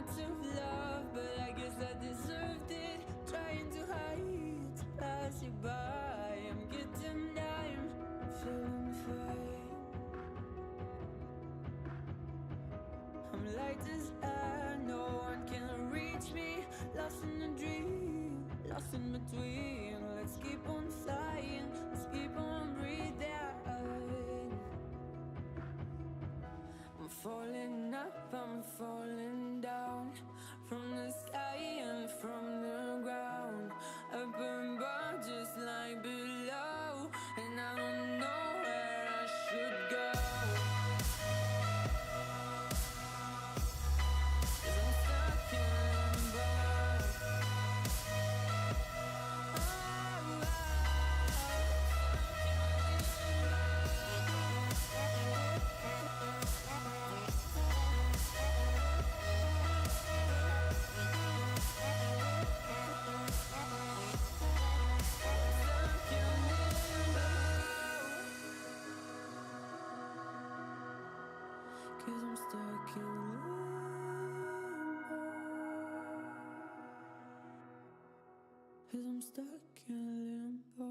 lots of love, but I guess I deserved it. Trying to hide, to pass you by. I'm getting numb, I'm feeling fine. I'm light as air, no one can reach me. Lost in a dream, lost in between. Let's keep on flying, let's keep on breathing. I'm falling up, I'm falling down, from the sky and from the ground. Up above, just like below, and I don't know where I should go. Cause I'm stuck in limbo. Cause I'm stuck in limbo.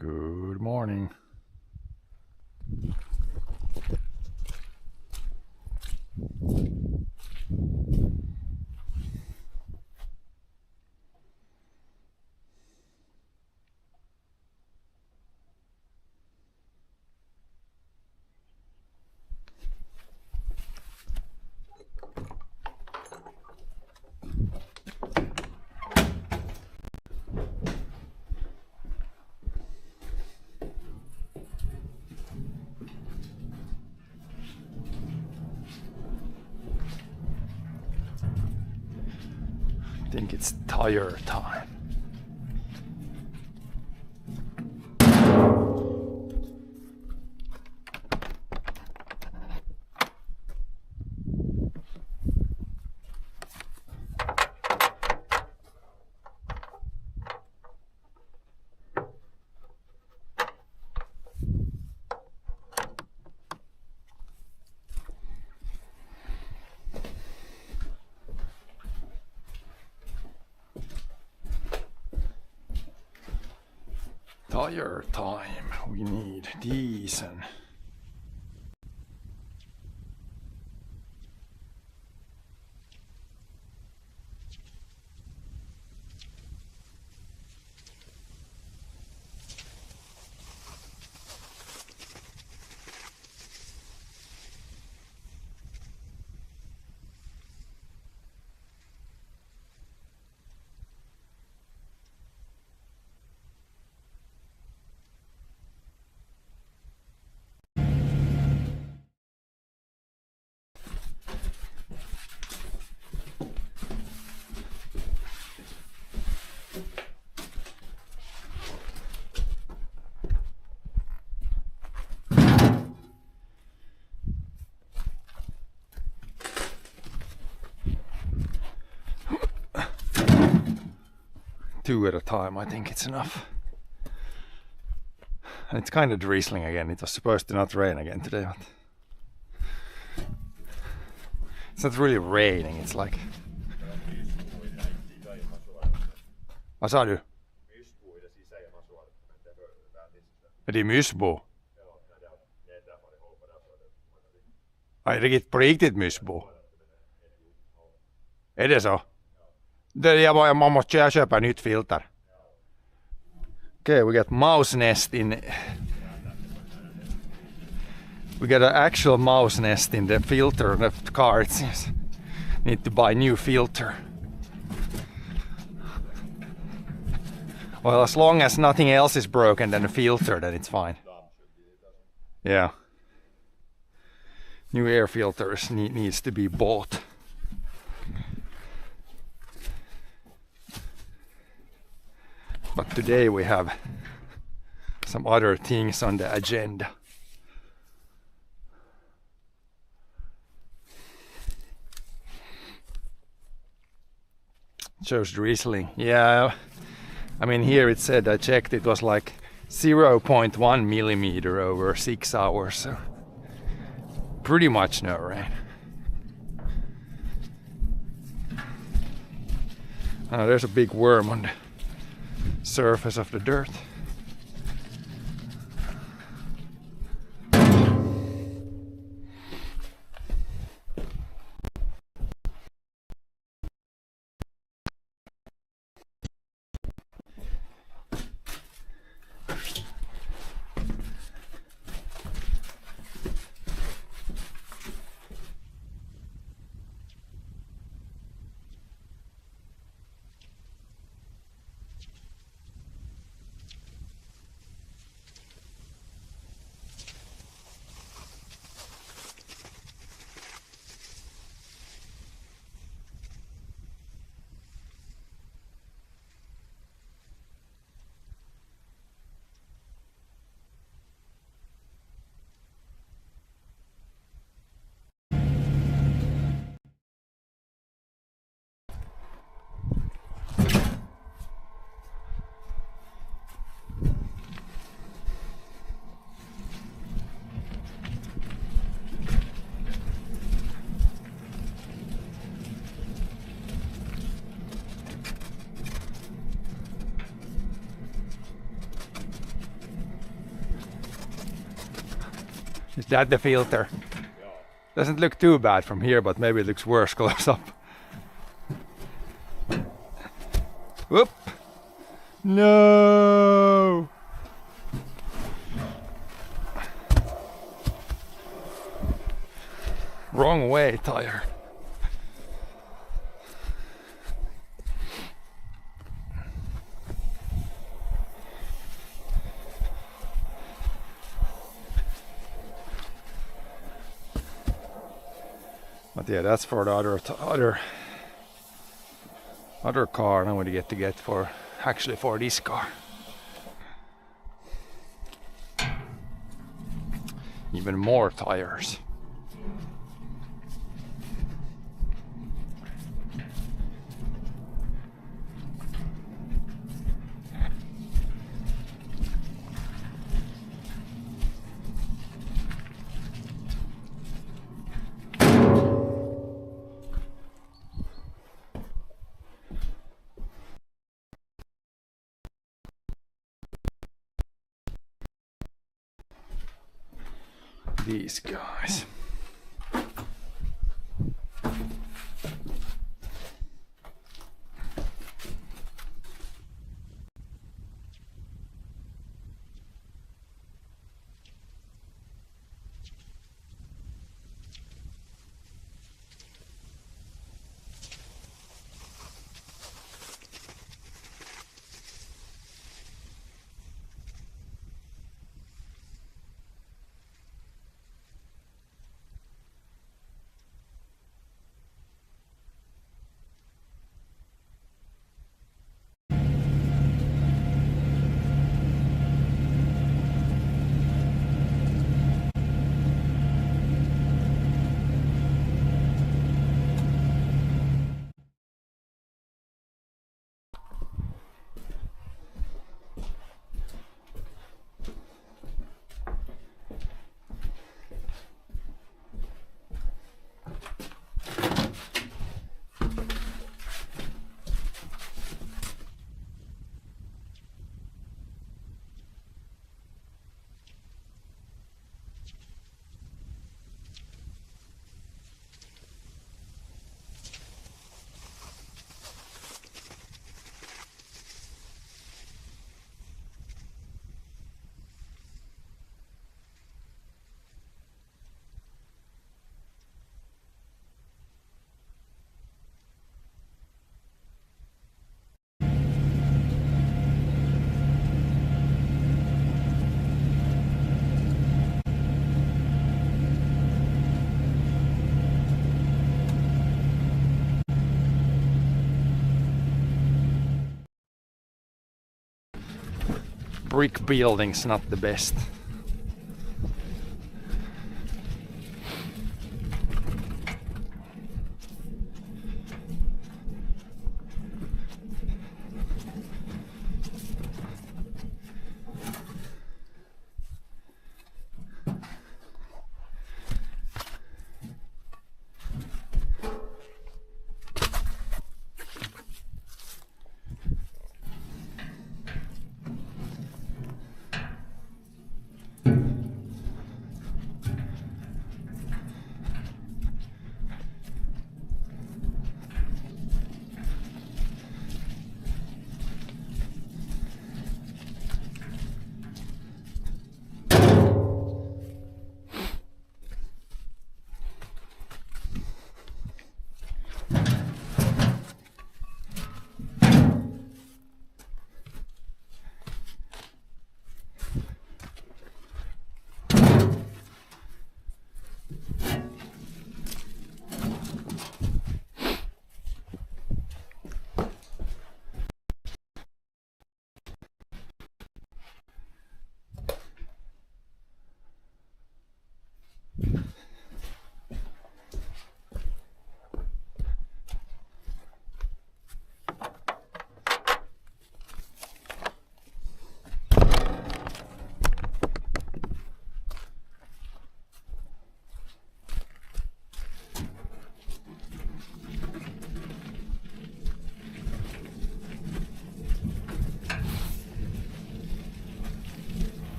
Good morning. I think it's tire time. Tire time. We need these and two at a time. I think it's enough. And it's kind of drizzling again. It was supposed to not rain again today, but it's not really raining. It's like. Vad sa du? Är det mysbo? Är det på riktigt mysbo? Är det så? Man måste köpa nytt filter. Okay, we got mouse nest in. We got an actual mouse nest in the filter of the car. It seems. Need to buy new filter. Well, as long as nothing else is broken than the filter, then it's fine. Yeah. New air filters needs to be bought. But today we have some other things on the agenda. Shows drizzling. Yeah, I mean here it said, I checked, it was like 0.1 millimeter over 6 hours, so pretty much no rain. Oh, there's a big worm on the surface of the dirt. Is that the filter? Doesn't look too bad from here, but maybe it looks worse close up. Whoop! No! Wrong way tire. But yeah, that's for the other car. I'm going to get for actually for this car. Even more tires. These guys. Brick buildings not the best.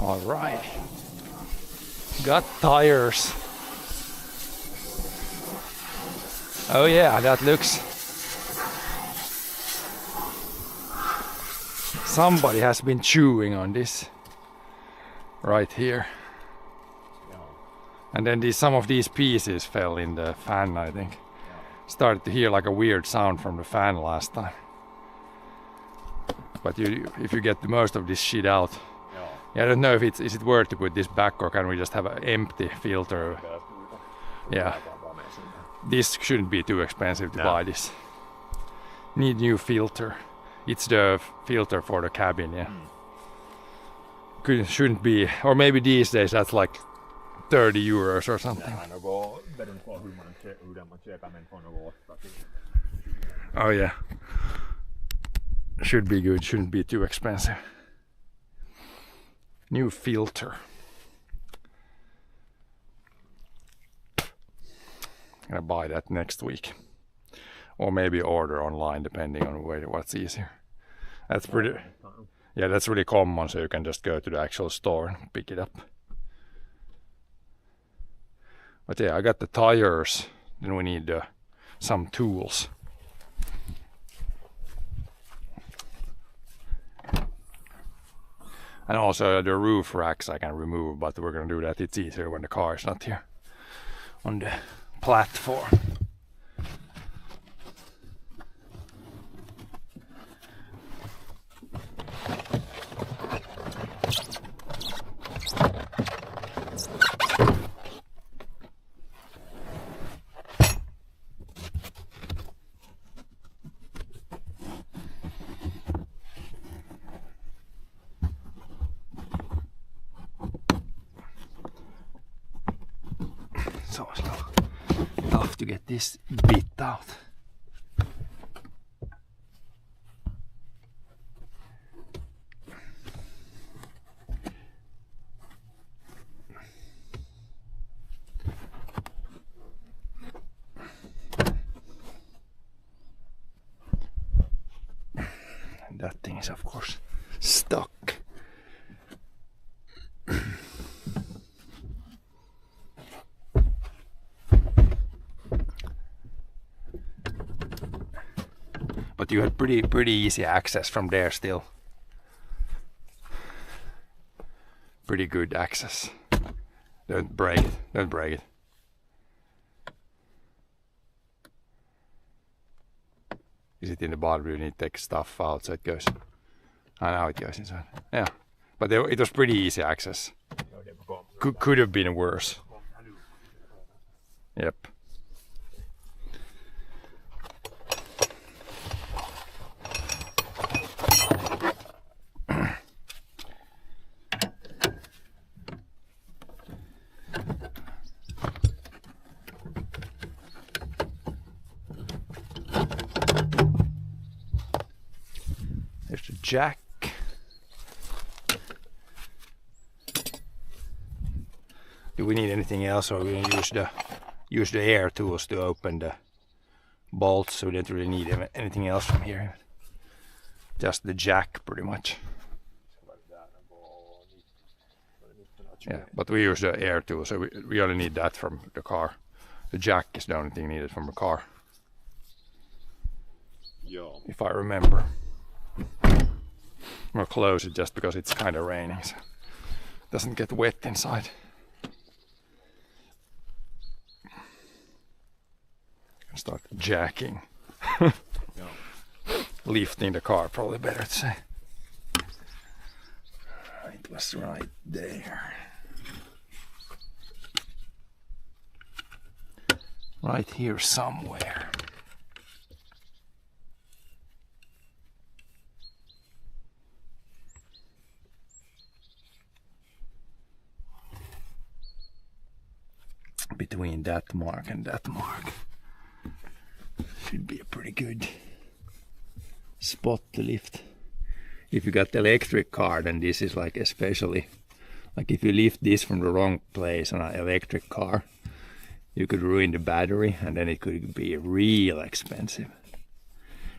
All right. Got tires. Oh yeah, that looks... Somebody has been chewing on this. Right here. And then some of these pieces fell in the fan, I think. Started to hear like a weird sound from the fan last time. But if you get the most of this shit out, yeah, I don't know if is it worth to put this back or can we just have an empty filter? Yeah, this shouldn't be too expensive to buy this. Need new filter. It's the filter for the cabin, yeah. Shouldn't be, or maybe these days that's like 30 euros or something. Oh yeah. Should be good, shouldn't be too expensive. New filter. Gonna buy that next week. Or maybe order online depending on what's easier. That's pretty... Yeah, that's really common, so you can just go to the actual store and pick it up. But yeah, I got the tires. Then we need some tools. And also the roof racks I can remove, but we're gonna do that. It's easier when the car is not here on the platform. So it's tough to get this bit out. And that thing is of course stuck. But you had pretty easy access from there still. Pretty good access. Don't break it. Don't break it. Is it in the bottom? You need to take stuff out so it goes. Oh, now it goes inside. Yeah. But it was pretty easy access. Could have been worse. Yep. There's the jack. Do we need anything else, or we use the air tools to open the bolts? So we don't really need anything else from here. Just the jack, pretty much. Yeah, but we use the air tool, so we only need that from the car. The jack is the only thing needed from the car. If I remember. We'll close it just because it's kind of raining, so it doesn't get wet inside. Start jacking. Lifting the car, probably better to say. It was right there. Right here somewhere. Between that mark and that mark. Should be a pretty good spot to lift. If you got the electric car, then this is like especially, like if you lift this from the wrong place on an electric car, you could ruin the battery and then it could be real expensive.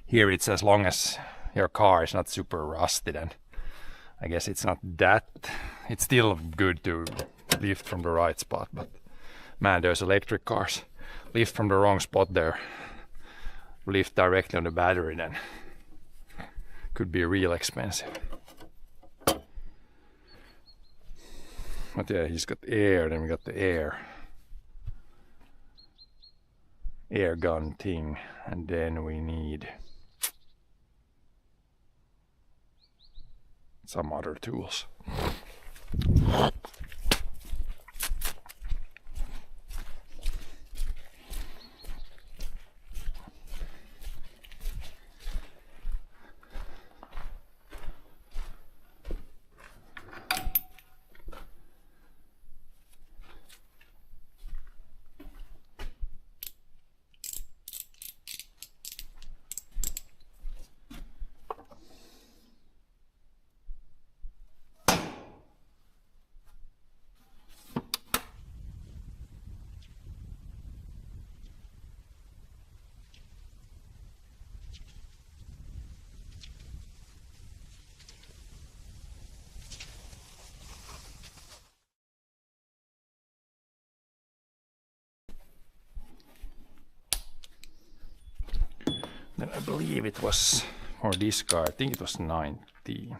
Here it's as long as your car is not super rusted and I guess it's not that, it's still good to lift from the right spot, but man, those electric cars lift from the wrong spot there, lift directly on the battery, then could be real expensive. But yeah, he's got air, then we got the air gun thing, and then we need some other tools. Then I believe it was for this car, I think it was 19.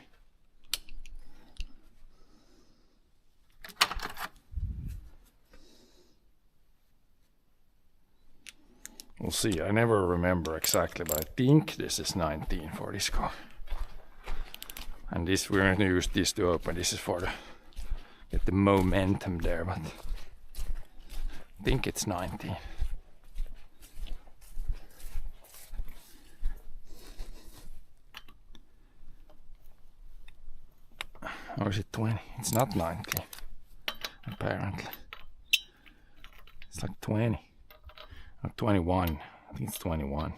We'll see, I never remember exactly, but I think this is 19 for this car. And this, we're going to use this to open, this is for the, get the momentum there, but I think it's 19. Or is it 20? It's not 19, apparently. It's like 20. Or 21. I think it's 21.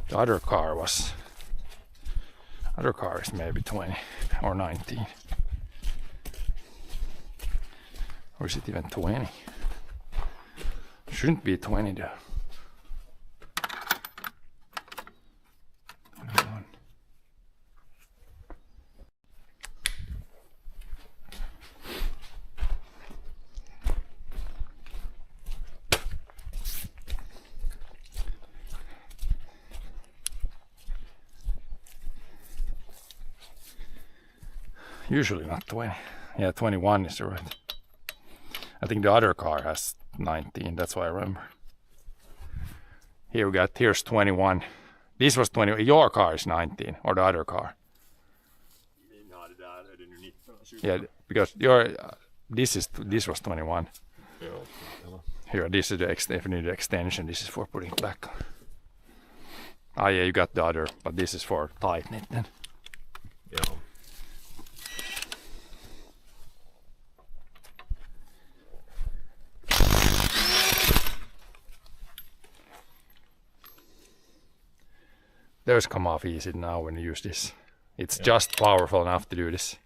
The other car is maybe 20 or 19. Or is it even 20? Shouldn't be 20 though. 21. Usually not 20. Yeah, 21 is right. I think the other car has 19, that's what I remember. Here we got, here's 21. This was 20, your car is 19, or the other car. Yeah, because your, this was 21. Here, this is the if you need the extension, this is for putting it back on. Ah yeah, you got the other, but this is for tightening it then. Yeah. Those come off easy now when you use this. It's just powerful enough to do this.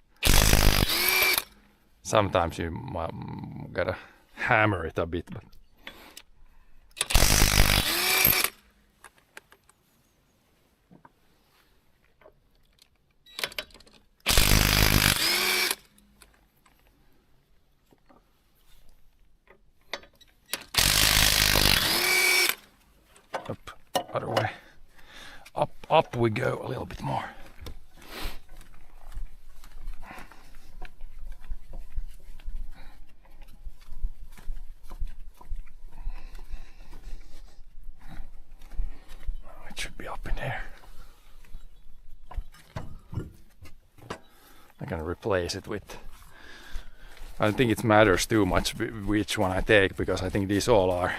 Sometimes you gotta hammer it a bit, but up, other way. Up we go a little bit more. It should be up in there. I'm gonna replace it with, I don't think it matters too much which one I take, because I think these all are,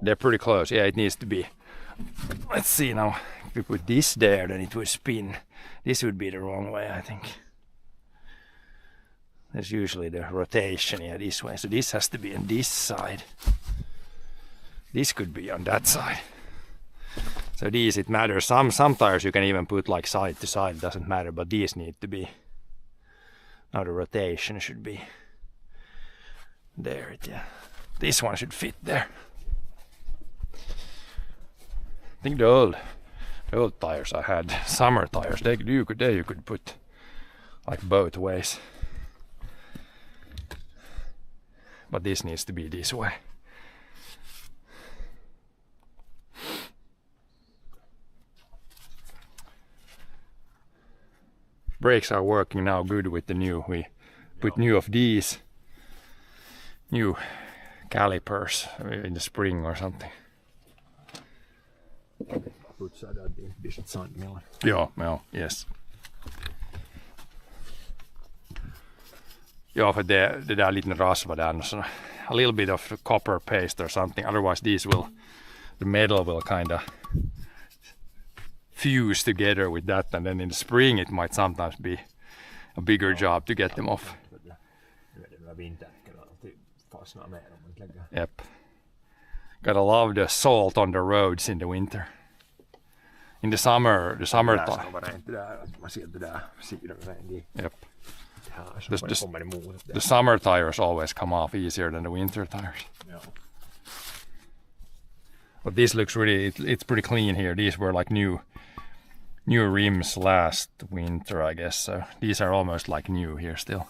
they're pretty close. Yeah, it needs to be. Let's see now. If we put this there, then it would spin. This would be the wrong way, I think. There's usually the rotation, yeah, this way. So this has to be on this side. This could be on that side. So these, it matters. Some tires you can even put like side to side, it doesn't matter, but these need to be. Now the rotation should be there, yeah. This one should fit there. I think the old tires I had, summer tires, you could put like both ways. But this needs to be this way. Brakes are working now good with the new. We put new of these new calipers in the spring or something. Ja, yes. Ja, för det där lite rasva där, så a little bit of copper paste or something. Otherwise, the metal will kind of fuse together with that, and then in the spring it might sometimes be a bigger job to get them off. Yep. Gotta love the salt on the roads in the winter. In the summer time. Yep. The summer tires always come off easier than the winter tires. But this looks really, it's pretty clean here. These were like new rims last winter, I guess. So these are almost like new here still.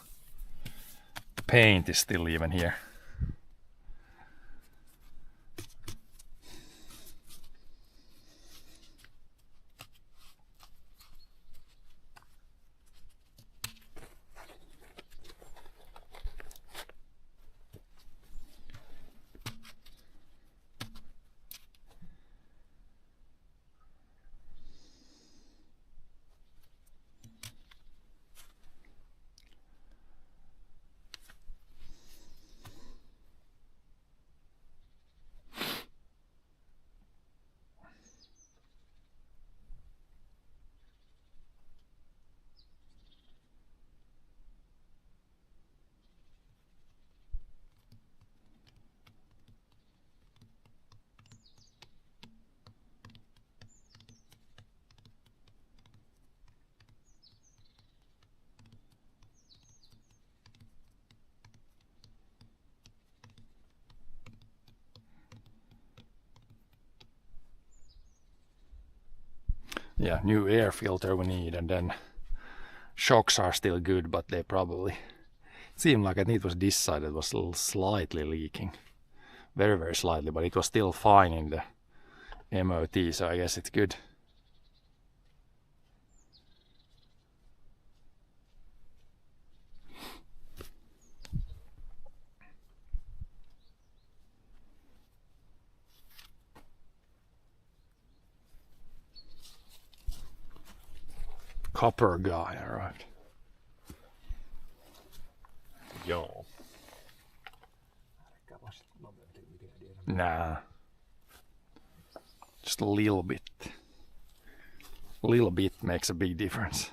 The paint is still even here. Yeah, new air filter we need, and then shocks are still good, but they probably seem like I think it was this side that was slightly leaking. Very, very slightly, but it was still fine in the MOT, so I guess it's good. Copper guy arrived. Joo. Nah. Just a little bit. A little bit makes a big difference.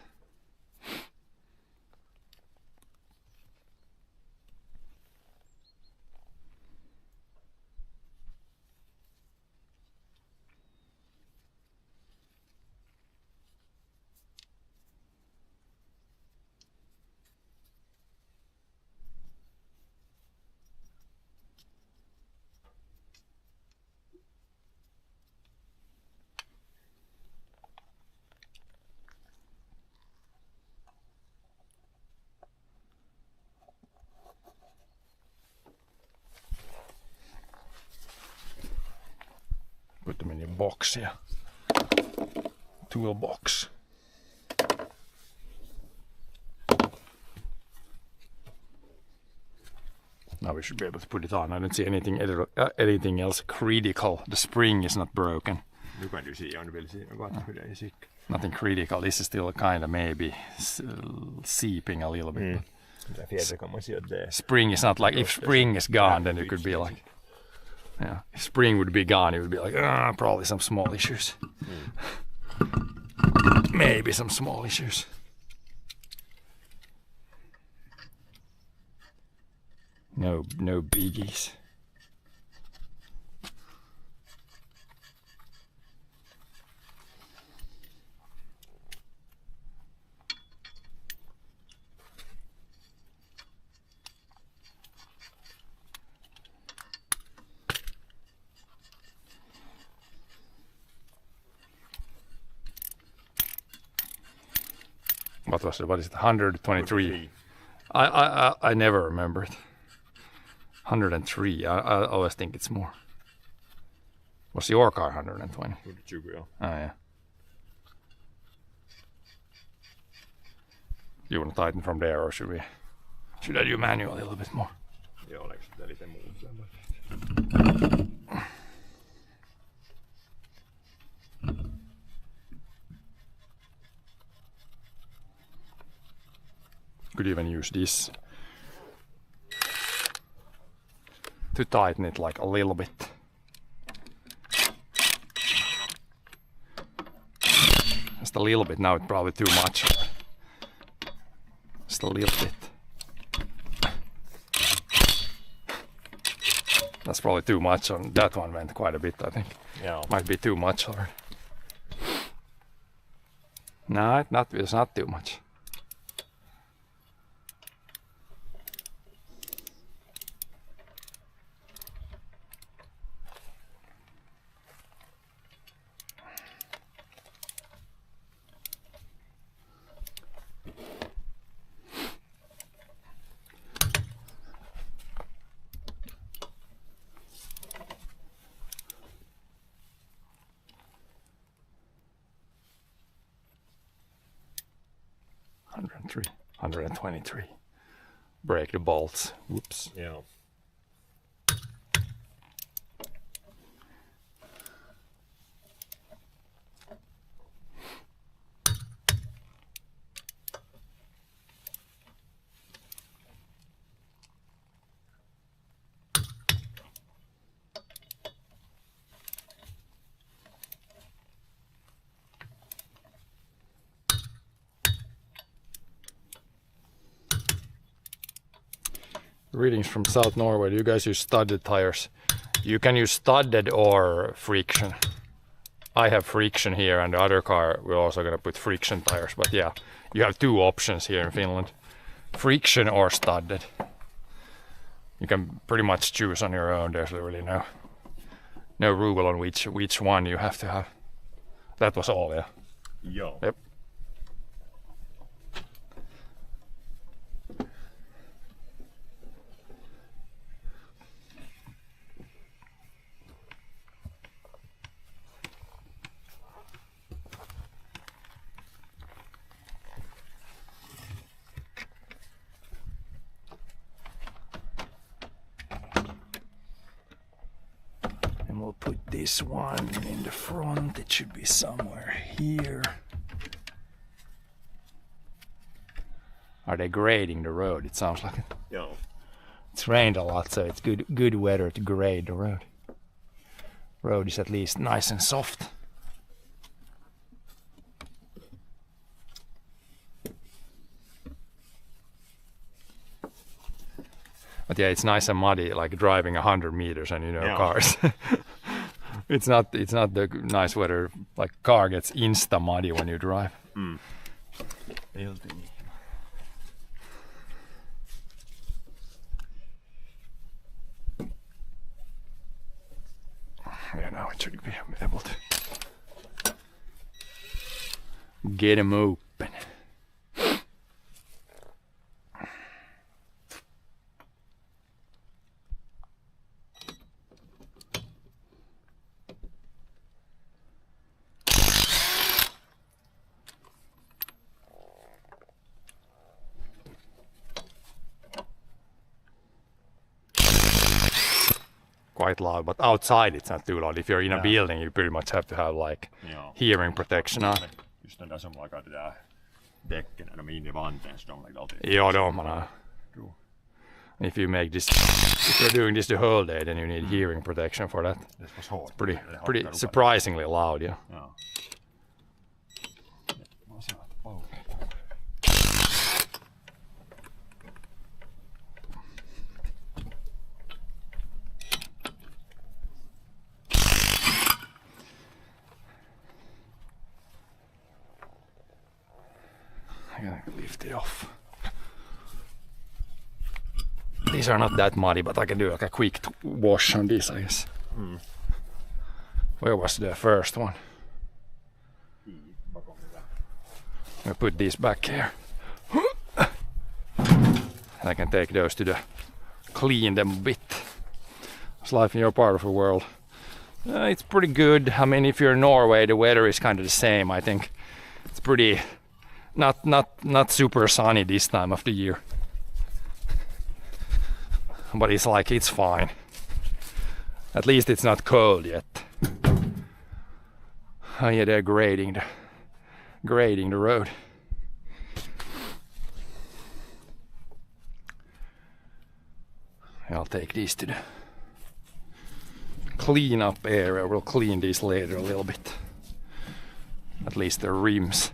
Put them in your box here. Toolbox. Now we should be able to put it on. I don't see anything else critical. The spring is not broken. Nothing critical. This is still kind of maybe seeping a little bit. Spring is not like, if spring is gone, then it could be like, yeah, if spring would be gone, it would be like, probably some small issues. Maybe some small issues. No biggies. What was it? What is it? 123. I never remember it. 103. I always think it's more. Was your car 120? 120, ja. Oh yeah. You want to tighten from there, or should I do manual a little bit more? Joo, läks sitä lite muuta. Could even use this to tighten it like a little bit. Just a little bit. Now it's probably too much. Just a little bit. That's probably too much. On that one went quite a bit, I think. Yeah. Might be too much already. No, it's not too much. $103, $123. Break the bolts. Whoops. Joo. Readings from South Norway. Do you guys use studded tires? You can use studded or friction. I have friction here, and the other car we're also gonna put friction tires. But yeah, you have two options here in Finland: friction or studded. You can pretty much choose on your own. There's really no rule on which one you have to have. That was all, yeah. Joo. Yep. And we'll put this one in the front. It should be somewhere here. Are they grading the road? It sounds like it. Joo. It's rained a lot, so it's good weather to grade the road. Road is at least nice and soft. But yeah, it's nice and muddy, like driving 100 meters and Yeah. cars. It's not the nice weather, like car gets insta muddy when you drive. Helting. Yeah, now it should be able to get them open. Quite loud, but outside it's not too loud. If you're in a building, you pretty much have to have like hearing protection on. Just den där som lagar det där däcken, de är inne i vanten så de lägger alltid. Ja, de man har. If you're doing this the whole day, then you need hearing protection for that. Det was hårt. Pretty surprisingly loud, yeah. Ja. I gotta lift it off. These are not that muddy, but I can do like a quick wash on this, I guess. Where was the first one? I put these back here. And I can take those to the clean them a bit. How's life in your part of the world? It's pretty good. I mean, if you're in Norway, the weather is kind of the same. I think it's pretty not super sunny this time of the year, but it's fine. At least it's not cold yet. Oh yeah, they're grading the road. I'll take these to the clean up area. We'll clean these later a little bit. At least the rims.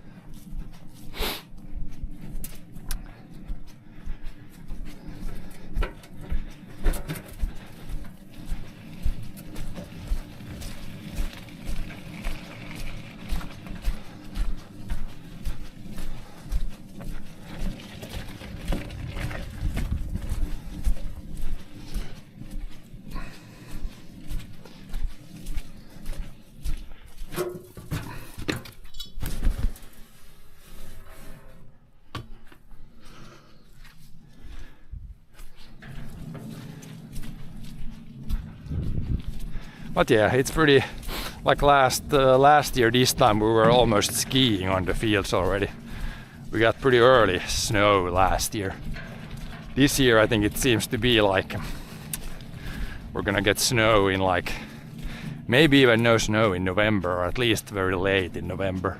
But yeah, it's pretty, like last year this time we were almost skiing on the fields already. We got pretty early snow last year. This year I think it seems to be like we're gonna get snow in like maybe even no snow in November, or at least very late in November.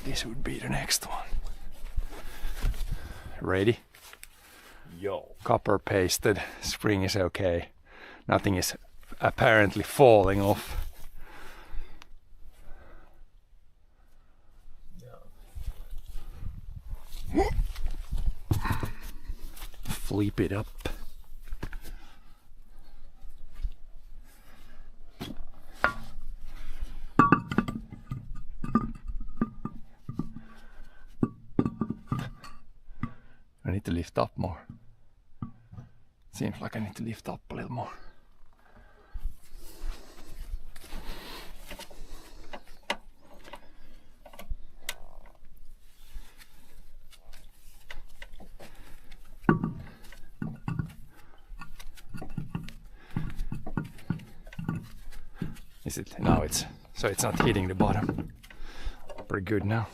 This would be the next one. Ready? Yo. Copper pasted. Spring is okay. Nothing is apparently falling off. Yeah. Flip it up. I need to lift up more. Seems like I need to lift up a little more. Is it? Now it's not hitting the bottom. Pretty good now.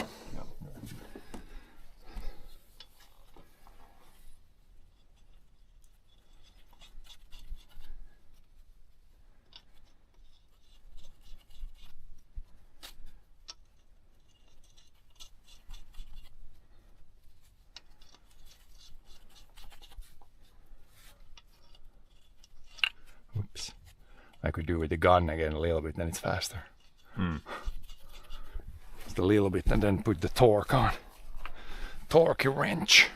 Oops. I could do with the gun again a little bit, then it's faster. Just a little bit and then put the torque on. Torque wrench.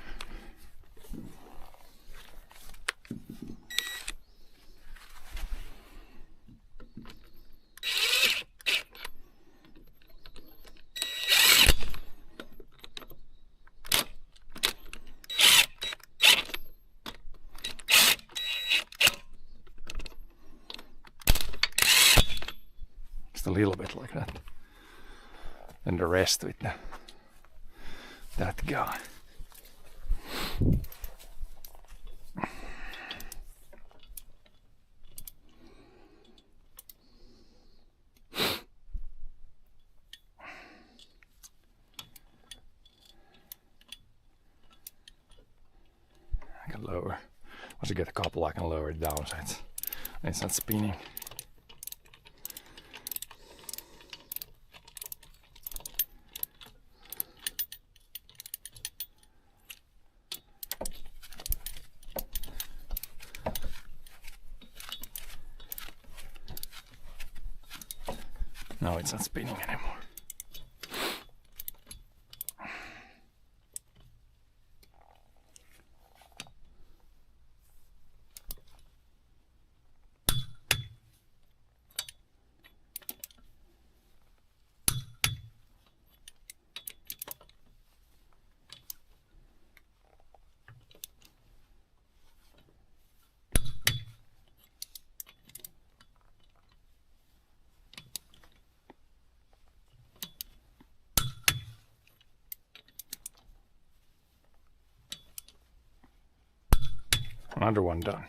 A little bit like that, and the rest with that guy. I can lower. Once I get a couple, I can lower it down so it's not spinning. No, it's not spinning anymore. Another one done.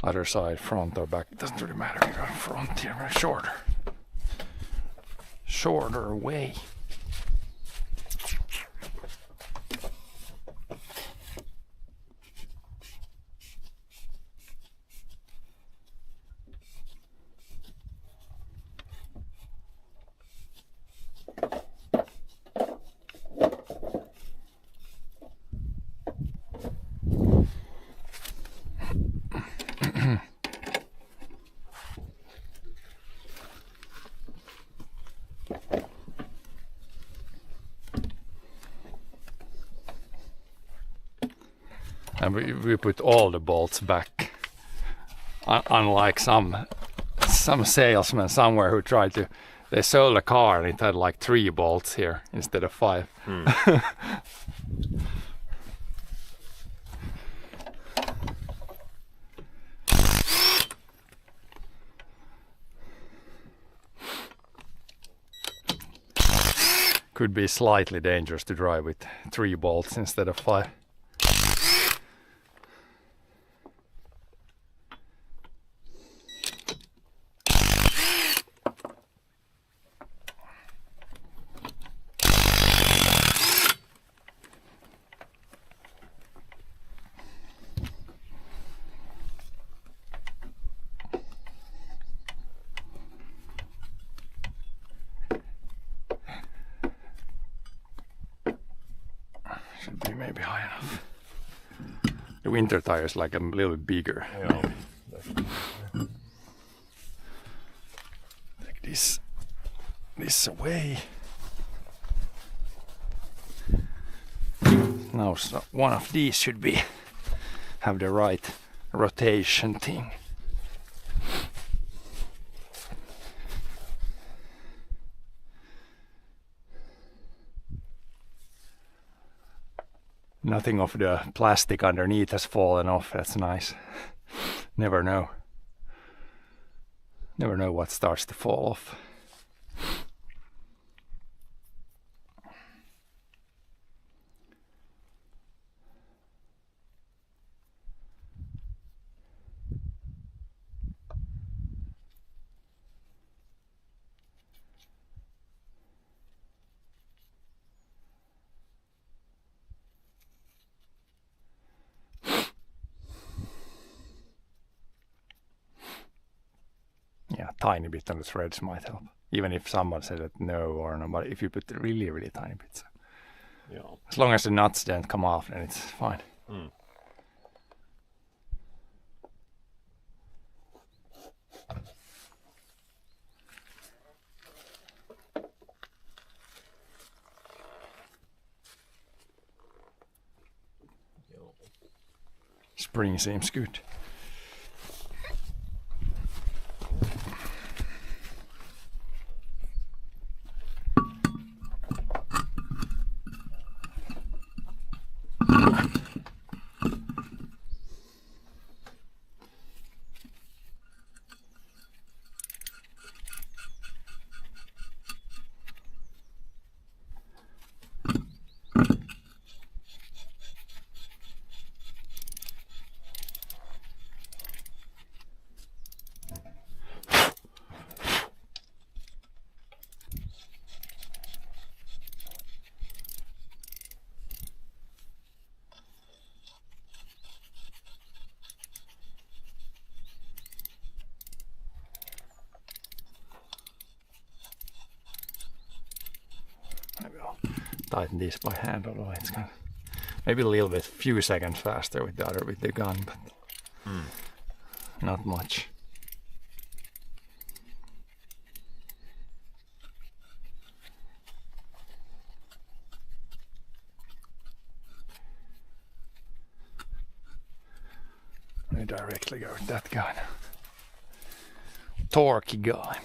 Other side, front or back, it doesn't really matter. You got front here, very shorter. Shorter way. And we put all the bolts back, unlike some salesman somewhere who tried to, they sold a car and it had like 3 bolts here instead of 5. Could be slightly dangerous to drive with 3 bolts instead of 5. Should be maybe high enough. The winter tire is like a little bit bigger. Yeah. Take this away. Now so one of these should have the right rotation thing. Nothing of the plastic underneath has fallen off. That's nice. Never know. Never know what starts to fall off. Yeah, tiny bit on the threads might help. Even if someone said that no or no, but if you put really, really tiny bits. Yeah. As long as the nuts don't come off, then it's fine. Spring seems good. Maybe I'll tighten this by hand, although it's kind of maybe a little bit, few seconds faster with the gun, but not much. directly go with that guy now. Torquey guy.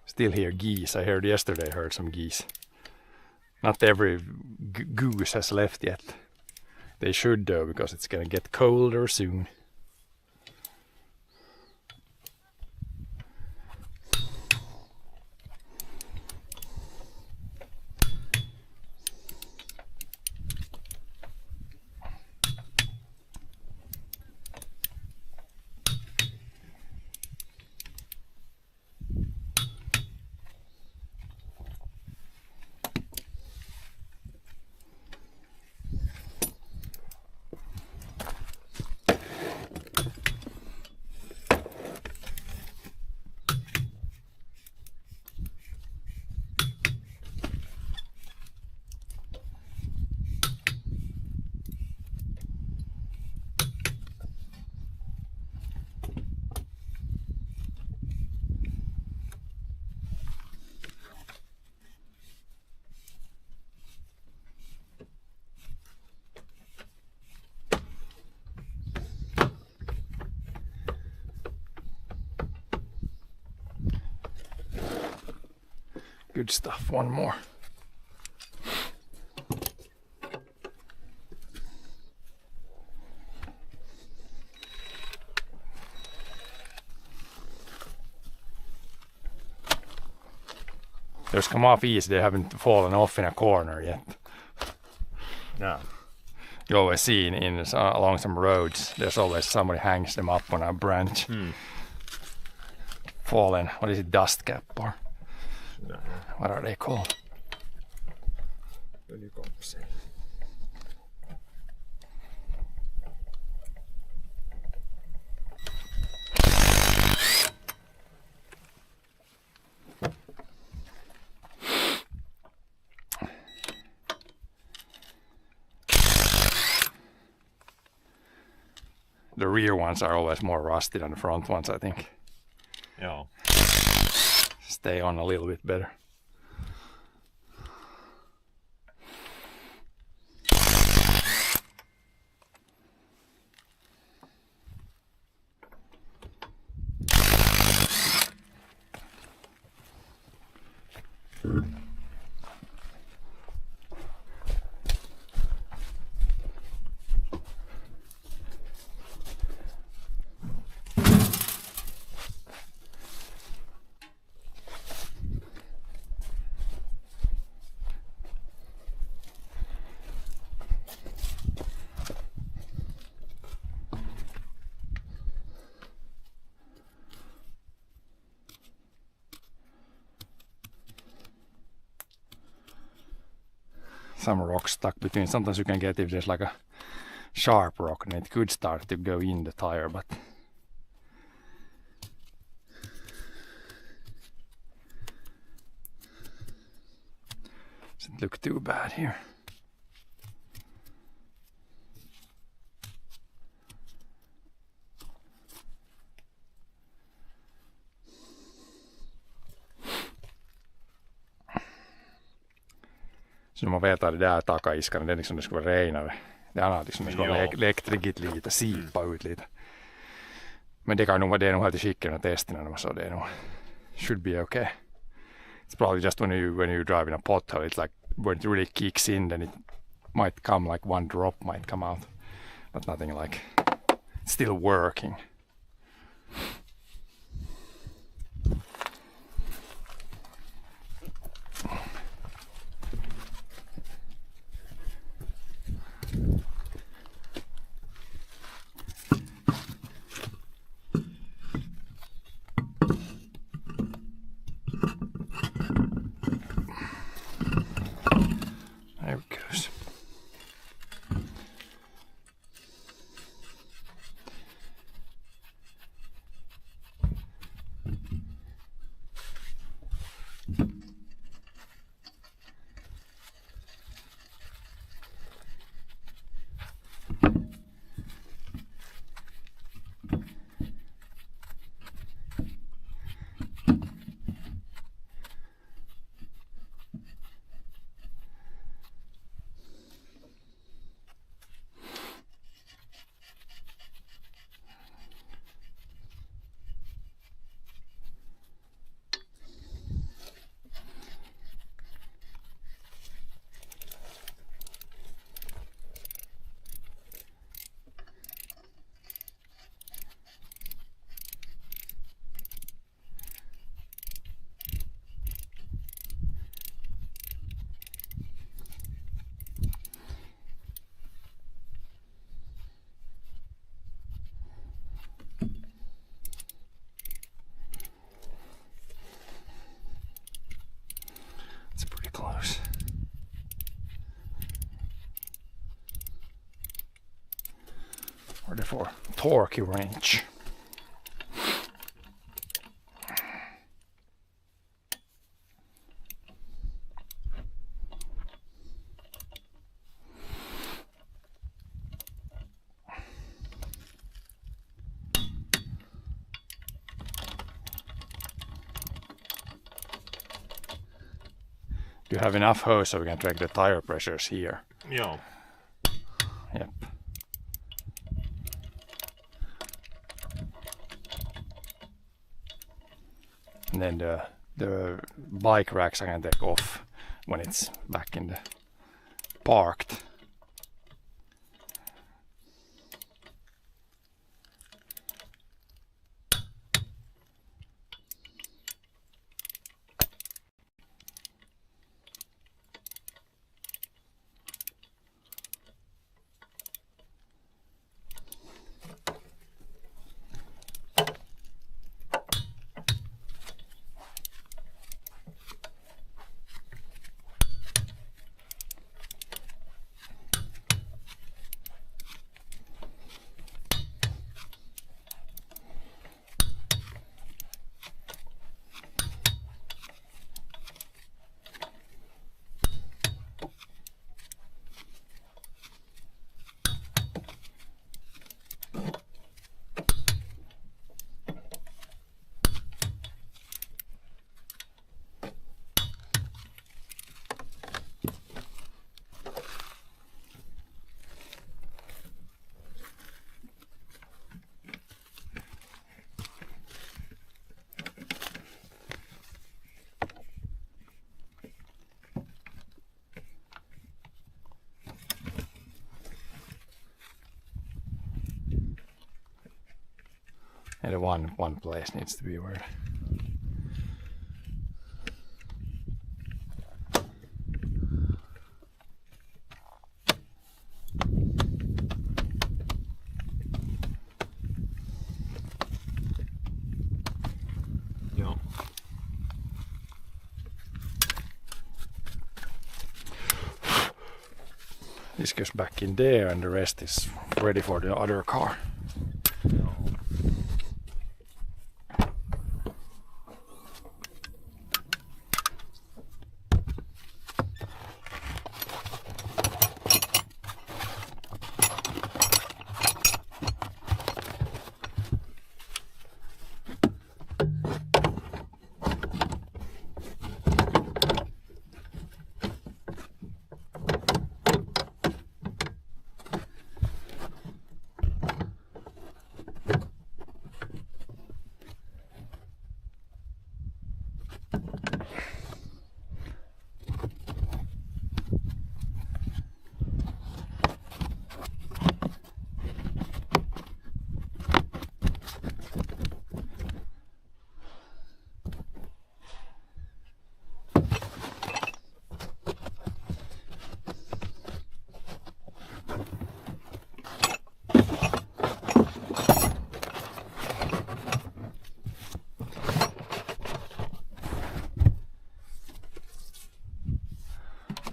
Still hear geese. I heard yesterday, heard some geese. Not every goose has left yet. They should though, because it's gonna get colder soon. Good stuff. One more. Those come off easy. They haven't fallen off in a corner yet. No. You always see along some roads, there's always somebody hangs them up on a branch. Fallen, what is it, dust cap or? No. What are they called? The rear ones are always more rusty than the front ones, I think. Yeah. Stay on a little bit better. Some rocks stuck between. Sometimes you can get if there's like a sharp rock and it could start to go in the tire, but doesn't look too bad here. Så när man vet att det där takaiskan, det är liksom det skulle vara renare. Det annat liksom det skulle vara elektrikigt lite, sipa ut lite. Men det kan nog vara det nog helt i skicken att testerna så det är nog should be okay. It's probably just when you drive in a pothole, it's like when it really kicks in, then it might come like one drop might come out, but nothing like it's still working. for torque wrench. Do you have enough hose so we can check the tire pressures here? Joo. Yep. And then the bike racks I can take off when it's back in the parked. And the one place needs to be weird. Joo. This goes back in there and the rest is ready for the other car.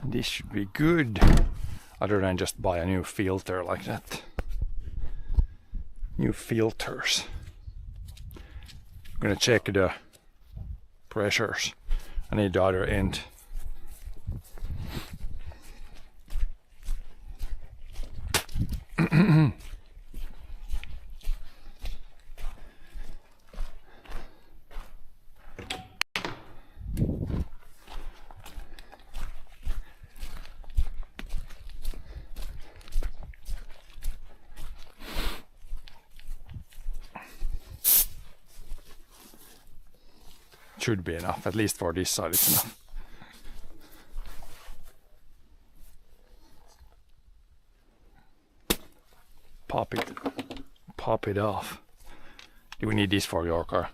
This should be good, other than just buy a new filter like that. New filters. I'm gonna check the pressures. I need the other end. Should be enough, at least for this side it's enough. Pop it off. Do we need this for your car?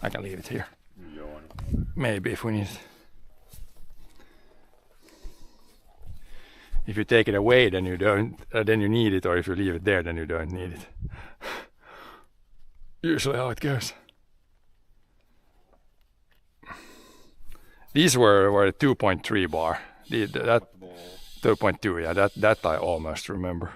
I can leave it here. Joo. Maybe if we need it. If you take it away, then you don't. Then you need it, or if you leave it there, then you don't need it. Usually how it goes. These were 2.3 bar. That 2.2, yeah. That I almost remember.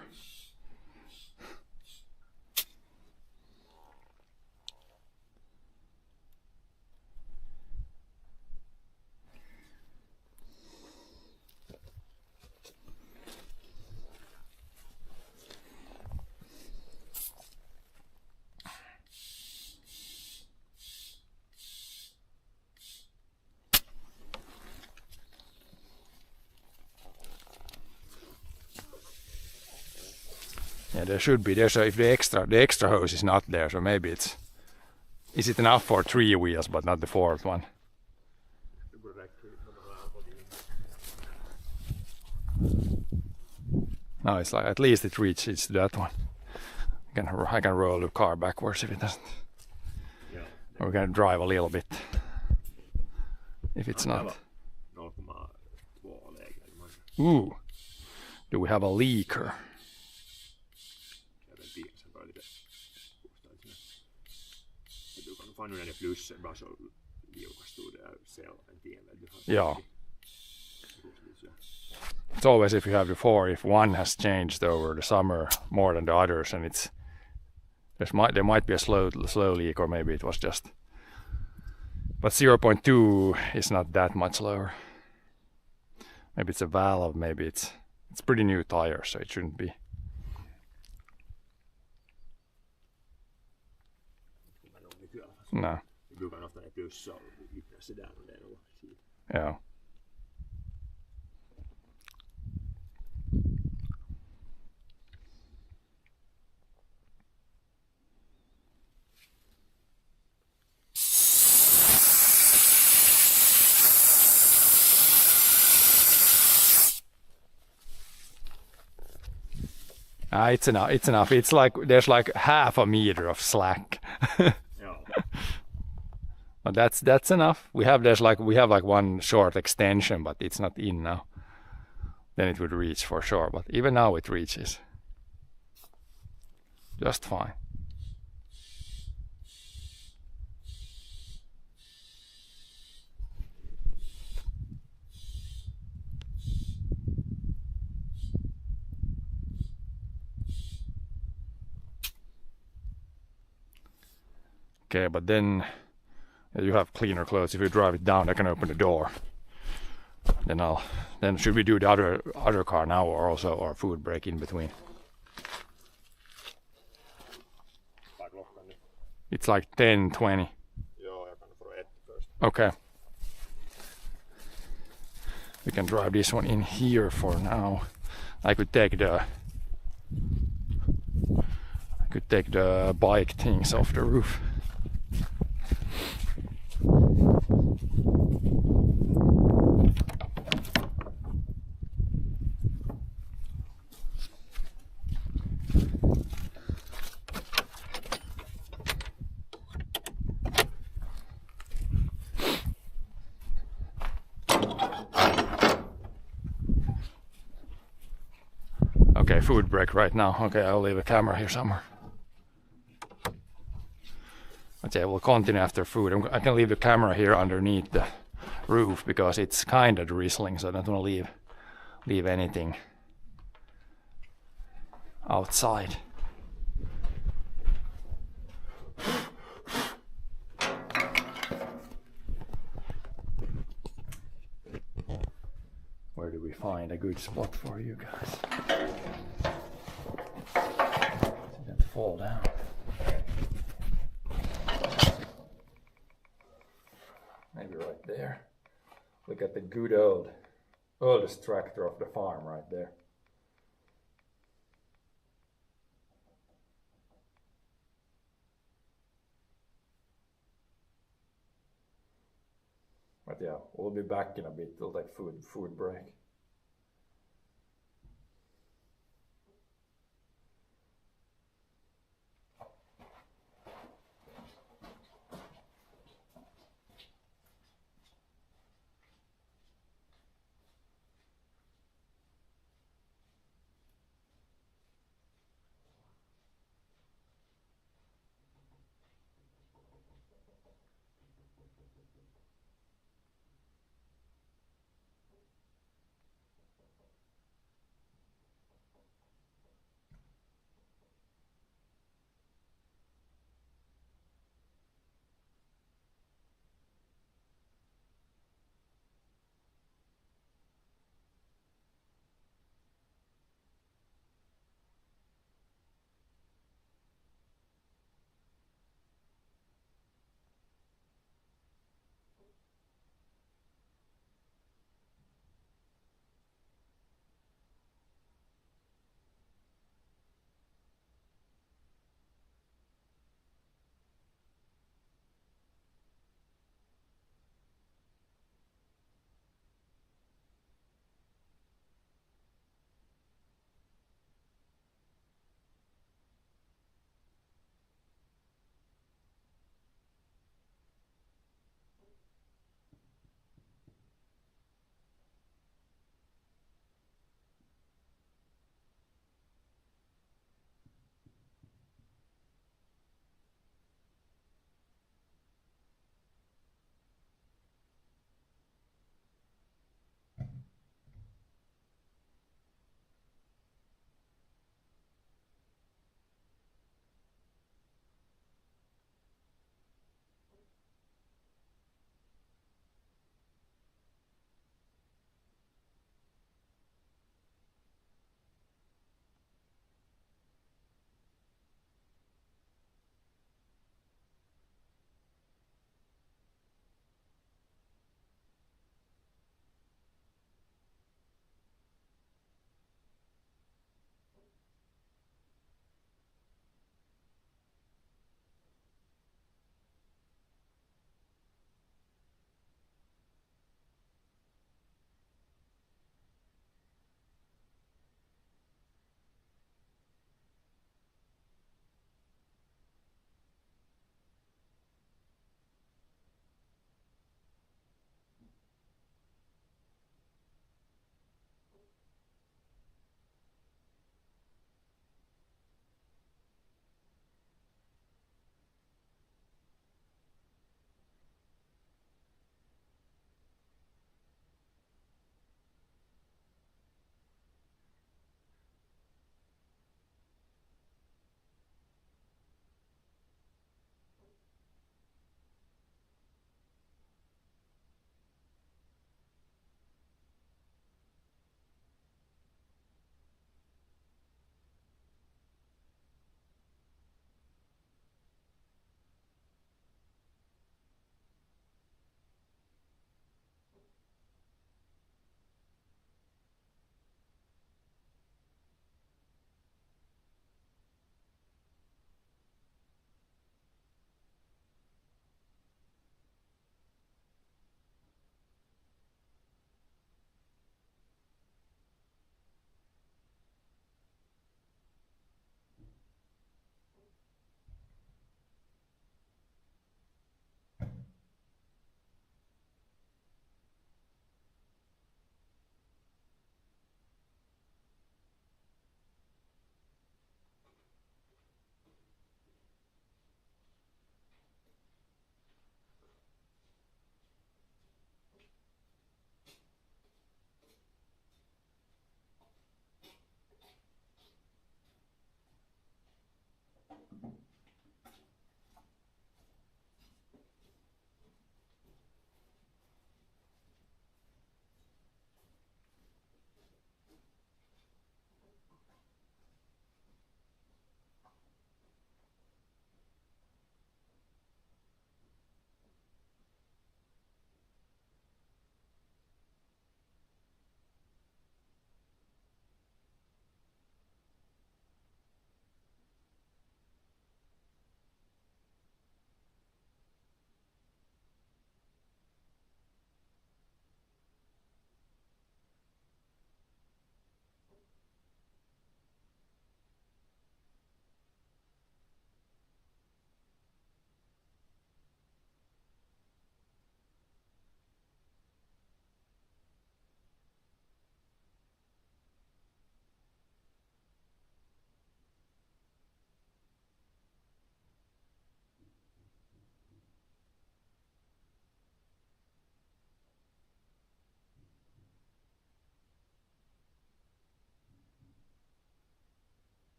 there should be. There's if the extra hose is not there, so maybe it's. Is it enough for 3 wheels, but not the 4th one? No, it's like at least it reaches that one. I can roll the car backwards if it doesn't. Yeah. Or we can drive a little bit. If it's not. Ooh. Do we have a leaker? Yeah. It's always if you have before, if one has changed over the summer more than the others, and it's there might be a slow leak, or maybe it was just. But 0.2 is not that much lower. Maybe it's a valve. Maybe it's pretty new tire, so it shouldn't be. No. Yeah. It's enough. It's enough. It's like there's like half a meter of slack. But that's enough. We have like one short extension, but it's not in now. Then it would reach for sure. But even now it reaches just fine. Okay, but then you have cleaner clothes. If you drive it down, I can open the door. Then should we do the other car now, or also our food break in between? It's like 10:20. Okay. We can drive this one in here for now. I could take the bike things off the roof. Okay, food break right now. Okay, I'll leave a camera here somewhere. Okay, we'll continue after food. I can leave the camera here underneath the roof because it's kind of drizzling, so I don't want to leave anything outside. Where do we find a good spot for you guys? Don't fall down. Maybe right there. Look at the good oldest tractor of the farm right there. But yeah, we'll be back in a bit. We'll take food break.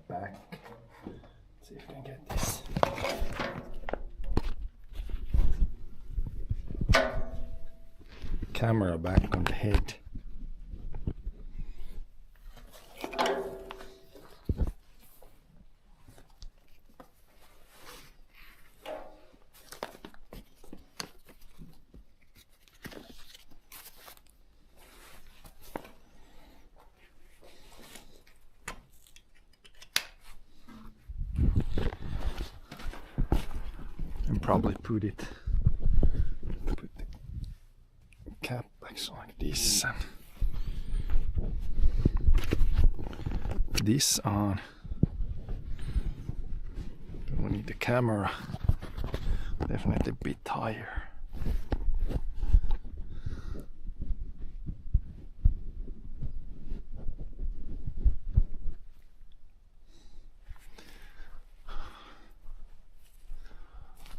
back. Let's see if we can get this. Camera back on the head. And probably put the cap back like this and this on. We need the camera definitely a bit higher.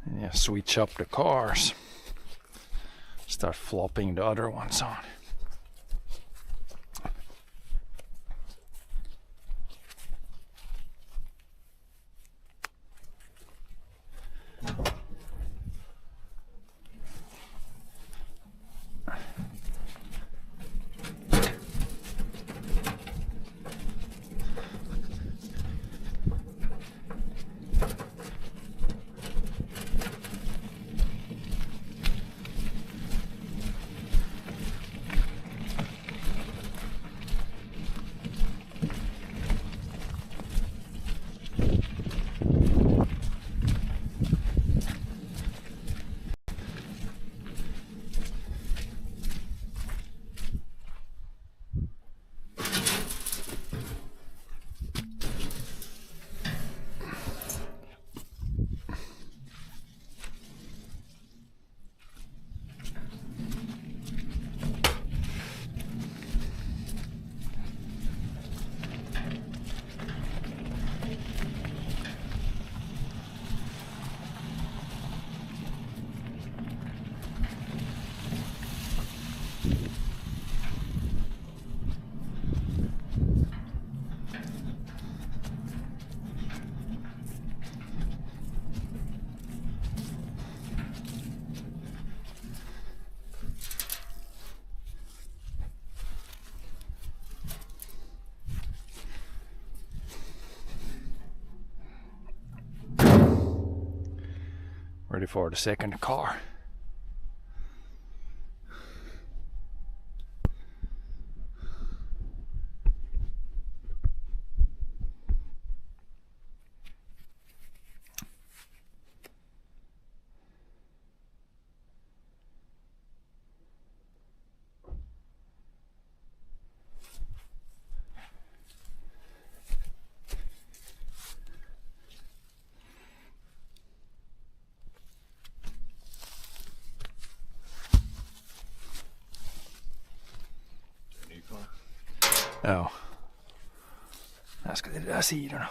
And yeah, switch up the cars. Start flopping the other ones on. Ready for the second car. Joo. Äsken tehdään siirrona.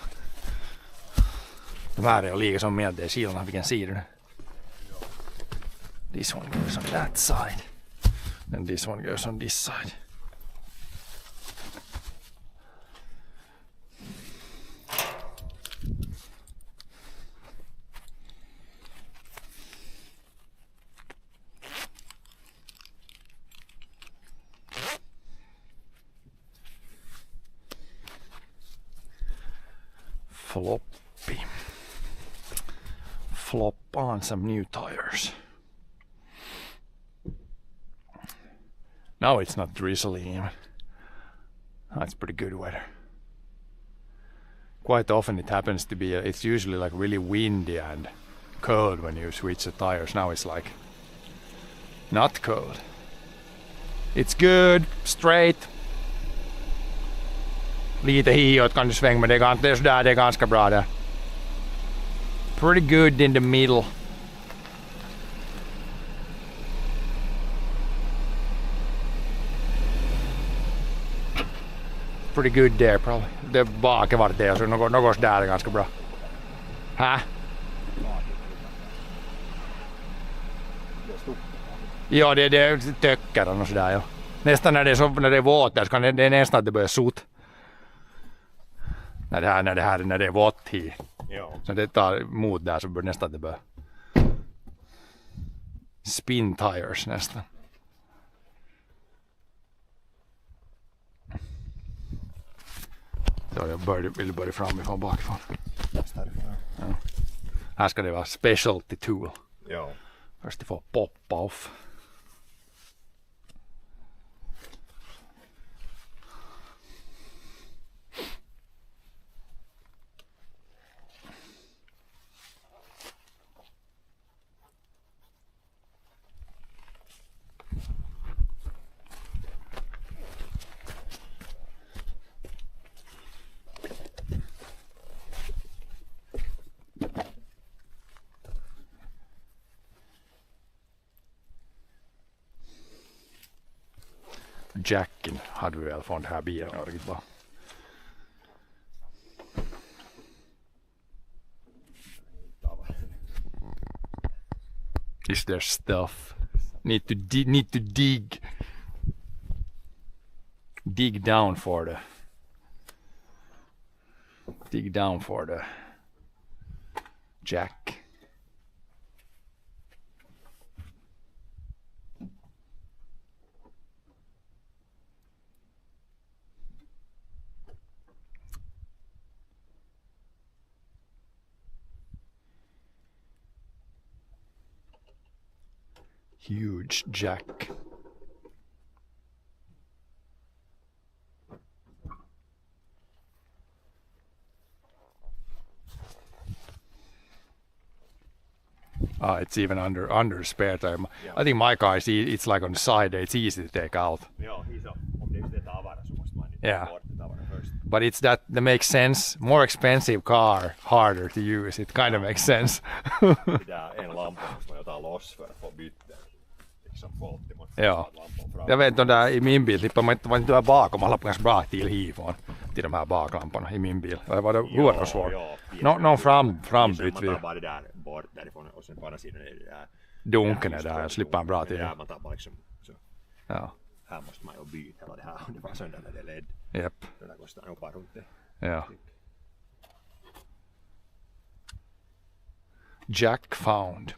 Väärin on liikaa, se on mieltä, silloin vilken siirrona. This one goes on that side. And this one goes on this side. Floppy. Flop on some new tires. Now it's not drizzly even. It's pretty good weather. Quite often it happens to be, it's usually like really windy and cold when you switch the tires. Now it's like not cold. It's good, straight. Lite hiot kan du svänga, men det är sådär, det är ganska bra där. Pretty good in the middle. Pretty good there probably. Det bak vart det, så något där är ganska bra. Ja, det töcker och sådär, ja. Nästan när det är våt där så kan det är nästan att det börjar sot. när det är vått i. Ja. Så det tar emot där så bör nästan det bör spin tires nästan. Så jag vill börja framifrån bakifrån. Ja. Här ska det vara specialty tool. Ja. Först det får poppa off. Jacken hade vi väl från den här bilen. Is there stuff? Need to dig down for the jack. Huge jack. It's even under spare tire. Yeah. I think my car is it's like on the side there. It's easy to take out. Joo, iso. Om det är tavara så måste man Yeah. bort tavara först. But it's that makes sense. More expensive car, harder to use. It kind of makes sense. Pitää en lampa, måste man jotain loss för att få byta. Liksom voltti, måste Ja. lampan fram. Jag vet inte, där i min bil slipper man inte vara där bakom. Alla ganska bra tillhifån till de här baklamporna i min bil. Det var det oerhört svårt. Någon frambytt Man tar bara det där bort därifrån och sen på andra sidan är det där. dunken är där och slipper en bra till. Ja, man tar bara liksom så. Ja. Här måste man ju byta hela det här om det var sönder när det är led. Japp. Det där kostar nog bara runt det. Ja. Jack found.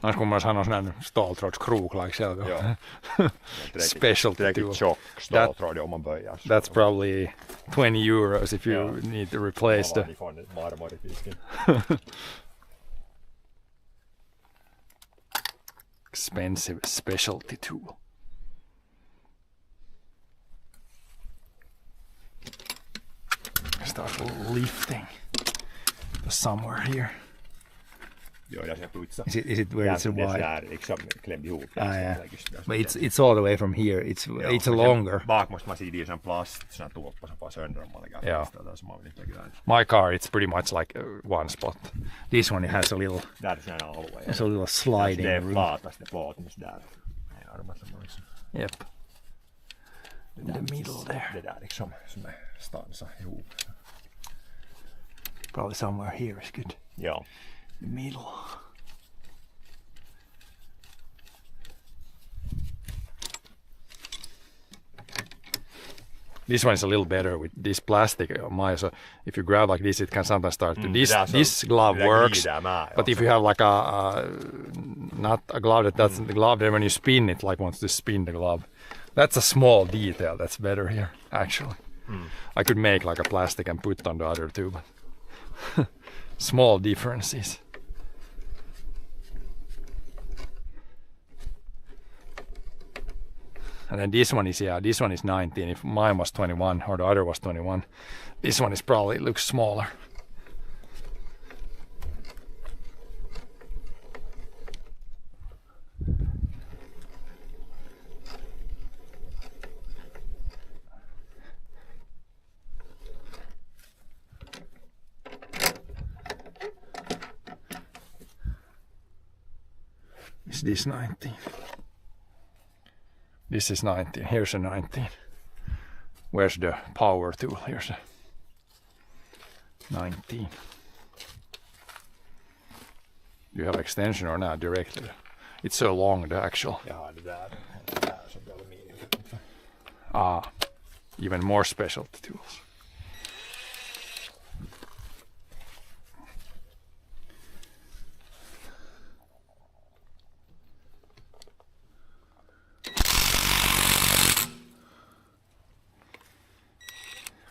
Annars kommer man ha någon sån här ståltrådskrok like själv. Ja. Specialty tool. Tillräckligt tjock ståltråd om man böjar. That's probably 20 euros if you need to replace the... Expensive specialty tool. Start lifting somewhere here. Joo, ja se putsa. Is it where it's wide? Där liksom klämd ihop. Yeah. But it's all the way from here. It's longer. Bak måste man se det som plast, sån här tuoppa som bara sönder om man lägger fast där som man vill inte lägga. My car, it's pretty much like one spot. This one, it has a little... Där är sån här alue. It's a little sliding det är room. flataste plåtens där. Nej, armat som man liksom. Yep. In the middle there. Det där liksom som är stansa ihop. Probably somewhere here is good. Ja. The middle. This one is a little better with this plastic. So if you grab like this, it can sometimes start to this glove works. But if you have like a not a glove that doesn't the glove, then when you spin it, like wants to spin the glove. That's a small detail. That's better here actually. I could make like a plastic and put on the other too, but small differences. And then this one is 19. If mine was 21 or the other was 21, this one is probably looks smaller. Is this 19? This is 19. Here's a 19. Where's the power tool? Here's a 19. Do you have extension or not directly? It's so long, the actual. Ja, det där. som blir aluminium. Even more specialty tools.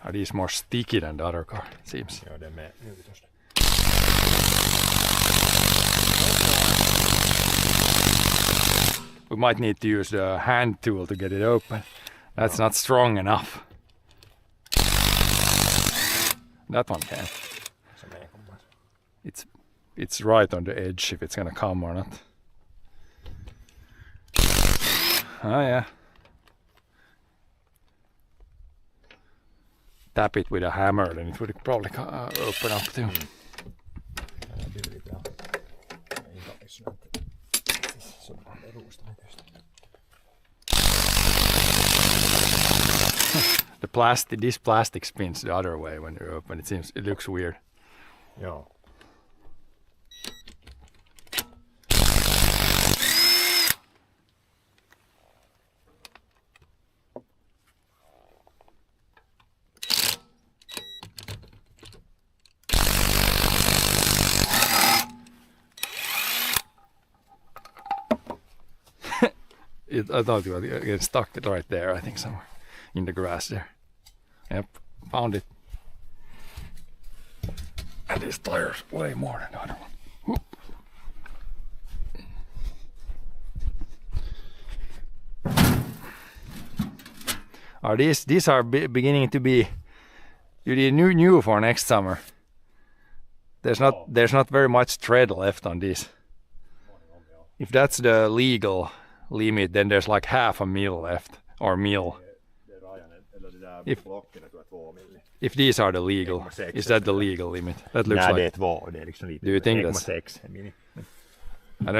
Are these more sticky than the other car, it seems? Joo, det är med nu först. We might need to use the hand tool to get it open. That's not strong enough. That one can. Se menee kummaan. It's right on the edge if it's gonna come or not. Oh yeah. Tap it with a hammer, then it would probably open up too. This plastic spins the other way when you open. It looks weird. Joo. I thought you were getting stuck right there, I think, somewhere in the grass there. Yep, found it. And this tire's way more than the other one. Whoop. These are beginning to be you need new for next summer. There's not very much tread left on these. If that's the legal limit, then there's like half a mil left, or mil. If these are the legal, is that the legal limit? That looks like. Det är 2, det är liksom lite. Do you think that's? 1,6 mini. I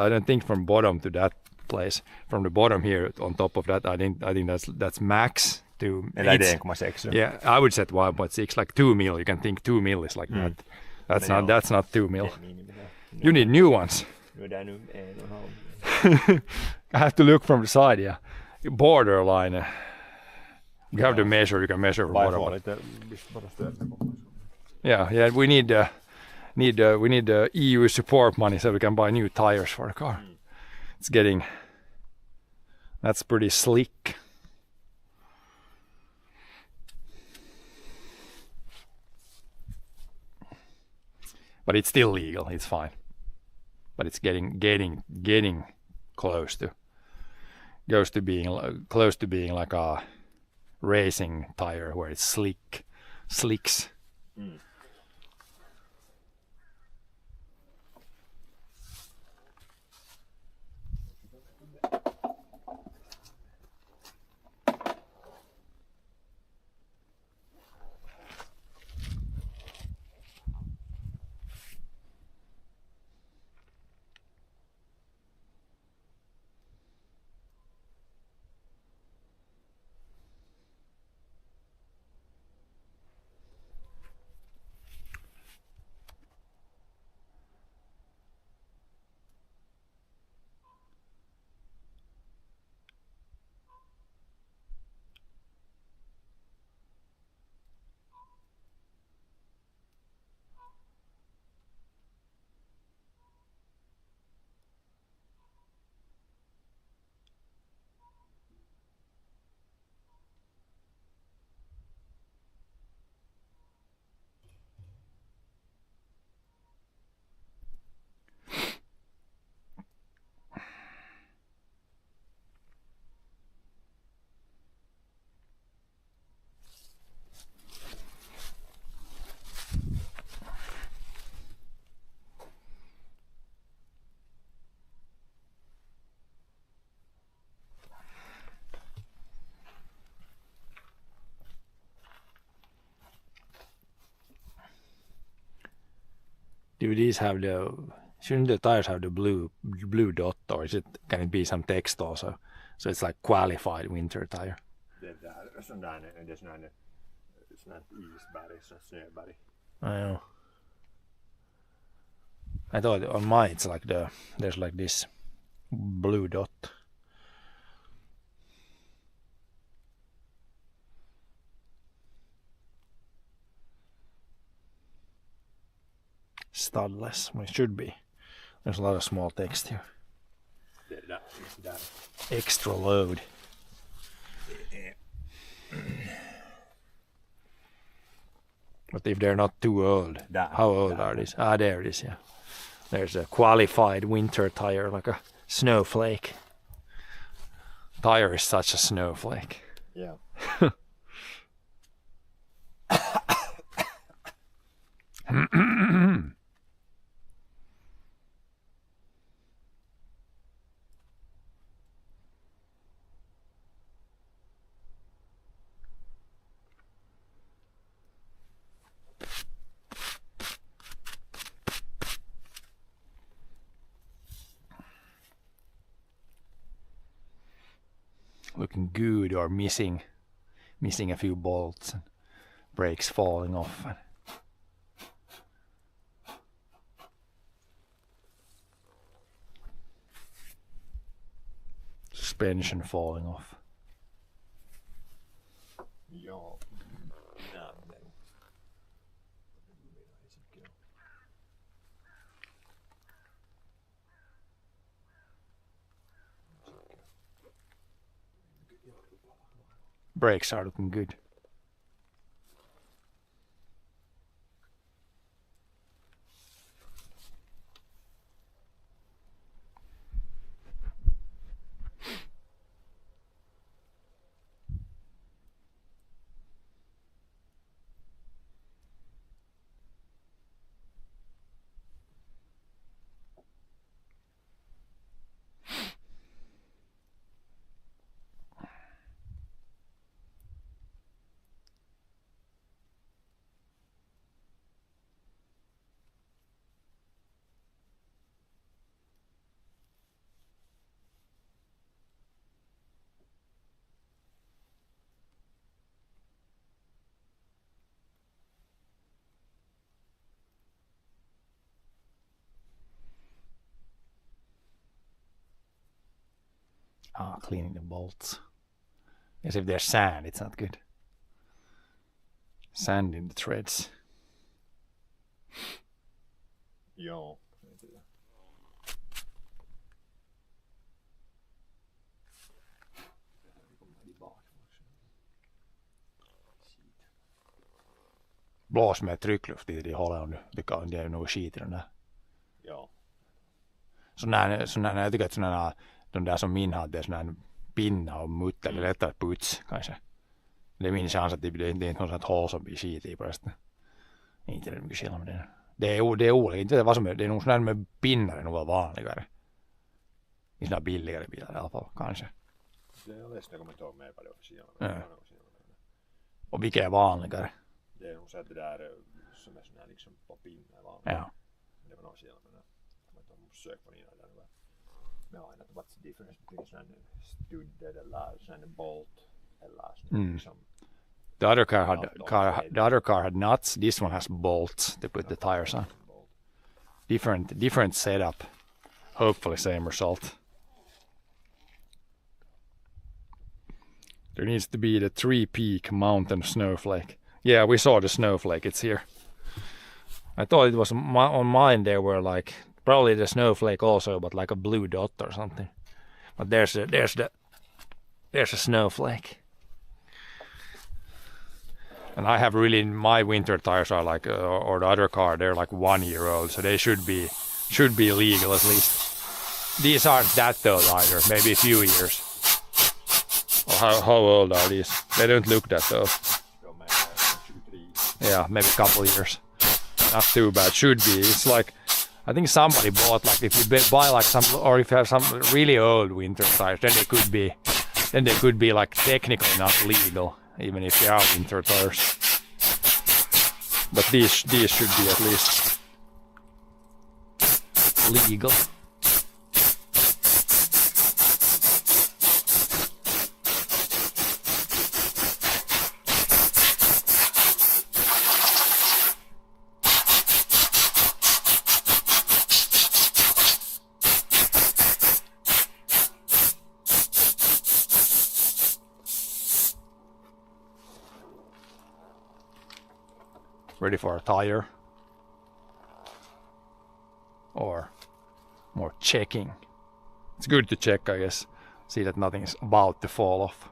don't think from bottom to that place, from the bottom here on top of that, I think that's max to. Eller det är 1,6. Yeah, I would set 1.6, like 2 mil. You can think 2 mil is like that. That's not 2 mil. You need new ones. I have to look from the side, yeah. Borderline. We have to measure. You can measure from bottom. Yeah. We need the EU support money so we can buy new tires for the car. That's pretty slick. But it's still legal. It's fine. But it's getting close to being like a racing tire where it slicks. Shouldn't the tires have the blue dot, or can it be some text also? So it's like qualified winter tire. Det är sån där isberg, så snöberg. I know. I thought on mine it's like there's like this blue dot. studless when it should be. There's a lot of small text here. Extra load. But if they're not too old, how old are these? Ah, there it is, yeah. There's a qualified winter tire, like a snowflake. Tire is such a snowflake. Yeah. Looking good, or missing a few bolts and brakes falling off. Suspension falling off. Joo. Brakes are looking good. Cleaning the bolts. Yes, if there's sand, it's not good. Sand in the threads. Joo. Blås med tryckluft i hålan nu. Det är nog skit i den där. Ja. Jag tycker att sådana de där som min hade, sådana pinna och mutta, det är lättare att puts kanske. Det är min chans att det är inte något sånt hål som blir skit i på resten. Inte det mycket skillnad med det. Det är olika, inte vad som är, det är nog sådana med pinnar är nog vanligare. I sådana billigare bilar i alla fall, kanske. Jag läste, jag kommer inte ihåg mer vad det var för sidan. Ja. Och vilka är vanligare? Det är nog så att det där som är sån här liksom på pinnar vanligt. Ja. Det var någon sidan med det. Jag måste söka på ninan där. Men aina, what's the difference between sån studded eller sån bolt eller sån liksom. The other car had nuts. This one has bolts to put the tires on. Different setup. Hopefully same result. There needs to be the 3-peak mountain snowflake. Yeah, we saw the snowflake. It's here. I thought it was on mine. There were like probably the snowflake also, but like a blue dot or something. But there's a snowflake. And I have really, my winter tires are like, or the other car, they're like 1 year old, so they should be legal at least. These aren't that old either, maybe a few years. Or how old are these? They don't look that old. Yeah, maybe a couple of years. Not too bad. Should be. It's like, I think somebody bought, like, if you buy like some, or if you have some really old winter tires, then they could be like technically not legal, even if they are winter tires. But these should be at least legal. Ready for a tire. or more checking. It's good to check, I guess. See that nothing is about to fall off.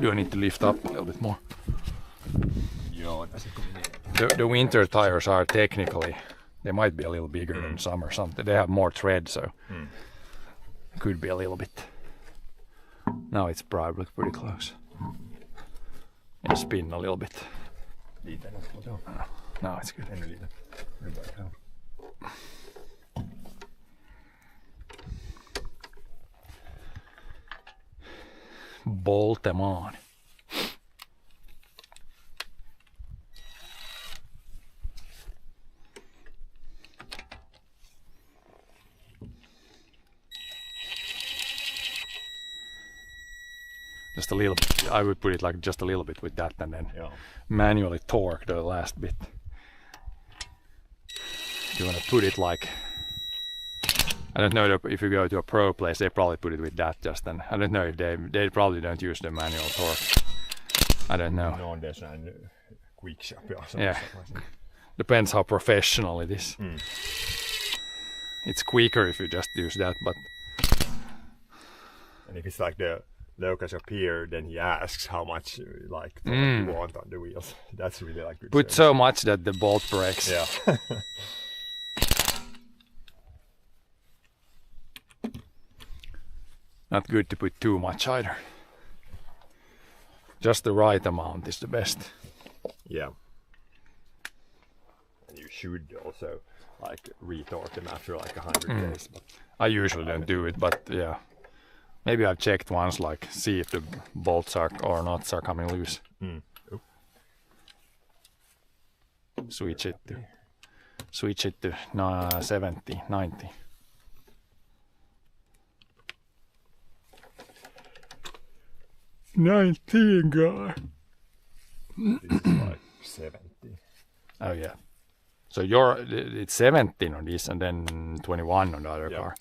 Do I need to lift up a little bit more? The winter tires are technically, they might be a little bigger than summer something. They have more tread, so could be a little bit. Now it's probably pretty close. And spin a little bit. No, it's good. Bolt them on. Just a little bit. I would put it like just a little bit with that and then manually torque the last bit. You want to put it like, I don't know if you go to a pro place, they probably put it with that just then. I don't know if they probably don't use the manual torque. I don't know. No, there's a quick shop or something. Yeah, depends how professional it is. It's quicker if you just use that, but... And if it's like the locus up here, then he asks how much like you want on the wheels. That's really like good put service. So much that the bolt breaks. Yeah. Not good to put too much either. Just the right amount is the best. Yeah. And you should also like retorque them after like 100 days. But I usually don't do it, but yeah. Maybe I've checked once, like see if the bolts are or nuts are coming loose. Switch it to 70, 90. $19 guy. This is like 70. Oh yeah. So it's 17 on this and then 21 on the other car.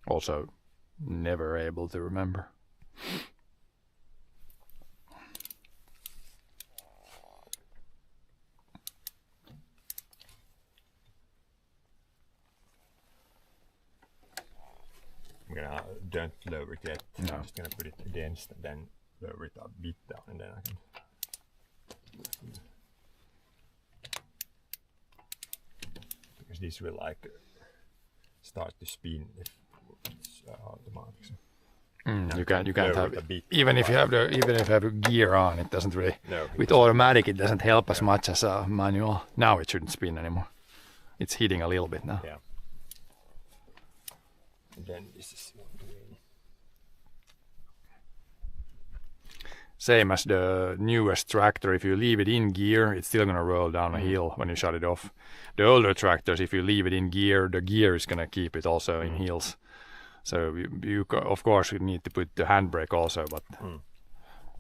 Also, never able to remember. Don't lower it yet. No. I'm just gonna put it against and then lower it a bit down and then I can. Because this will like start to spin if it's automatic. So. You can't have a bit even if you have a gear on, it doesn't really. No, with automatic, it doesn't help as much as a manual. Now it shouldn't spin anymore. It's hitting a little bit now. Yeah. And then this is one way. Same as the newest tractor. If you leave it in gear, it's still gonna roll down a hill when you shut it off. The older tractors, if you leave it in gear, the gear is gonna keep it also in hills. So you of course you need to put the handbrake also, but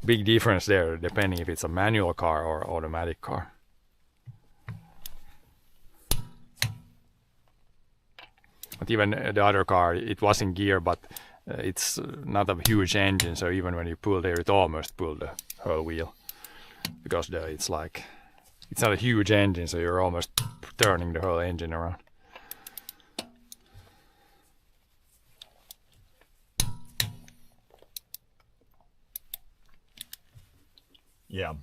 big difference there depending if it's a manual car or automatic car. But even the other car, it was in gear, but it's not a huge engine, so even when you pull there, it almost pulled the whole wheel. Because it's like, it's not a huge engine, so you're almost turning the whole engine around. Yeah.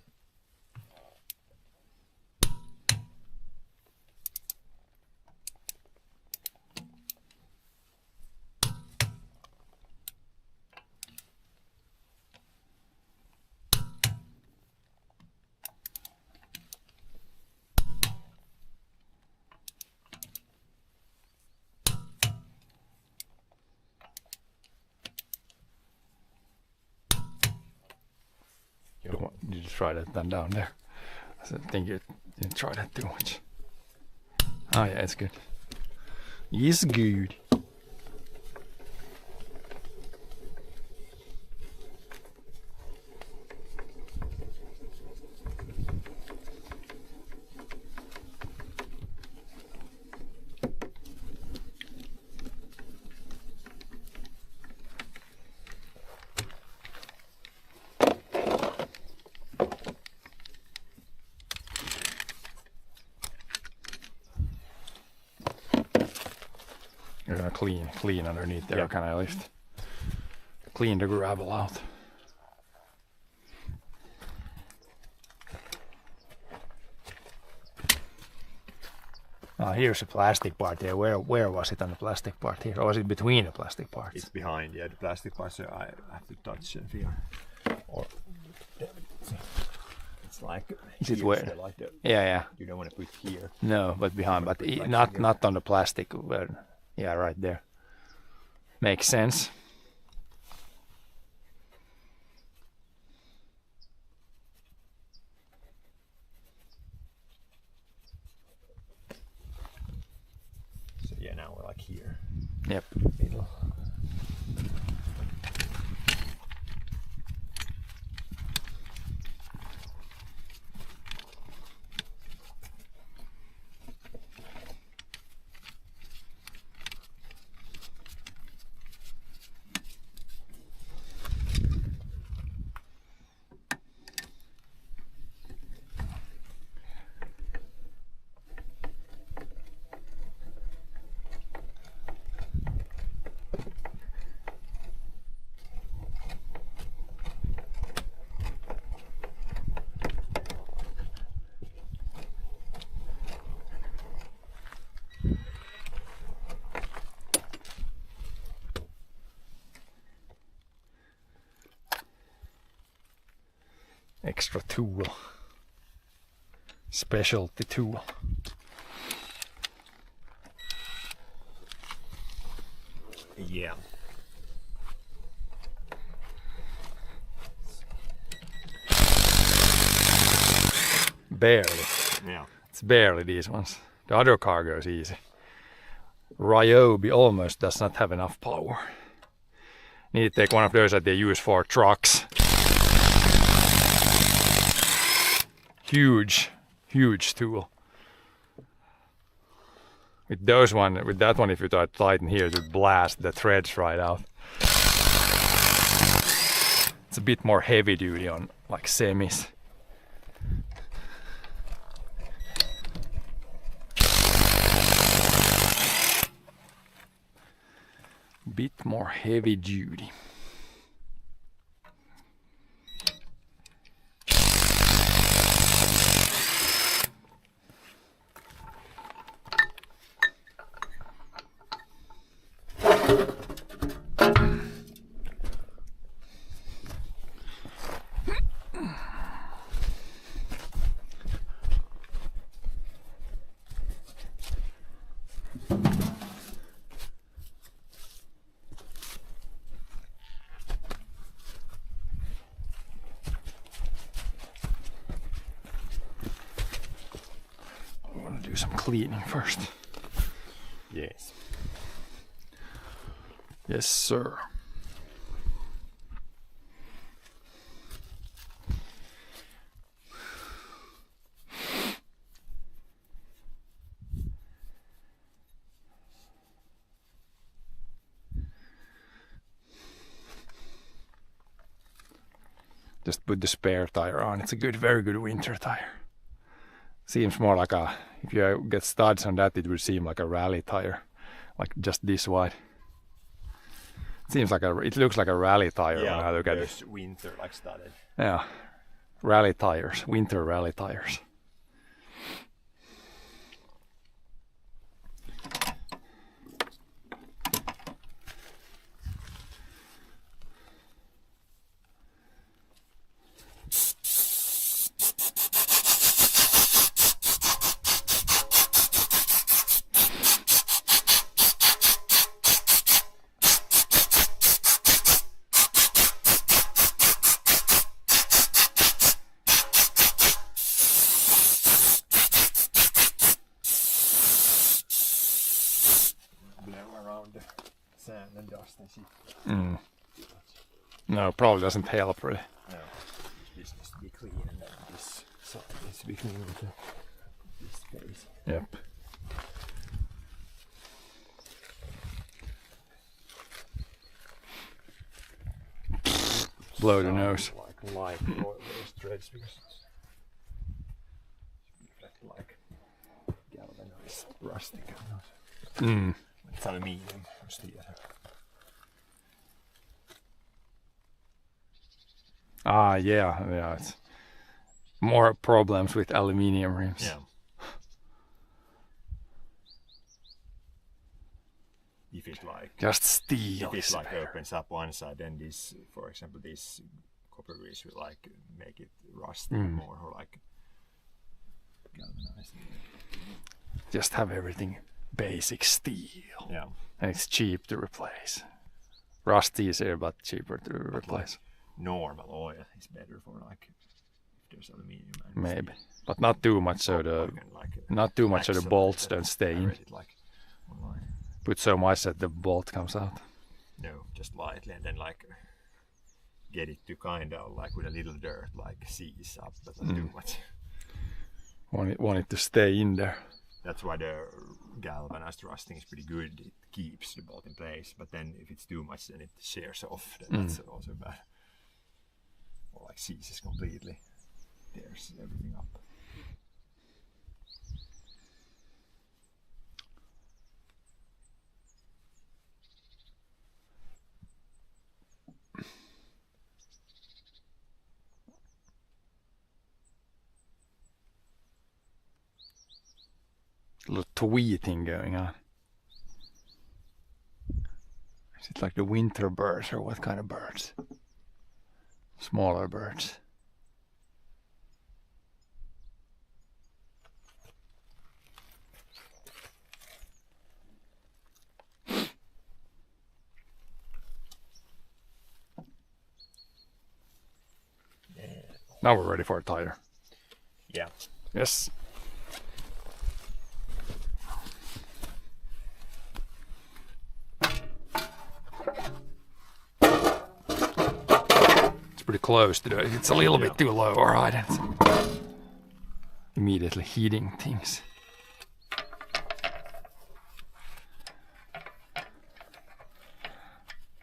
Did you try that then down there? I think you didn't try that too much. Oh yeah, it's good. It's good. clean underneath there. Yeah. Can I at least clean the gravel out? Here's a plastic part here. Where was it on the plastic part here? Or was it between the plastic parts? It's behind, yeah, the plastic parts. I have to touch and feel. Or it's like. Is it where? So like Yeah. you don't want to put here. No, but behind, but like not on the plastic. Where, yeah, right there. Makes sense. So yeah, now we're like here. Yep. Middle. Extra tool. Specialty tool. Yeah. Barely. Yeah. It's barely these ones. The other car goes easy. Ryobi almost does not have enough power. Need to take one of those that they use for trucks. Huge tool. With that one, if you try to tighten here, it would blast the threads right out. It's a bit more heavy duty on like semis. Bit more heavy duty. I want to do some cleaning first. Yes. Yes, sir. Just put the spare tire on. It's a very good winter tire. Seems more like if you get studs on that, it would seem like a rally tire, like just this wide. It looks like a rally tire when I look at it. Winter like studded. Yeah, rally tires, winter rally tires. Around the sand and dust and shit. No, probably doesn't help really. No, this needs to be clean and then this side needs to be clean with this space. Yep. Blow the nose. Like light oil those threads because it's like galvanized rustic. It's aluminium steel. Ah, yeah. It's more problems with aluminium rims. Yeah. If it like Just steel. if it is like better. opens up one side, then this, for example, this copper grease will like make it rust even more, or like galvanize. Just have everything basic steel. Yeah. And it's cheap to replace. Rust easier, but cheaper to replace. Normal oil is better for like if there's aluminium. And Maybe, steel. but not too much so not too much so the bolts don't stay in. It like online. Put so much that the bolt comes out. No, just lightly, and then like get it to kind of like with a little dirt, like seize up, but not too much. Want it to stay in there. That's why the galvanized rusting is pretty good. It keeps the bolt in place, but then if it's too much, then it shears off. Then that's also bad. Or like seizes completely, tears everything up. Little twee thing going on. Is it like the winter birds or what kind of birds? Smaller birds. Now we're ready for a tire. Yeah. Yes. It's pretty close to it. It's a little bit too low. All right. It's immediately heating things.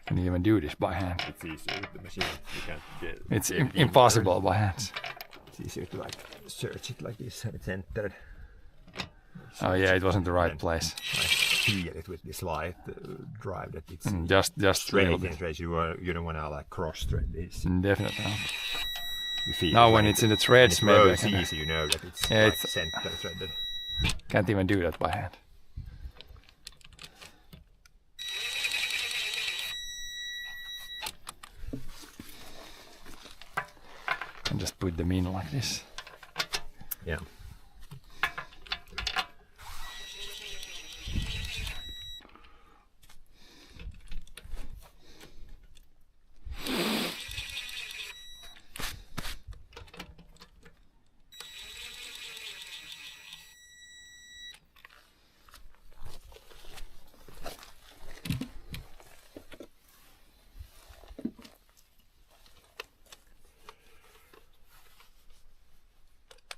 Can you even do this by hand? It's easier with the machine. You can't get. It's impossible by hand. It's easier to like search it like this, have it centered. Oh yeah, it wasn't the right place. Like feel it with this light drive that it's Just a straight little in bit. straight. You don't want to like cross thread this. Definitely not. You feel Now it when it's in the threads, it's maybe I rows can. easy, you know that it's Yeah, like it's- center threaded. Can't even do that by hand. And just put them in like this. Yeah.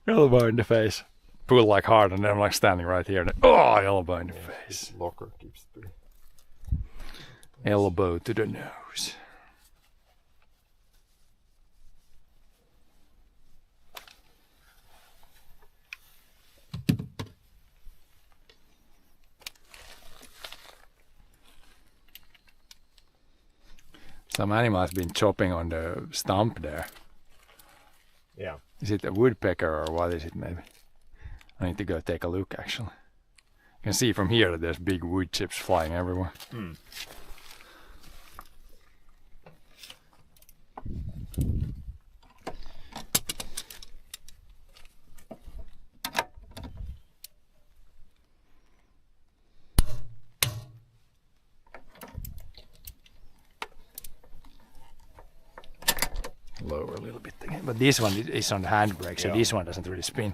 Elbow in the face. Pull like hard and then I'm like standing right here. And oh, elbow in the face. Locker keeps pretty. Elbow to the nose. Some animal has been chopping on the stump there. Yeah. Is it a woodpecker or what is it maybe? I need to go take a look actually. You can see from here that there's big wood chips flying everywhere. Lower a little bit again. But this one is on the handbrake, so Yeah. this one doesn't really spin.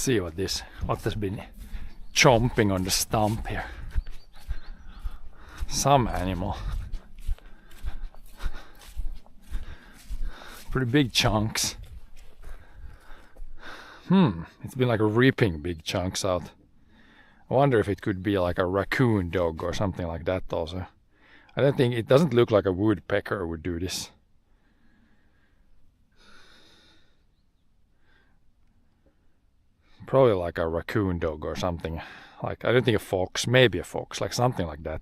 see what has been chomping on the stump here. Some animal. Pretty big chunks. It's been like ripping big chunks out. I wonder if it could be like a raccoon dog or something like that also. I don't think, it doesn't look like a woodpecker would do this. Probably like a raccoon dog or something. Like, I don't think a fox, maybe a fox, like something like that.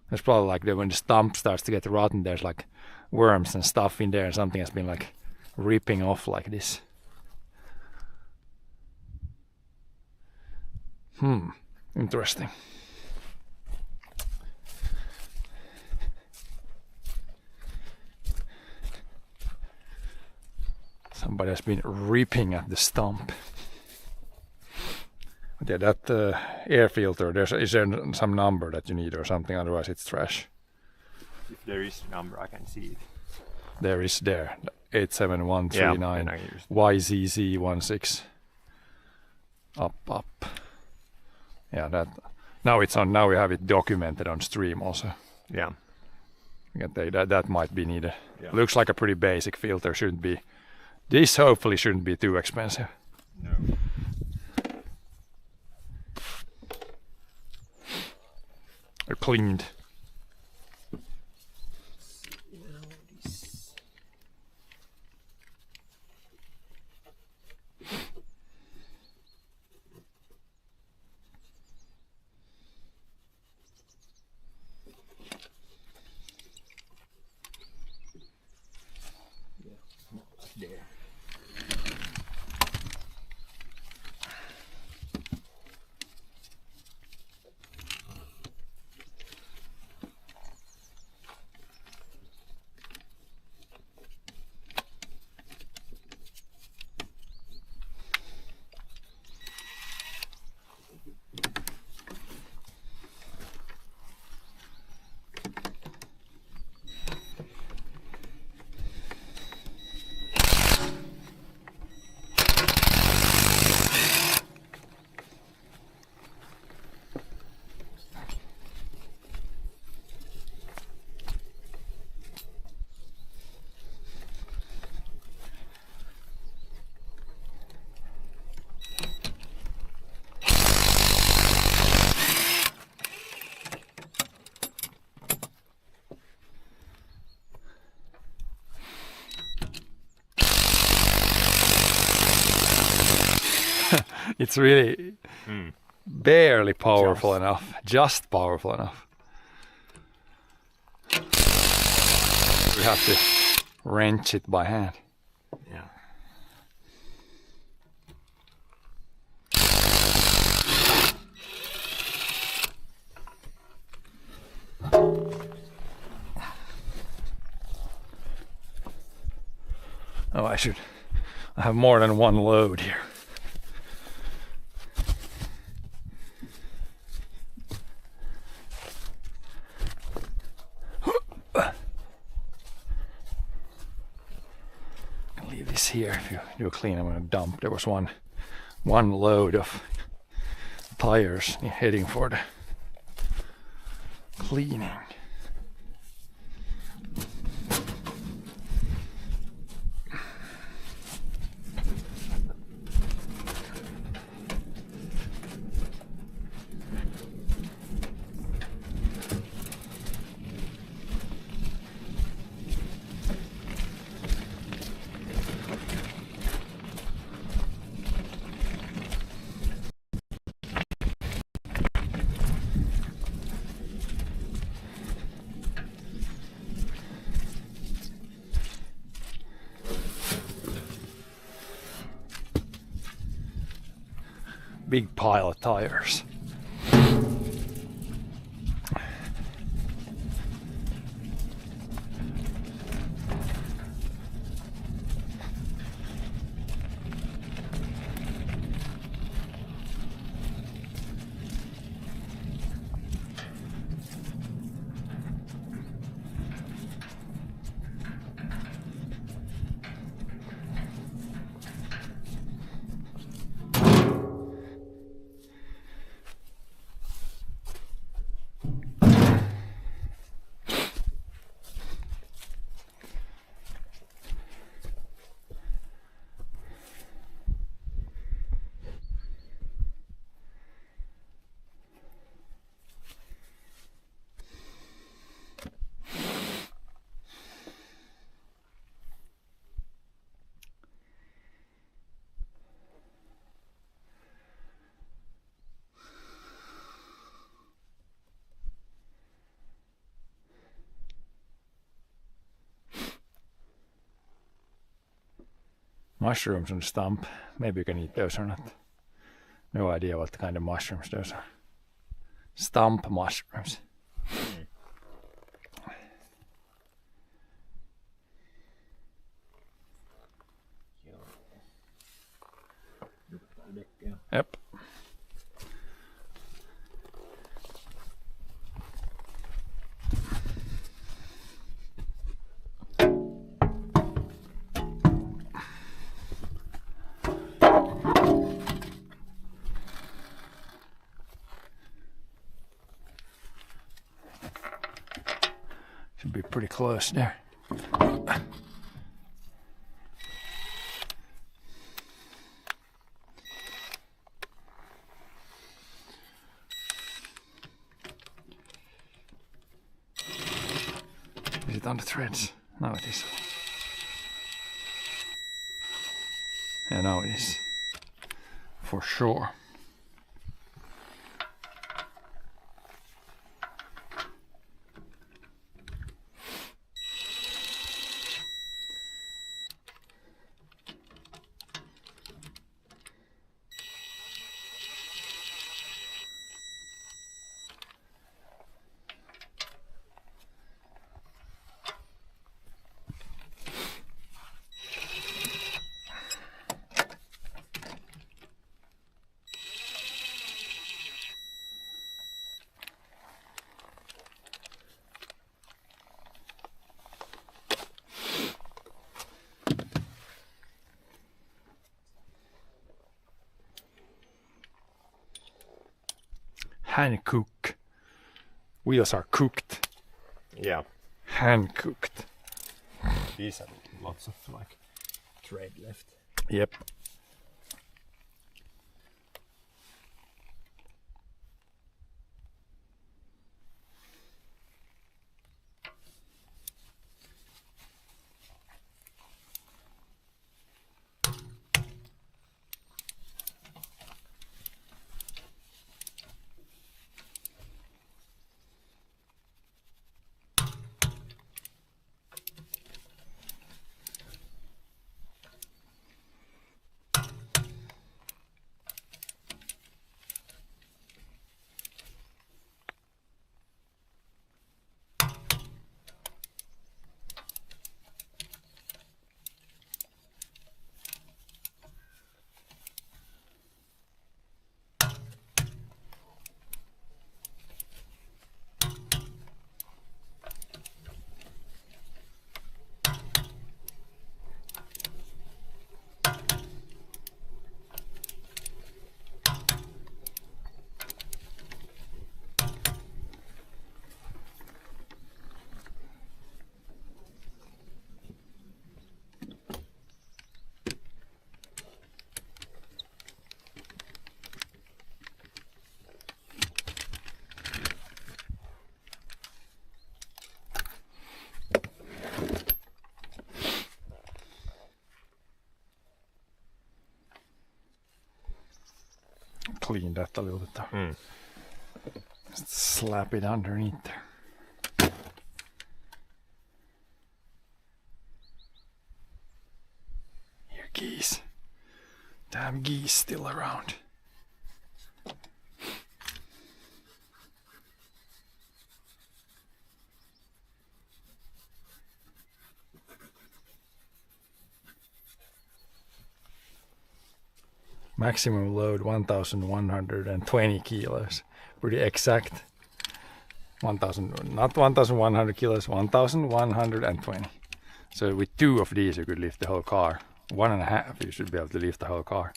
There's probably like when the stump starts to get rotten, there's like worms and stuff in there and something has been like ripping off like this. Interesting. Somebody has been ripping at the stump. But yeah, that air filter, is there some number that you need or something, otherwise it's trash? If there is a number, I can see it. There is 87139 YZZ16. Up. Yeah, that. Now it's on. Now we have it documented on stream also. Yeah. That might be needed. Yeah. Looks like a pretty basic filter. Shouldn't be. This hopefully shouldn't be too expensive. No. They're cleaned. There. It's really barely powerful enough, just powerful enough. We have to wrench it by hand. Yeah. Oh, I have more than one load here. Leave this here if you do a clean. I'm gonna dump. There was one load of tires heading for the cleaning. Big pile of tires. Mushrooms on the stump. Maybe you can eat those or not. No idea what kind of mushrooms those are. Stump mushrooms. Yep. Should be pretty close there. Is it on the threads? Now it is. Yeah, now it is. For sure. Hand cook. Wheels are cooked. Yeah. Hand cooked. These have lots of like thread left. Yep. Clean that a little bit though. Just slap it underneath there. Here, geese. Damn geese still around. Maximum load 1,120 kilos. Pretty exact. 1,000, not 1,100 kilos, 1,120. So with 2 of these you could lift the whole car. 1.5 you should be able to lift the whole car.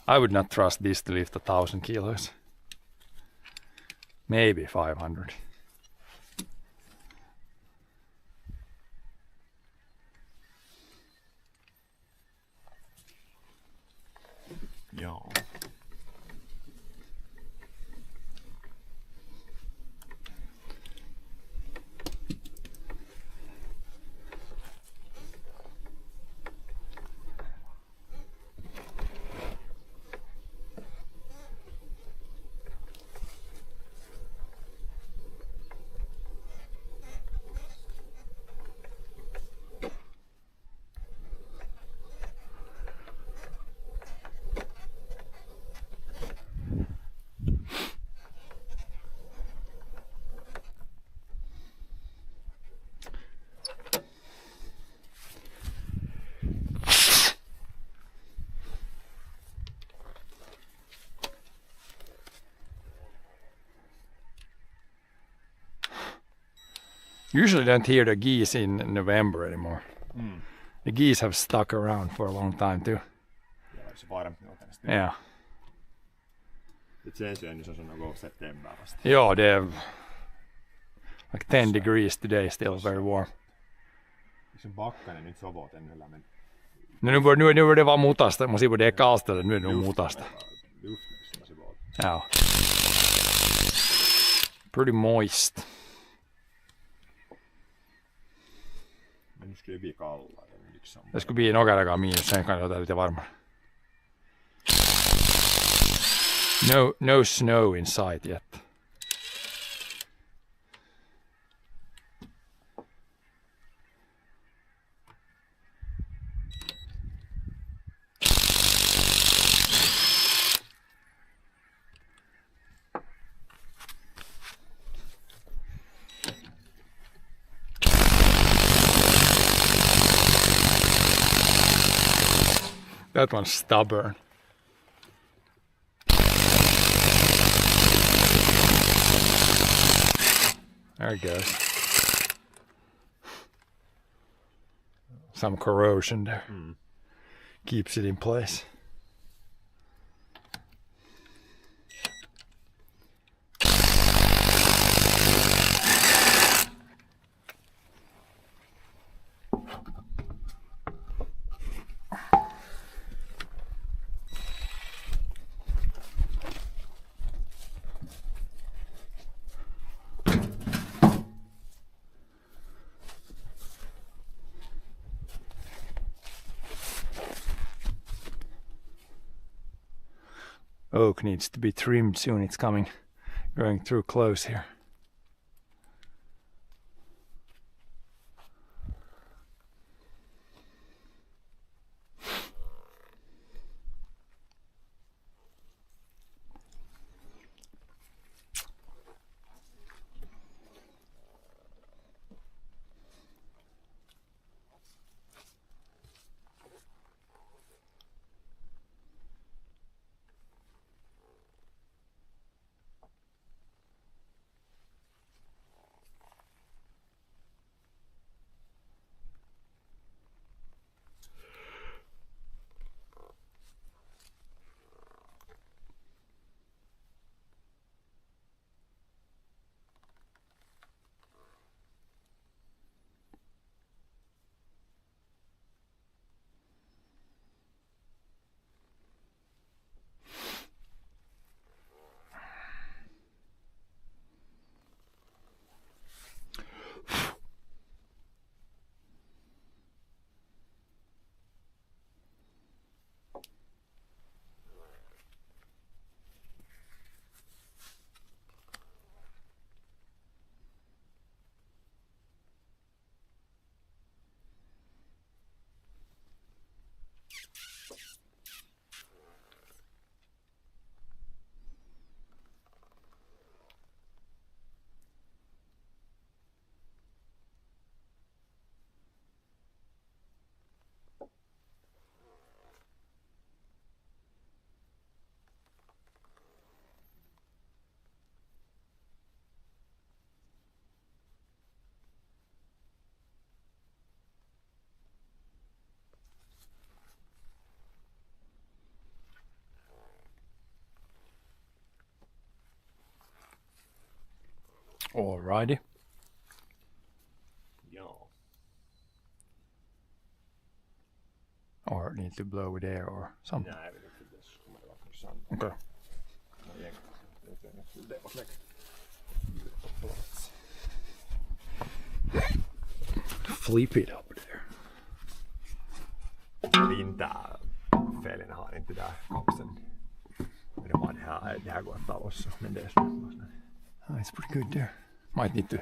I would not trust this to lift 1,000 kilos. Maybe 500. Yeah. Usually don't hear the geese in November anymore. The geese have stuck around for a long time too. Joo, se varmasti on tänne. Yeah. Sen syön, niin se on ollut september vasta. Joo, they're like 10 degrees today, still very warm. Se on pakkanen nyt sovot ennen lämmin. No nu var det vaan mutasta, man ser på det kallt eller nu är det nog mutasta. Ja. Pretty moist. Men nu skulle det bli kallare liksom. Det skulle bli några dagar minus, sen kan det vara lite varmare. No snow in sight yet. That one's stubborn. There it goes. Some corrosion there. Keeps it in place. Oak needs to be trimmed soon, it's going through close here. Alrighty. Joo. Or need to blow with air or something. Nej, det är det som kommer vara sant. Okay. Flip it up there. Vinterfälgen har inte där kapseln. Men det här går att talossa, men det är så. It's pretty good there. Might need to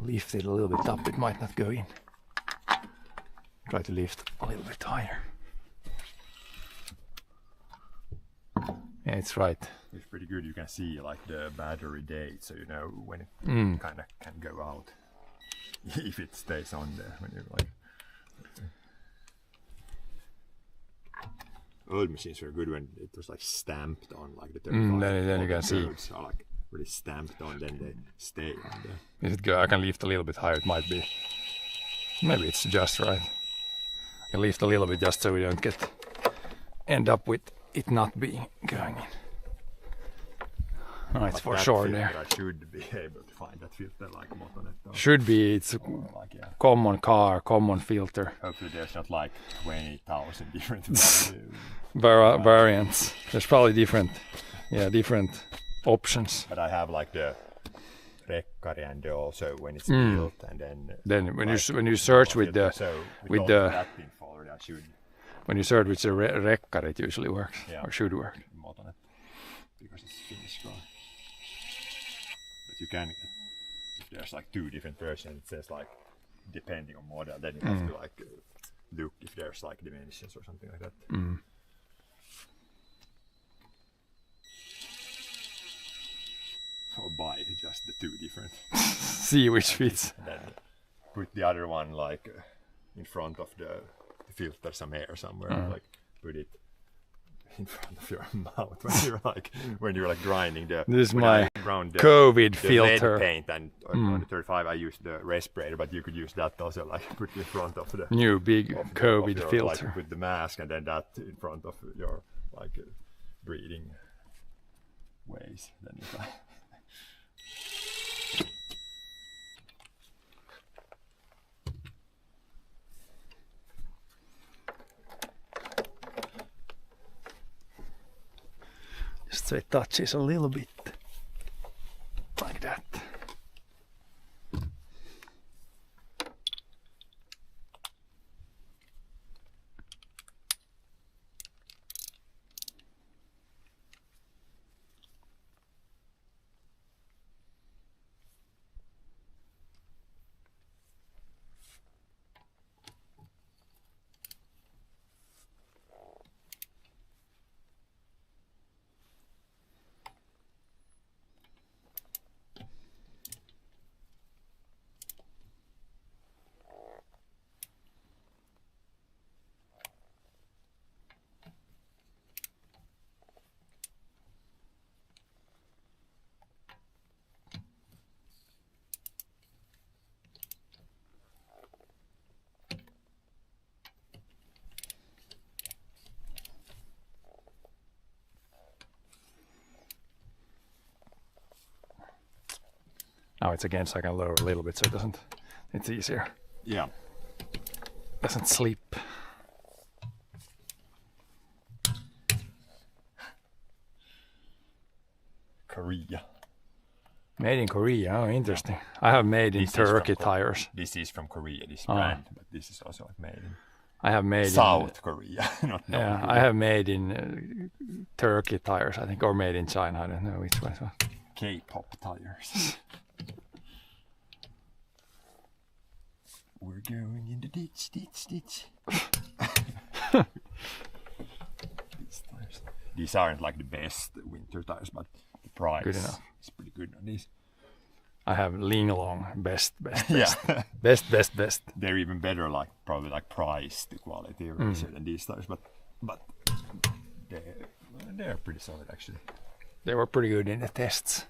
lift it a little bit up. It might not go in. Try to lift a little bit higher. Yeah, it's right. It's pretty good. You can see like the battery date, so you know when it kind of can go out. If it stays on there when you're like. Old machines were good when it was like stamped on like the 35. Then you can see. Are like pretty stamped on, then they stay on there. Is it good? I can lift a little bit higher. It might be. Maybe it's just right. I can lift a little bit just so we don't end up with it not being going in. Oh, it's for sure there. I should be able to find that filter like Motonet. Should be. It's a common car, common filter. Hopefully there's not like 20,000 different variants. There's probably different options. But I have like the Rekkari and also when it's built, and then when you search with the that info already, I should. When you search with the Rekkari, it usually works or should work. Motonet, because it's Finnish car. But you can, if there's like 2 different versions, it says like depending on model, then you have to like look if there's like dimensions or something like that. Or buy just the 2 different. See which fits. And then put the other one like in front of the filter some air somewhere, like put it in front of your mouth when you're like grinding the. This is my COVID filter. Lead paint, and on the 35 I used the respirator, but you could use that also, like put it in front of the new big COVID filter. Like, with the mask, and then that in front of your like breathing ways. Then you can. Just so it touches a little bit, like that. Now it's again, so I can lower a little bit so it doesn't, it's easier. Yeah. Doesn't slip. Korea. Made in Korea, oh interesting. I have made in Turkey tires. This is from Korea, this brand, but this is also like made in I have made South Korea, not North Korea. I have made in Turkey tires, I think, or made in China, I don't know which one. K-pop tires. We're going in the ditch. These aren't like the best winter tires, but the price is pretty good on these. I have Linglong best. Yeah. best. They're even better, like probably like price to quality ratio than these tires, but they're pretty solid actually. They were pretty good in the tests.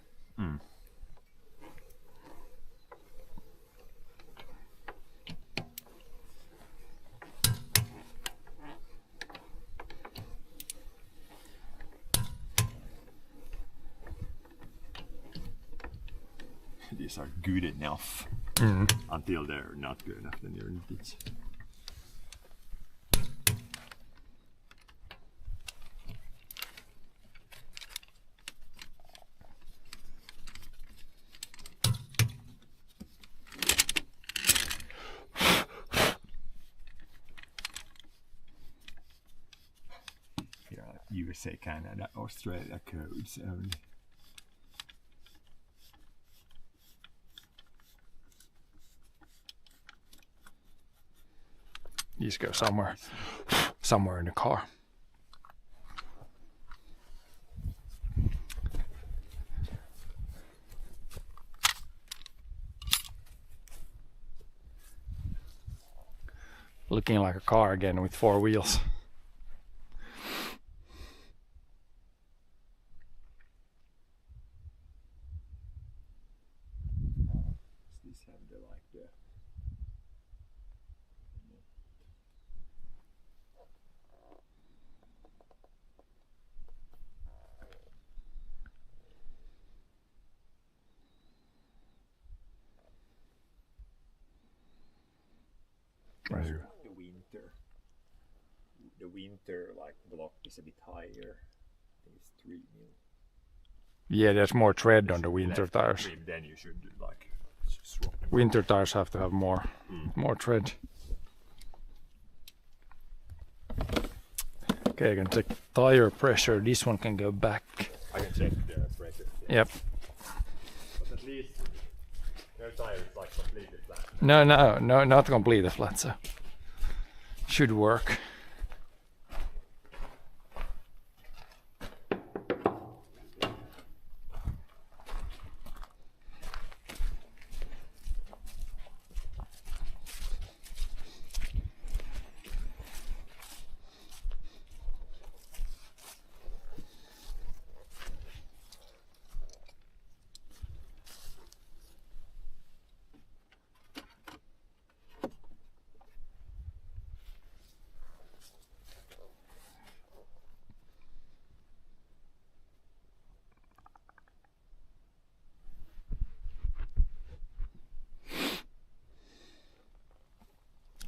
These are good enough until they're not good enough, then you're in the ditch. Here are USA, Canada, Australia codes only. These go somewhere in the car. Looking like a car again with 4 wheels. Right. The winter like block is a bit higher. I think it's 3 mil. Yeah, there's more tread on the winter Left tires. trim, then you should like swap them. Winter tires have to have more tread. Okay, I can check tire pressure. This one can go back. I can check the pressure. Yep. But at least their tire is like completely flat. No, not completely flat, so should work.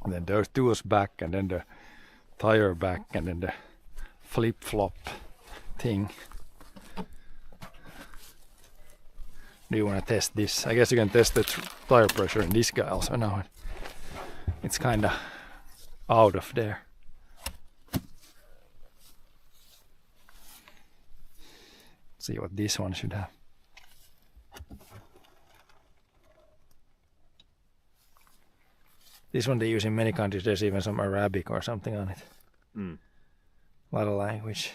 And then those tools back, and then the tire back, and then the flip-flop thing. Do you want to test this? I guess you can test the tire pressure in this guy also now. It's kind of out of there. See what this one should have. This one they use in many countries. There's even some Arabic or something on it. A lot of language.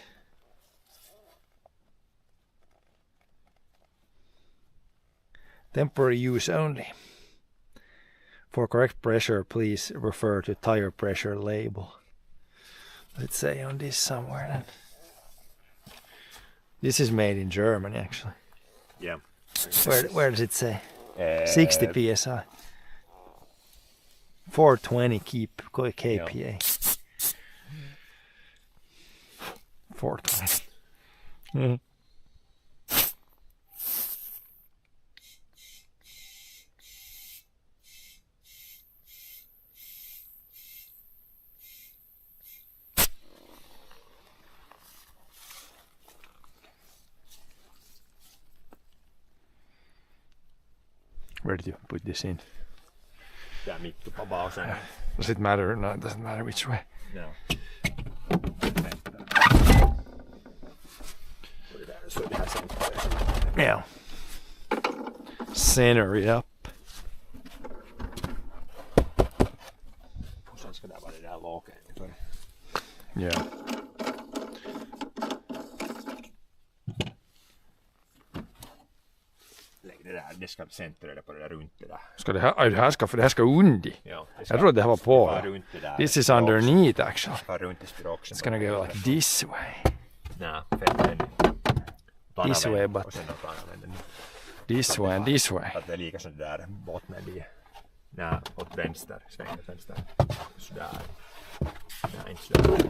Temporary use only. For correct pressure, please refer to tire pressure label. Let's say on this somewhere then. This is made in Germany actually. Yeah. Where does it say? 60 psi. 420 kPa. 420. Where did you put this in? Tää mittupavausena. Does it matter? No, it doesn't matter which way. No. Yeah. Center it up. Osaisiko tää välillä lokeen? Yeah. Det ska centrera på det där runt det där. Ska det här ska under? Ja, Jag tror att det här var på. runt det där. This is underneath actually. Ska runt i spiroxen. It's gonna go like this way. Nej, fett. This way, but this way and this way. Att det är lika sån där bottnen i. Nej, åt vänster. Sväng åt vänster. Sådär. Nej, inte sådär.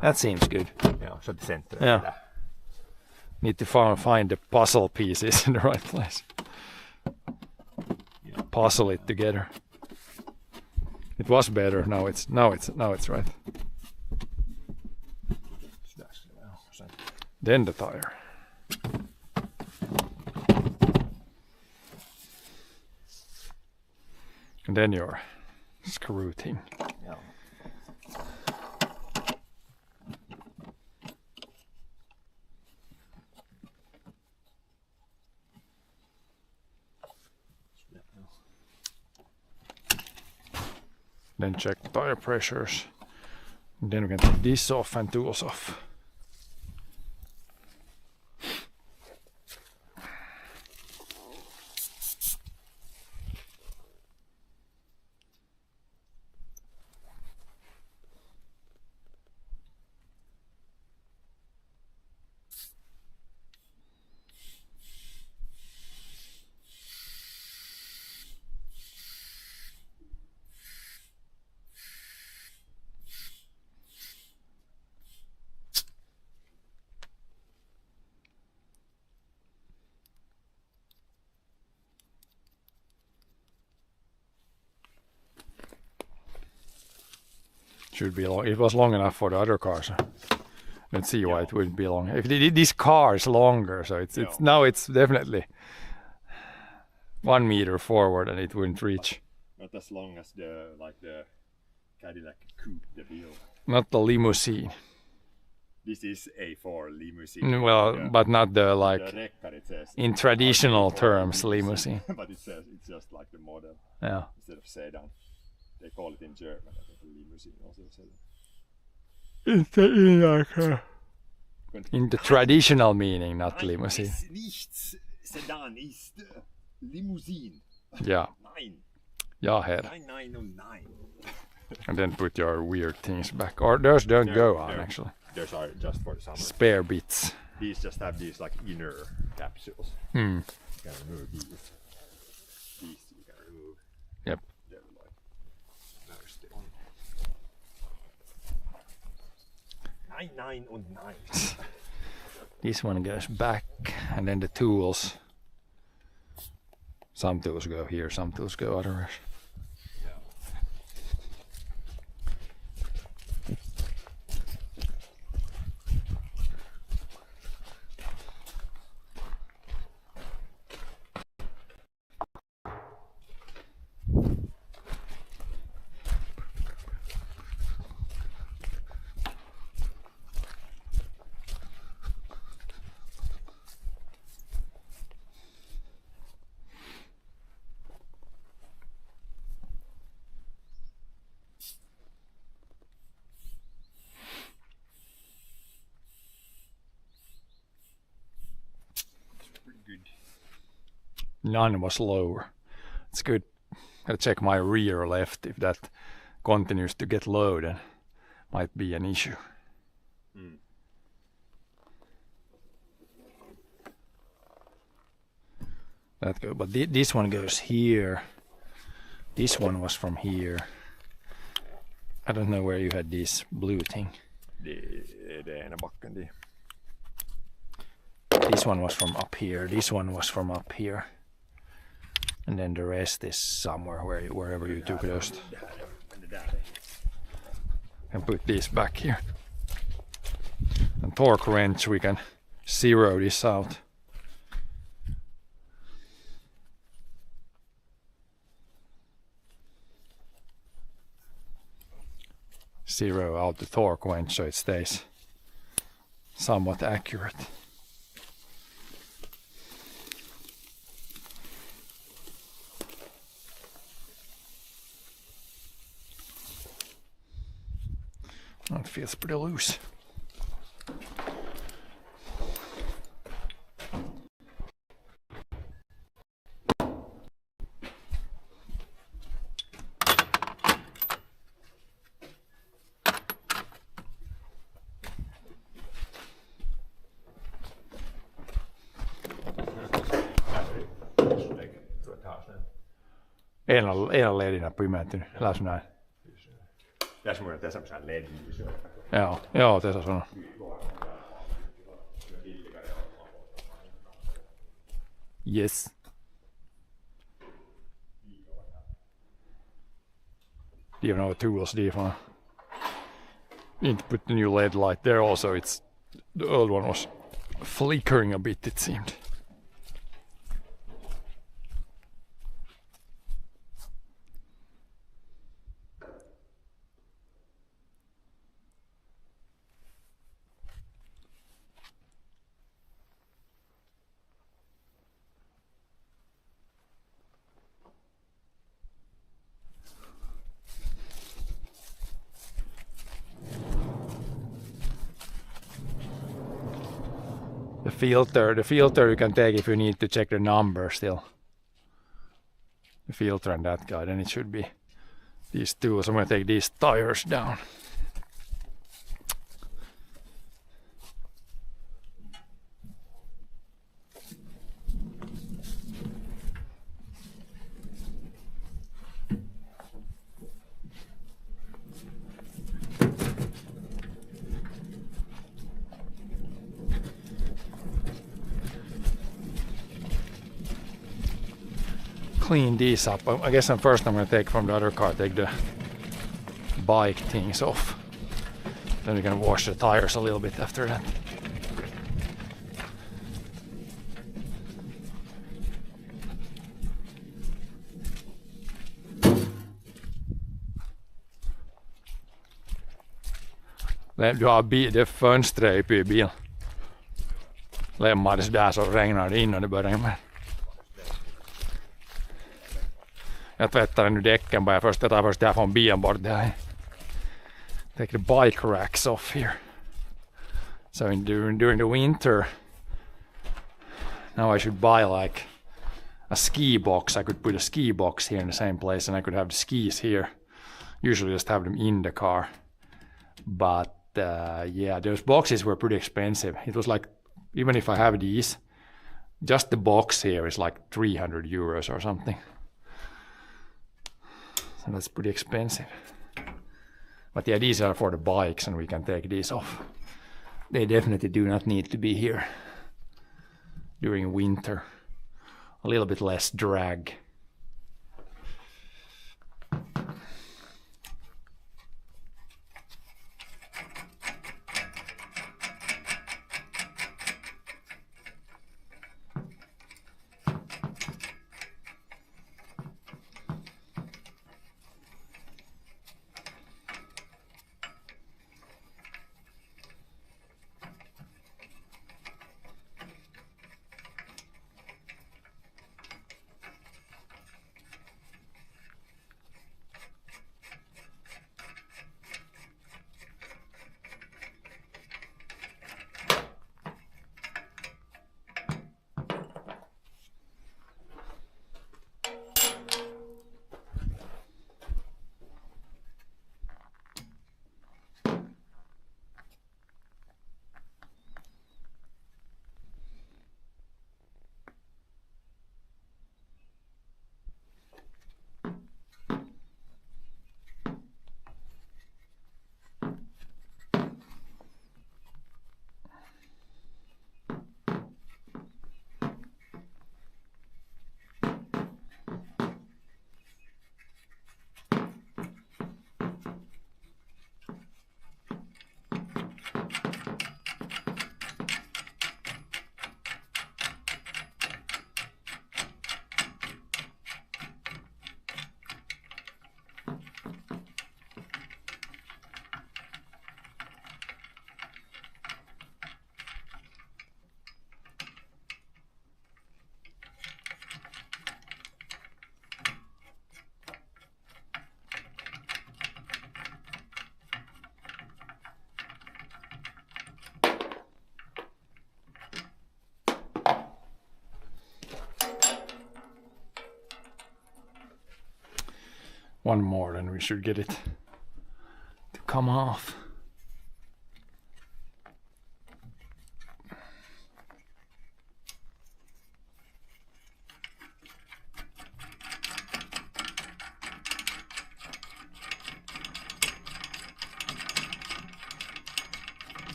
That seems good. Ja, så att det centrerar Ja. det där. Need to find the puzzle pieces in the right place. Puzzle it together. It was better. Now it's right. Sådär ska det vara. Sen. Then the tire. And then your screw thing. Ja. Then check tire pressures. And then we can take this off and tools off. Should be long. It was long enough for the other cars. Let's see why it wouldn't be long. If this car is longer, so it's now it's definitely 1 meter forward, and it wouldn't reach. Not as long as the Cadillac Coupe de Ville. Not the limousine. This is A4 limousine. Well, but not the like the Rekkar, it says, in traditional terms limousine. But it says it's just like the model. Yeah. Instead of sedan, they call it in German. I think limousine also sedan. In the traditional meaning, not limousine. Nichts sedan ist limousine. Yeah. Nine. Ja, herr. 9909. And then put your weird things back. Or those don't go on actually. Those are just for summer. Spare bits. These just have these like inner capsules. Hmm. You can remove these. These you can remove. Yep. They're like thirsty on. 9909. This one goes back, and then the tools. Some tools go here, some tools go otherwise. None was lower. It's good. I'll check my rear left if that continues to get low, then might be an issue. Mm. That go, but this one goes here. This one was from here. I don't know where you had this blue thing. Det ena backen det. This one was from up here. This one was from up here. And then the rest is somewhere wherever you took those. And put these back here. And torque wrench, we can zero this out. Zero out the torque wrench so it stays somewhat accurate. Oh, it feels pretty loose. En ledinä pimentynyt. Läs näin. Tässä mun tässä on LED. Joo, tässä sanoo. Yes. Do you know what tools do you find? Need to put the new LED light there also. The old one was flickering a bit, it seemed. The filter you can take if you need to check the number still. The filter and that guy, then it should be these two. So I'm gonna take these tires down. Clean these up. I guess first I'm going to take from the other car, take the bike things off. Then we can wash the tires a little bit after that. Du har det fönstret uppe i bilen. Lämnades där så regnade innan det började regna. Jag tvättade nu däcken bara först. Jag tar först det här från bilen bort. Take the bike racks off here. So during the winter, now I should buy like a ski box. I could put a ski box here in the same place and I could have the skis here. Usually just have them in the car. But yeah, those boxes were pretty expensive. It was like, even if I have these, just the box here is like 300 euros or something. So that's pretty expensive. But yeah, these are for the bikes and we can take these off. They definitely do not need to be here during winter. A little bit less drag. One more and we should get it to come off.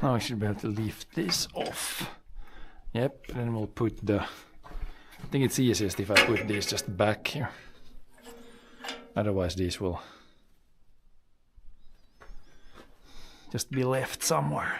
Now I should be able to lift this off. Yep, and then we'll put the... I think it's easiest if I put these just back here. Otherwise these will just be left somewhere.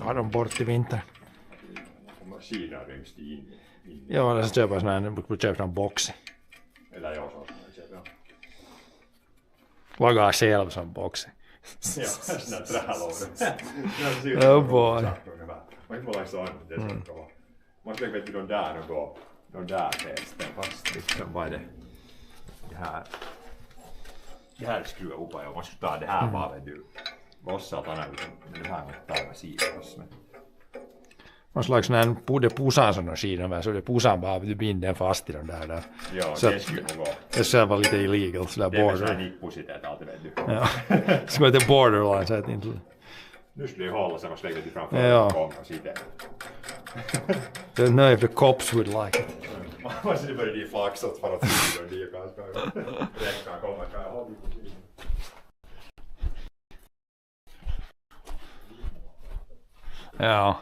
Har de bort i vinter. Maskinen ryms in. Ja, det köper sån här, du köper en box. Eller jag så köper jag. Lagar själv som boxing. Ja, sådana trälådor. Oh boy. Man inte vara sån, det är så bra. Man ska vet du de där och gå, de där fästen fast liksom, vad är det? Det här skruvar upp och man ska ta det här bara vet du. Vossa att annars det här med tarva siivos. Någon slags när det pusan sådana skidan så det pusan bara du binder den fast i den där. Ja, så det skulle gå. Det skulle vara lite illegal sådär border. Det är border. en nippusitet alltid vet du. Ja. Det skulle vara lite borderline så att inte. Nu skulle jag hålla sig och slägga till framför och komma och sitta. Don't know if the cops would like it. Man ser bara de flaxat för att se och de kanske räcker komma kan jag hålla lite. Ja.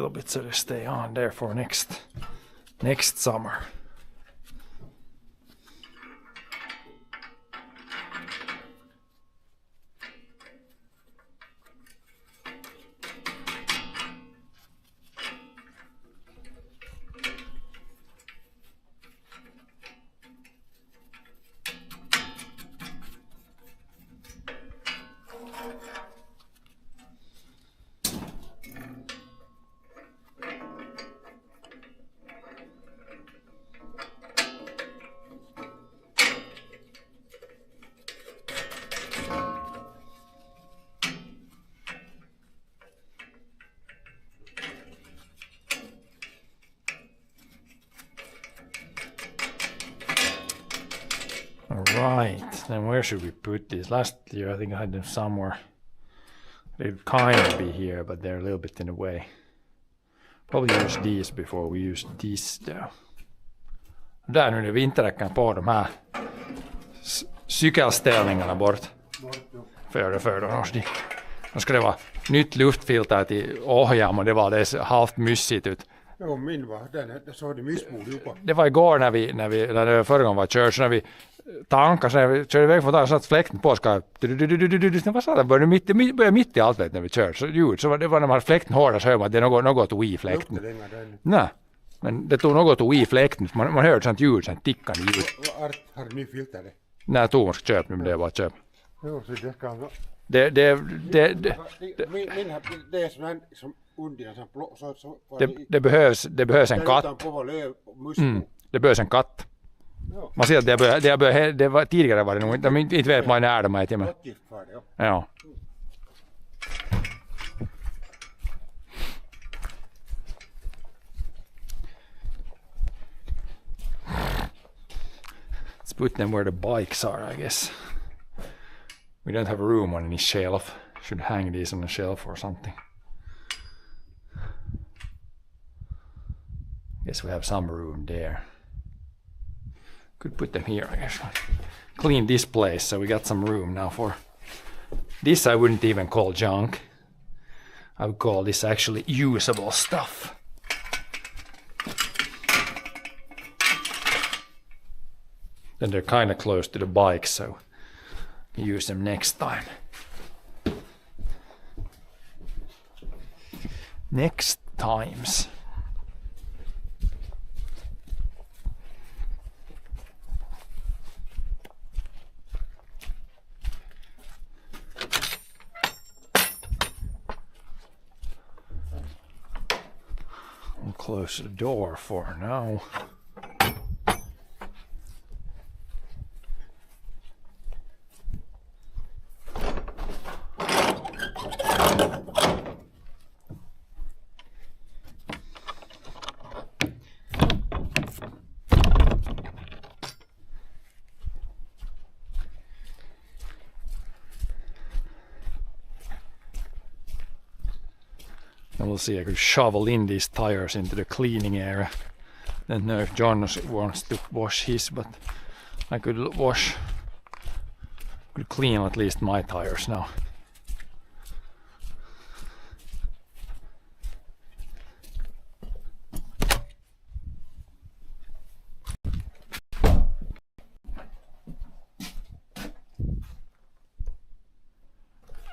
little bit so they stay on there for next summer. Right, then where should we put these? Last year I think I had them somewhere. They'd kind of be here, but they're a little bit in the way. Probably used these before we used these though. Där nu är vinterräcken på de här cykelställningarna bort. För de ska det vara nytt luftfilter till ohjam och det var det halvt myssigt ut. Joo, min var. Den så det missbord jopa. Det var igår när det förra gången var kört, så när vi tankade, så när vi körde iväg från där så satt fläkten på, ska vad sa det, började mitt i allt när vi körde, så ljud, så det var när man hade fläkten hårdare så hörde man att det är något tog i fläkten. Nej, men det tog något tog i fläkten, man hörde sånt ljud, sånt tickande ljud. Art har ni filter det? Nej, Thomas ska köpa nu, men det är bara att köpa. Jo, så det kan vara. Det är som undien som så det behövs en katt. Det behövs en katt. Man ser att det var tidigare var det nog inte vet man när de är men. Ja. Let's put them where the bikes are, I guess. We don't have a room on any shelf. Should hang these on a shelf or something. Guess we have some room there. Could put them here, I guess. Clean this place so we got some room now for this. I wouldn't even call junk. I would call this actually usable stuff. Then they're kind of close to the bike, so use them next time. Next times. I'll close the door for now. And we'll see, I could shovel in these tires into the cleaning area. Don't know if John wants to wash his, but I could clean at least my tires now.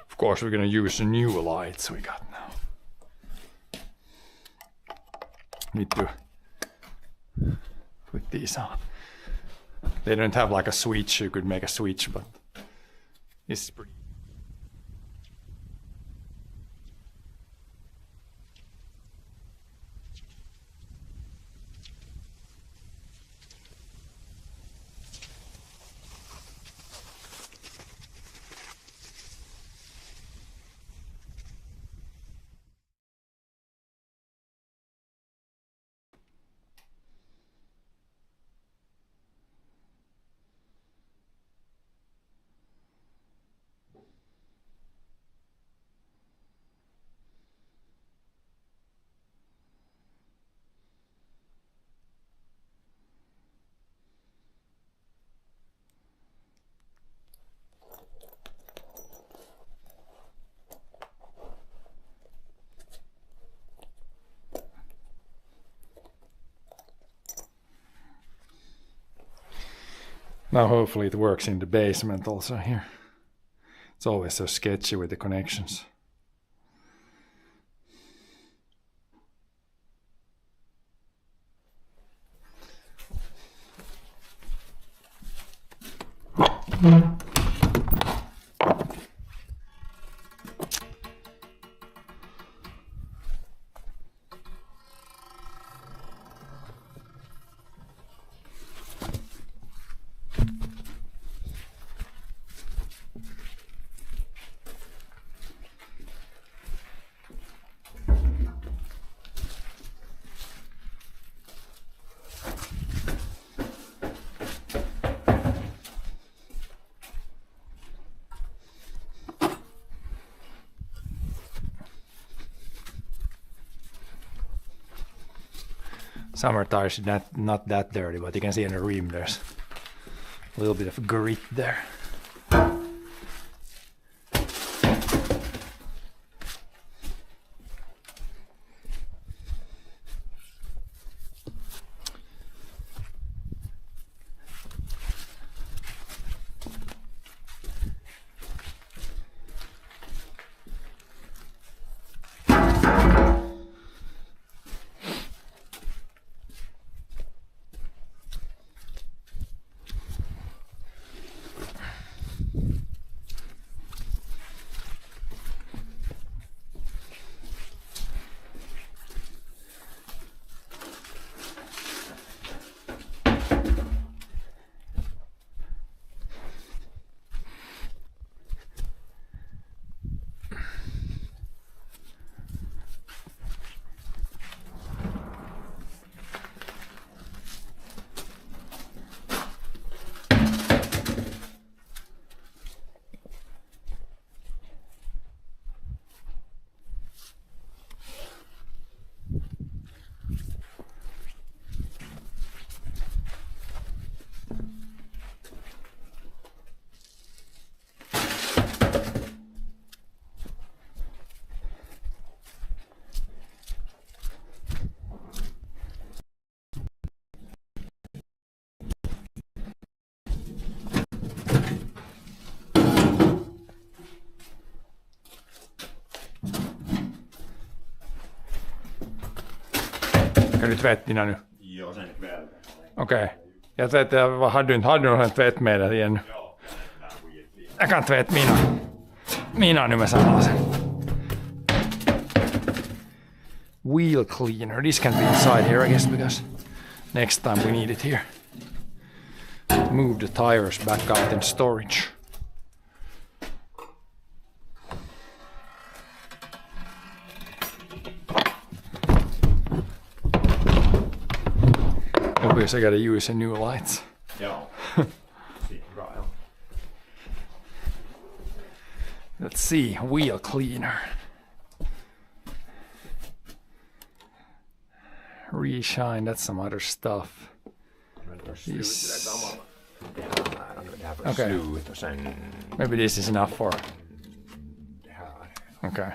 Of course, we're gonna use the new lights we got now. Need to put these on. They don't have like a switch, you could make a switch, but this is pretty. Now hopefully it works in the basement also here. It's always so sketchy with the connections. Summer tires is not that dirty, but you can see in the rim there's a little bit of grit there. Ska du tvättina nu? Joo, sen ikväll. Okej. Jag tänkte, hade du någon tvättmedel igen? Joo, jag kan tvätta mina nu med sellaisen. Wheel cleaner. This can be inside here, I guess, because next time we need it here. Move the tires back out in storage. Obviously I gotta use a new lights. Joo. Bra, joo. Let's see, wheel cleaner. Reshine, that's some other stuff. Okay. Maybe this is enough for... Okay.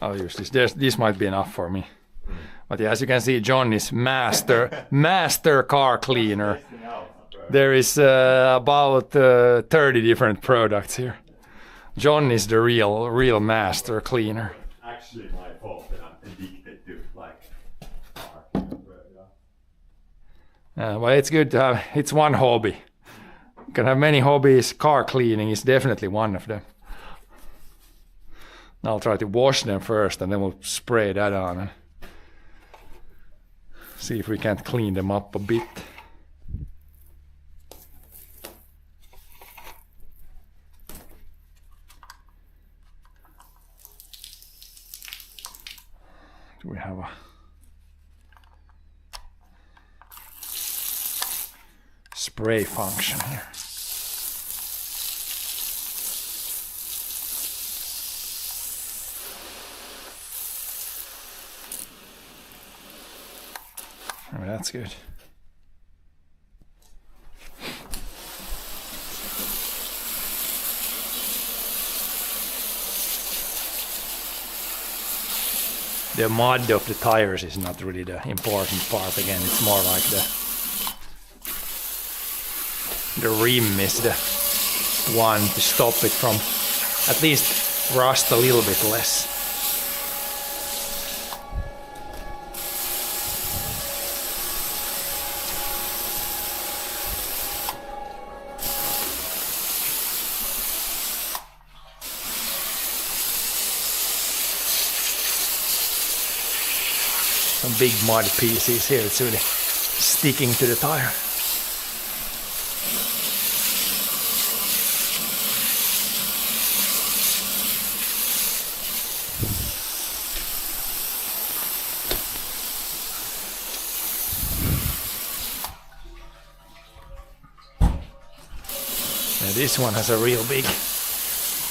I'll use this. This might be enough for me. But yeah, as you can see, John is master car cleaner. There is about 30 different products here. John is the real master cleaner. Actually, my fault that I'm addicted to car. Well, it's good to have. It's one hobby. You can have many hobbies. Car cleaning is definitely one of them. I'll try to wash them first, and then we'll spray that on and see if we can't clean them up a bit. Do we have a spray function here? Oh, that's good. The mud of the tires is not really the important part. Again, it's more like the rim is the one to stop it from at least rust a little bit less. Some big mud pieces here, it's really sticking to the tire. Now this one has a real big,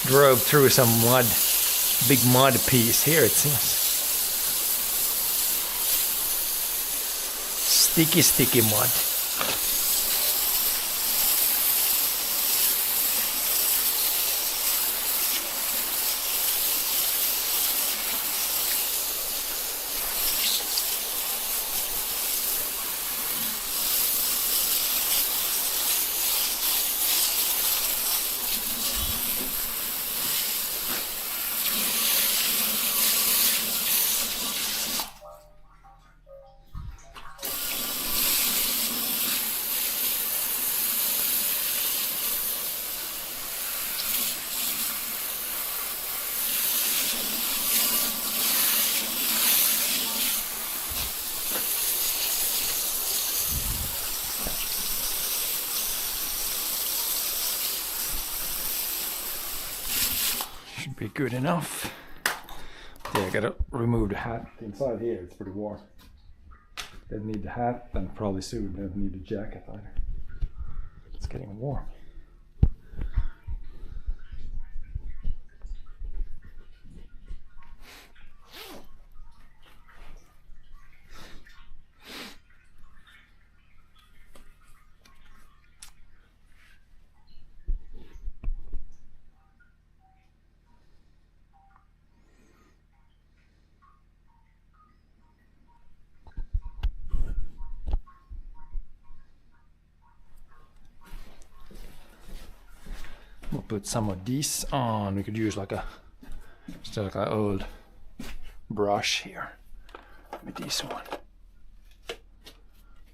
drove through some mud, big mud piece here it seems. Sticky mud. Should be good enough. Yeah, I gotta remove the hat. Inside here it's pretty warm. Don't need the hat and probably soon don't need the jacket either. It's getting warm. We'll put some of this on. We could use like a still like an old brush here. Maybe this one.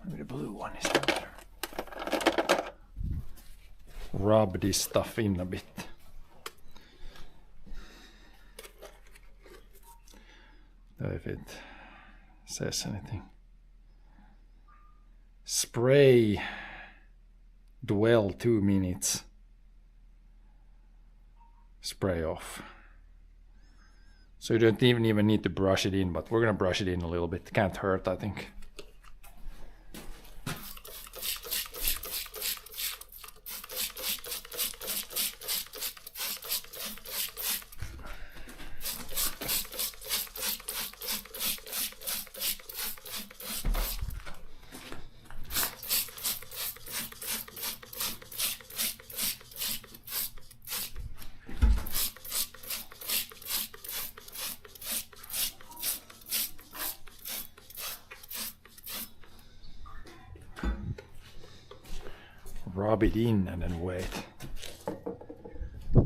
Maybe the blue one is better. Rub this stuff in a bit. If it says anything. Spray. Dwell 2 minutes. Spray off. So you don't even need to brush it in, but we're gonna brush it in a little bit. Can't hurt, I think. Rub it in and then wait.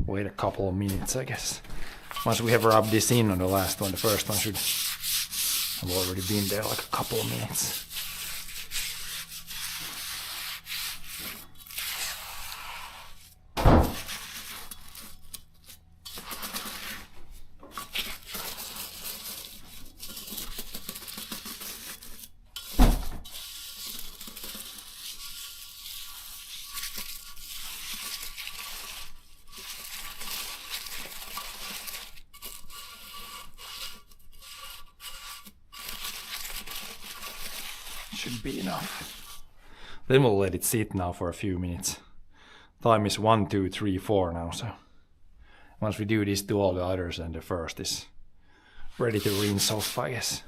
Wait a couple of minutes, I guess. Once we have rubbed this in on the last one, the first one should have already been there like a couple of minutes. Should be enough. Then we'll let it sit now for a few minutes. Time is 1, 2, 3, 4 now, so once we do this to all the others, and the first is ready to rinse off, I guess.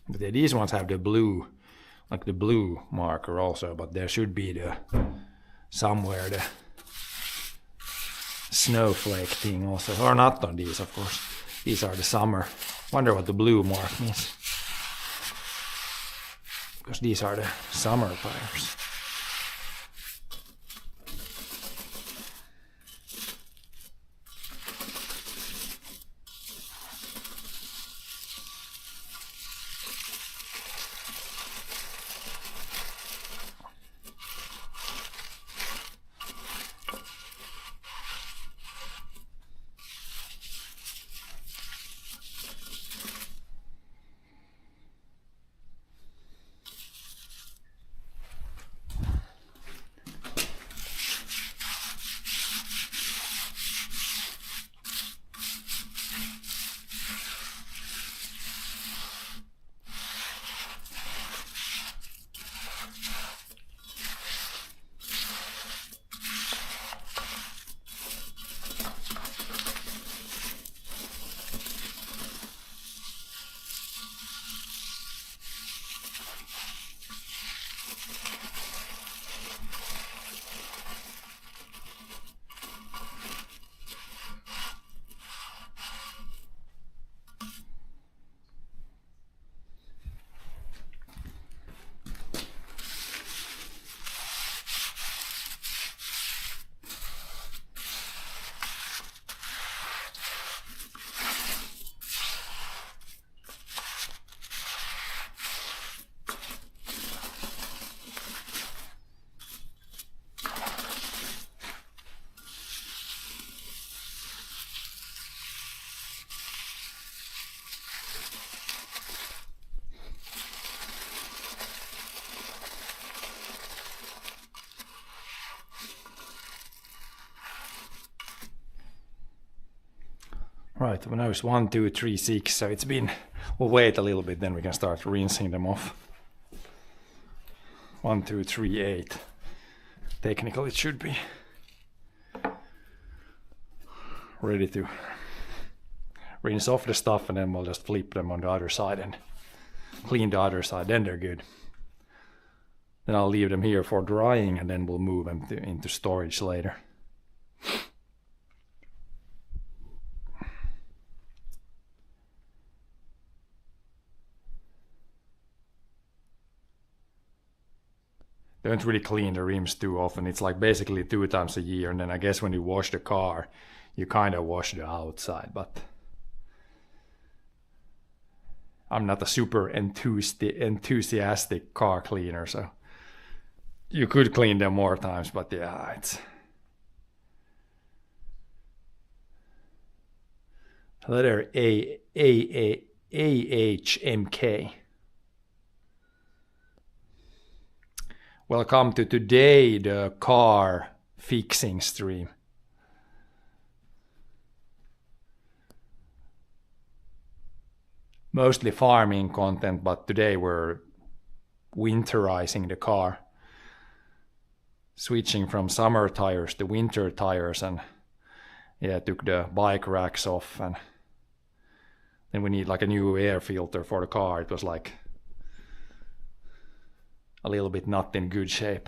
But yeah, these ones have the blue, like the blue marker also, but there should be the somewhere snowflake thing also, or not on these of course. These are the summer. Wonder what the blue mark means. Because these are the summer tires. Right, well now it's 1, 2, 3, 6, so it's been, we'll wait a little bit, then we can start rinsing them off. 1, 2, 3, 8. Technically it should be ready to rinse off the stuff, and then we'll just flip them on the other side and clean the other side, then they're good. Then I'll leave them here for drying, and then we'll move them into storage later. Don't really clean the rims too often. It's like basically 2 times a year, and then I guess when you wash the car, you kind of wash the outside, but I'm not a super enthusiastic car cleaner, so you could clean them more times, but yeah, it's letter AHMK. Welcome to today, the car fixing stream. Mostly farming content, but today we're winterizing the car. Switching from summer tires to winter tires, and yeah, took the bike racks off, and then we need like a new air filter for the car. It was like a little bit not in good shape.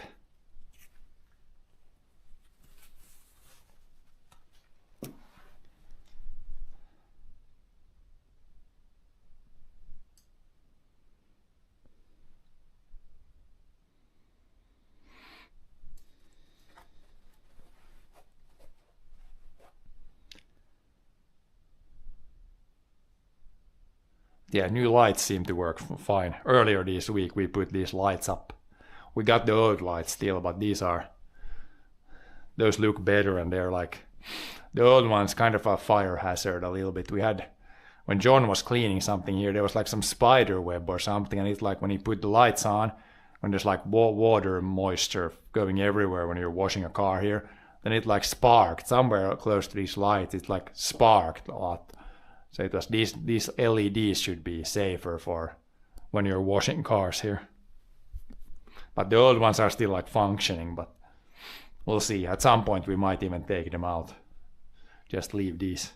Yeah, new lights seem to work fine. Earlier this week we put these lights up. We got the old lights still, but those look better, and they're like, the old one's kind of a fire hazard a little bit. We had, when John was cleaning something here, there was like some spider web or something, and it's like when he put the lights on, when there's like water moisture going everywhere when you're washing a car here, then it like sparked somewhere close to these lights. It like sparked a lot. So it was these LEDs should be safer for when you're washing cars here. But the old ones are still like functioning, but we'll see. At some point we might even take them out. Just leave these.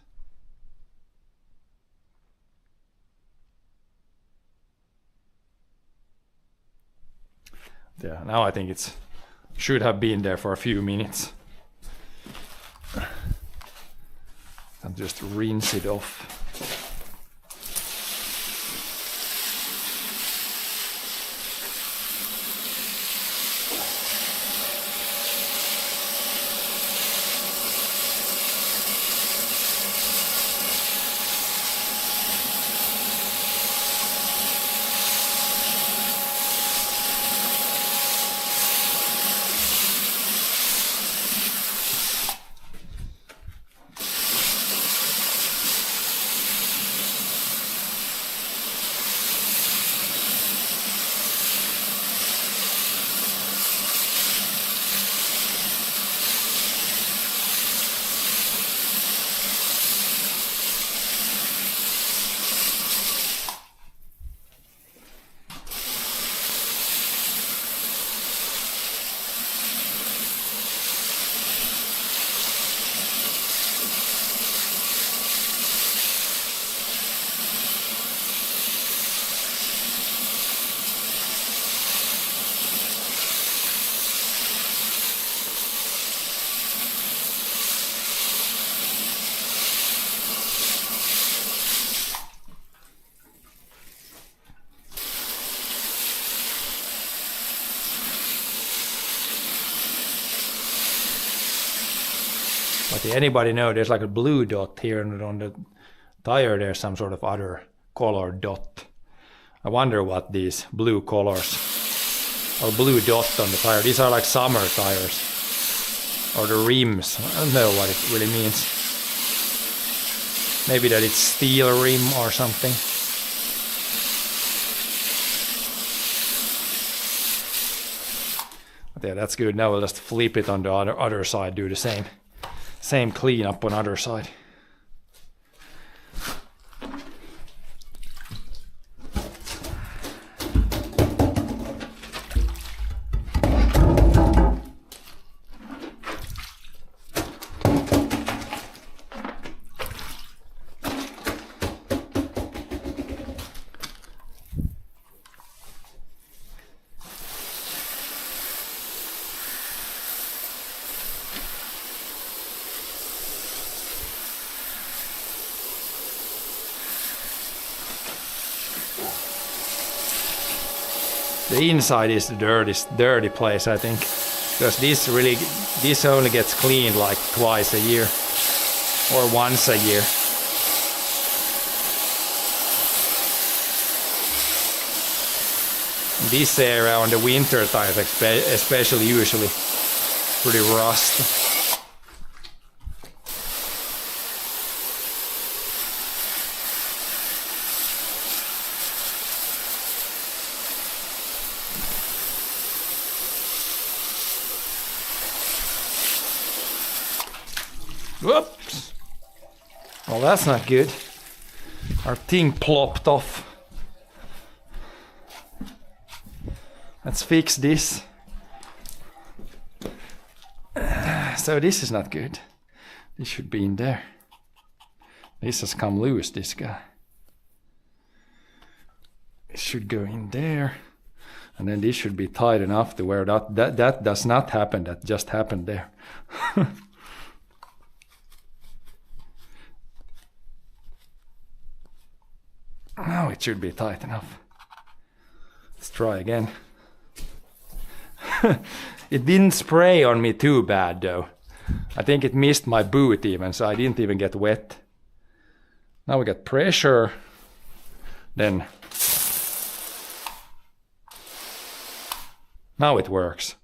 Yeah, now I think it should have been there for a few minutes. just rinse it off. But anybody know there's like a blue dot here, and on the tire there's some sort of other color dot. I wonder what these blue colors or blue dot on the tire. These are like summer tires. Or the rims. I don't know what it really means. Maybe that it's steel rim or something. But yeah, that's good. Now we'll just flip it on the other side, do the same cleanup on other side. The inside is the dirty place, I think, because this only gets cleaned like twice a year or once a year. This area on the winter tires, especially, usually pretty rusty. Whoops! Well, that's not good. Our thing plopped off. Let's fix this. So this is not good. This should be in there. This has come loose, this guy. It should go in there. And then this should be tight enough to where that does not happen. That just happened there. Now it should be tight enough. Let's try again. It didn't spray on me too bad though. I think it missed my boot even, so I didn't even get wet. Now we got pressure. Then now it works.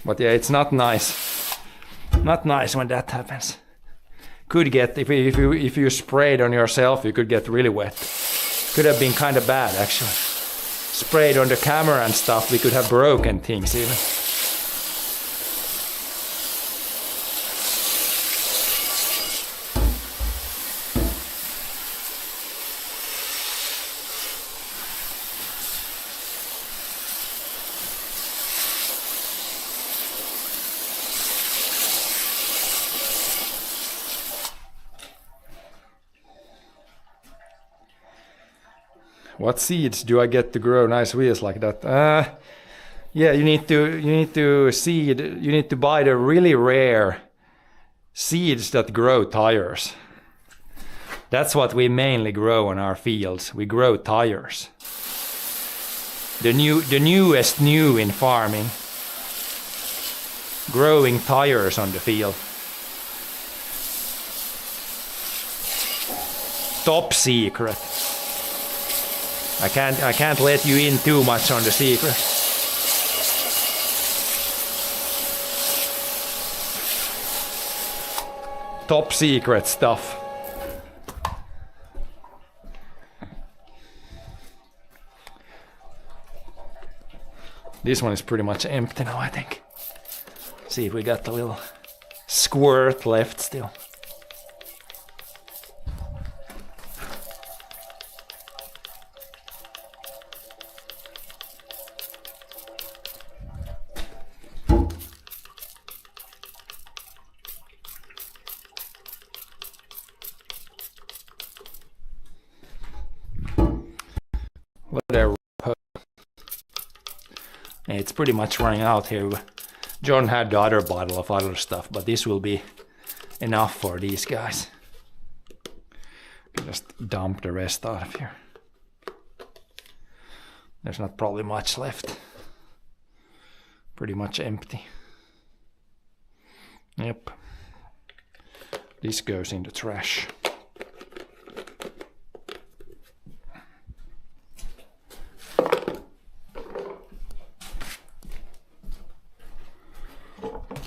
But yeah, it's not nice. Not nice when that happens. Could get, if you sprayed on yourself, you could get really wet. Could have been kind of bad actually. Sprayed on the camera and stuff, we could have broken things even. What seeds do I get to grow nice wheels like that? Yeah, you need to seed. You need to buy the really rare seeds that grow tires. That's what we mainly grow on our fields. We grow tires. The newest new in farming. Growing tires on the field. Top secret. I can't let you in too much on the secret. Top secret stuff. This one is pretty much empty now, I think. See if we got a little squirt left still. Whatever. It's pretty much running out here. John had the other bottle of other stuff, but this will be enough for these guys. Just dump the rest out of here. There's not probably much left. Pretty much empty. Yep. This goes in the trash.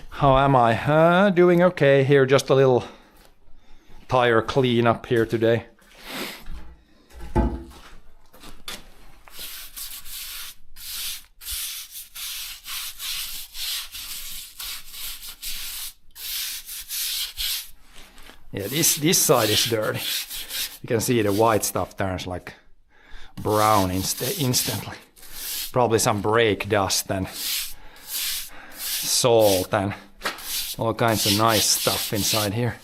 How am I? Doing okay here, just a little tire cleanup here today. Yeah, this side is dirty. You can see the white stuff turns like brown instantly. Probably some brake dust and salt and all kinds of nice stuff inside here.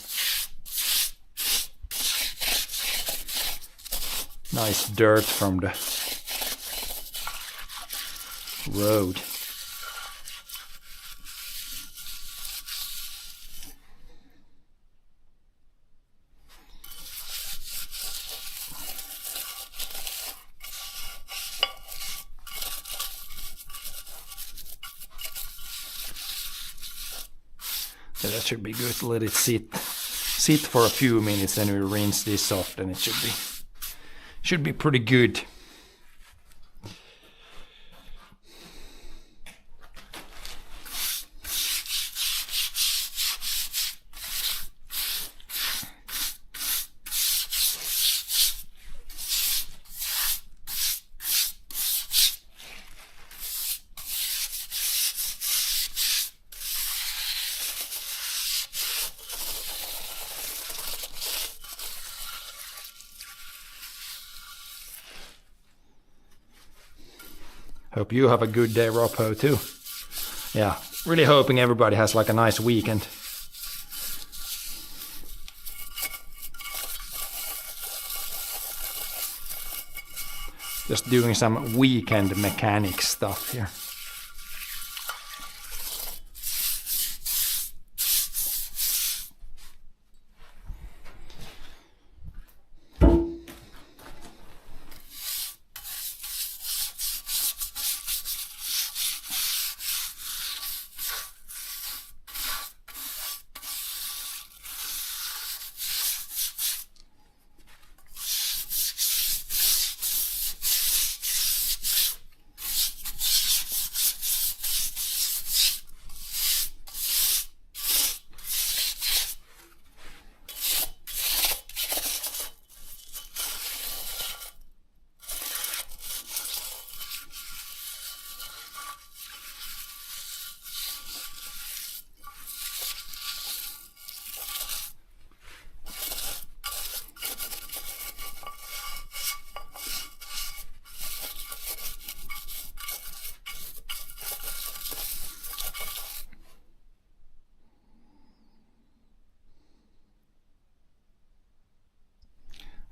Nice dirt from the road. Yeah, that should be good. Let it sit for a few minutes, then we rinse this off, and it should be pretty good. Hope you have a good day, Ropo, too. Yeah, really hoping everybody has like a nice weekend. Just doing some weekend mechanic stuff here.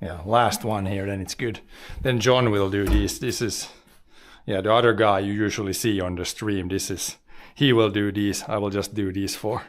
Yeah, last one here, then it's good. Then John will do these. This is, yeah, the other guy you usually see on the stream. He will do these. I will just do these 4.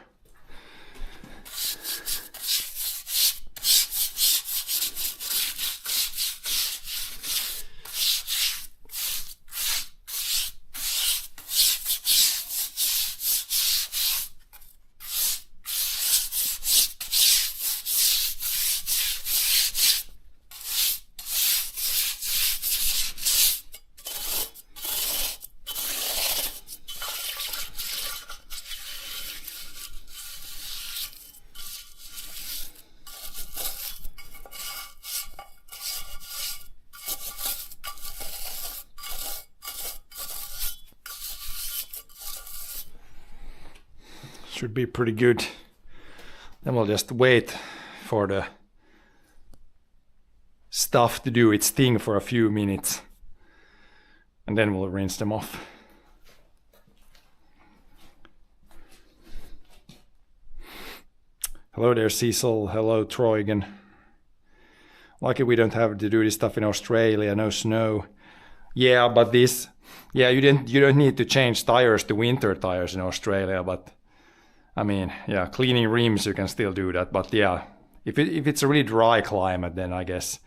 should be pretty good. Then we'll just wait for the stuff to do its thing for a few minutes, and then we'll rinse them off. Hello there, Cecil. Hello, Troigan. Lucky we don't have to do this stuff in Australia. No snow. Yeah, but this. Yeah, you don't need to change tires to winter tires in Australia. But I mean, yeah, cleaning rims you can still do that. But yeah, if it's a really dry climate, then I guess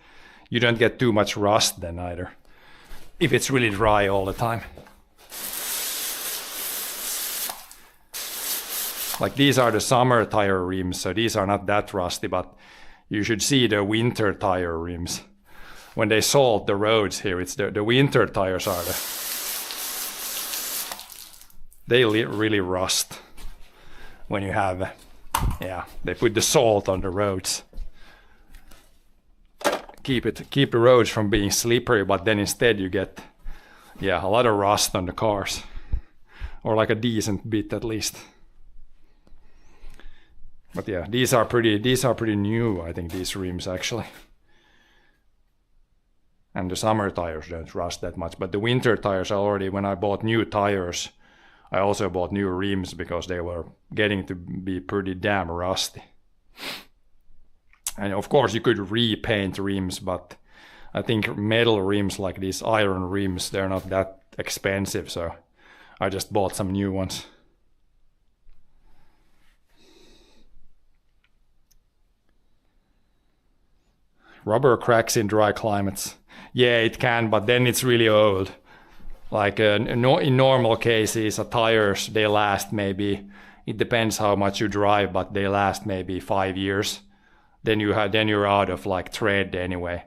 you don't get too much rust then either. If it's really dry all the time. Like these are the summer tire rims, so these are not that rusty, but you should see the winter tire rims. When they salt the roads here, it's the winter tires are they really rust when you have, yeah, they put the salt on the roads. Keep the roads from being slippery, but then instead you get, yeah, a lot of rust on the cars, or like a decent bit at least. But yeah, these are pretty new, I think, these rims actually. And the summer tires don't rust that much, but the winter tires already, when I bought new tires, I also bought new rims because they were getting to be pretty damn rusty. And of course you could repaint rims, but I think metal rims like these iron rims, they're not that expensive, so I just bought some new ones. Rubber cracks in dry climates. Yeah, it can, but then it's really old. Like in normal cases, tires, they last maybe, it depends how much you drive, but they last maybe 5 years. Then you're out of like tread anyway.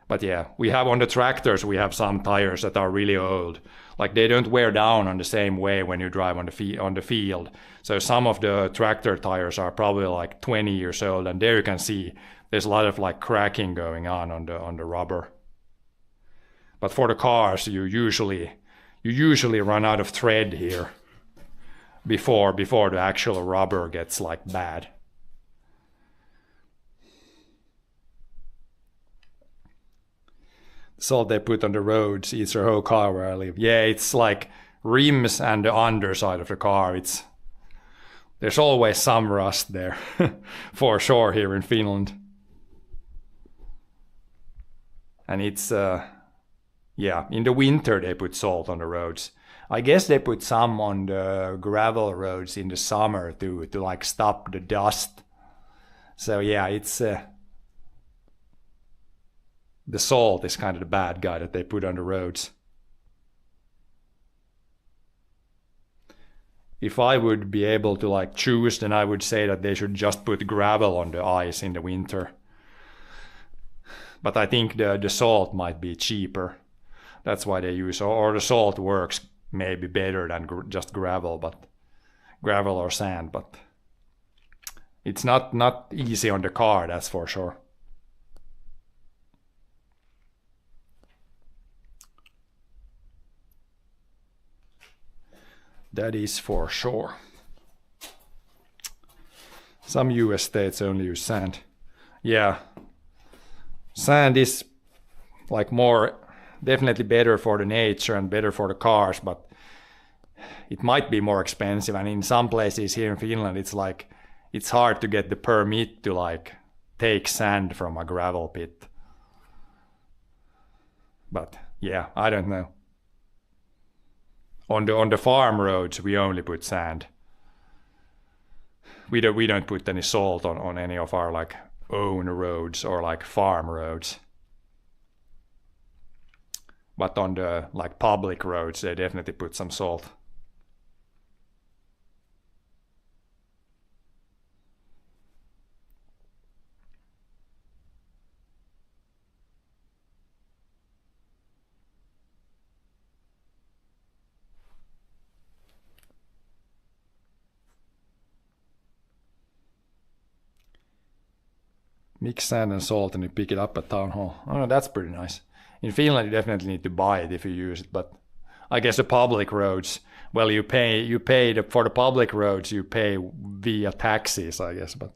But yeah, we have on the tractors, we have some tires that are really old. Like they don't wear down on the same way when you drive on the field. So some of the tractor tires are probably like 20 years old, and there you can see there's a lot of like cracking going on the rubber. But for the cars, you usually run out of tread here before the actual rubber gets like bad. Salt they put on the roads eats their whole car where I live. Yeah, it's like rims and the underside of the car. There's always some rust there, for sure, here in Finland. And it's, yeah, in the winter they put salt on the roads. I guess they put some on the gravel roads in the summer to like stop the dust. So yeah, it's... the salt is kind of the bad guy that they put on the roads. If I would be able to like choose, then I would say that they should just put gravel on the ice in the winter. But I think the salt might be cheaper. That's why they use, or the salt works maybe better than just gravel, but gravel or sand. But it's not easy on the car, that's for sure. That is for sure. Some US states only use sand. Yeah. Sand is like more, definitely better for the nature and better for the cars, but it might be more expensive. And in some places here in Finland, it's like, it's hard to get the permit to like take sand from a gravel pit. But yeah, I don't know. On the farm roads, we only put sand. We don't put any salt on any of our like own roads or like farm roads. But on the like public roads, they definitely put some salt. Mix sand and salt and you pick it up at town hall. Oh, that's pretty nice. In Finland, you definitely need to buy it if you use it, but I guess the public roads, well, you pay for the public roads, you pay via taxes, I guess, but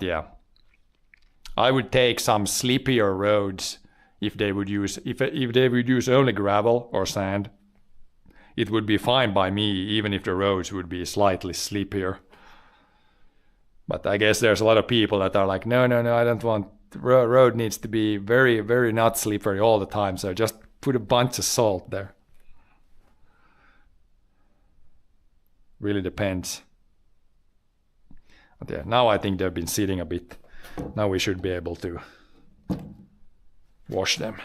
yeah, I would take some slippier roads if they would use only gravel or sand. It would be fine by me, even if the roads would be slightly slippier. But I guess there's a lot of people that are like, no, I don't want, the road needs to be very, very not slippery all the time, so just put a bunch of salt there. Really depends. But yeah, now I think they've been sitting a bit. Now we should be able to wash them.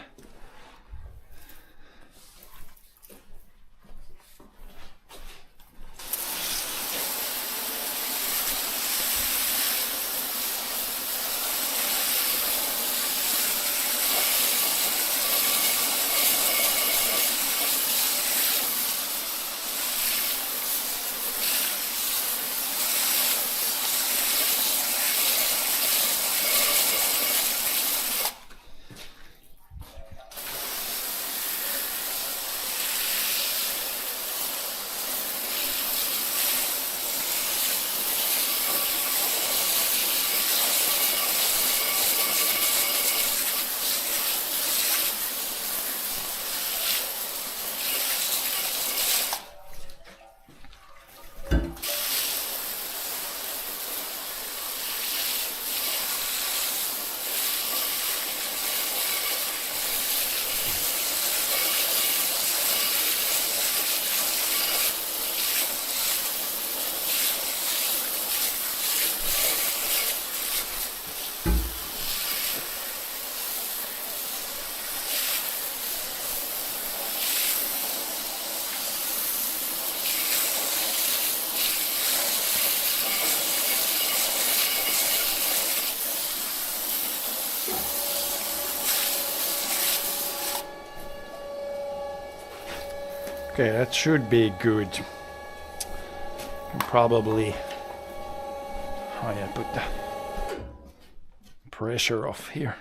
Okay, that should be good. Probably, oh yeah, put the pressure off here.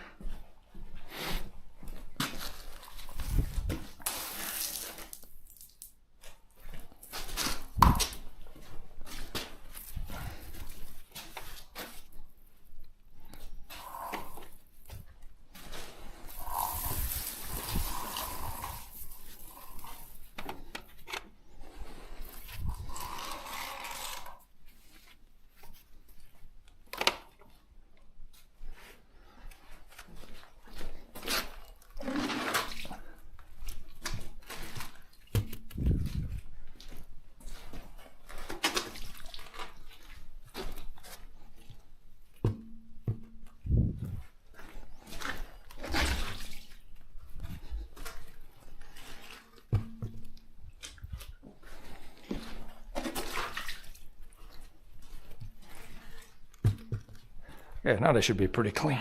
Okay, now they should be pretty clean.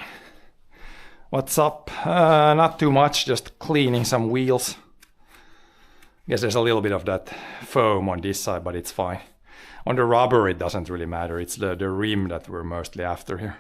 What's up? Not too much, just cleaning some wheels. Guess there's a little bit of that foam on this side, but it's fine. On the rubber it doesn't really matter, it's the rim that we're mostly after here.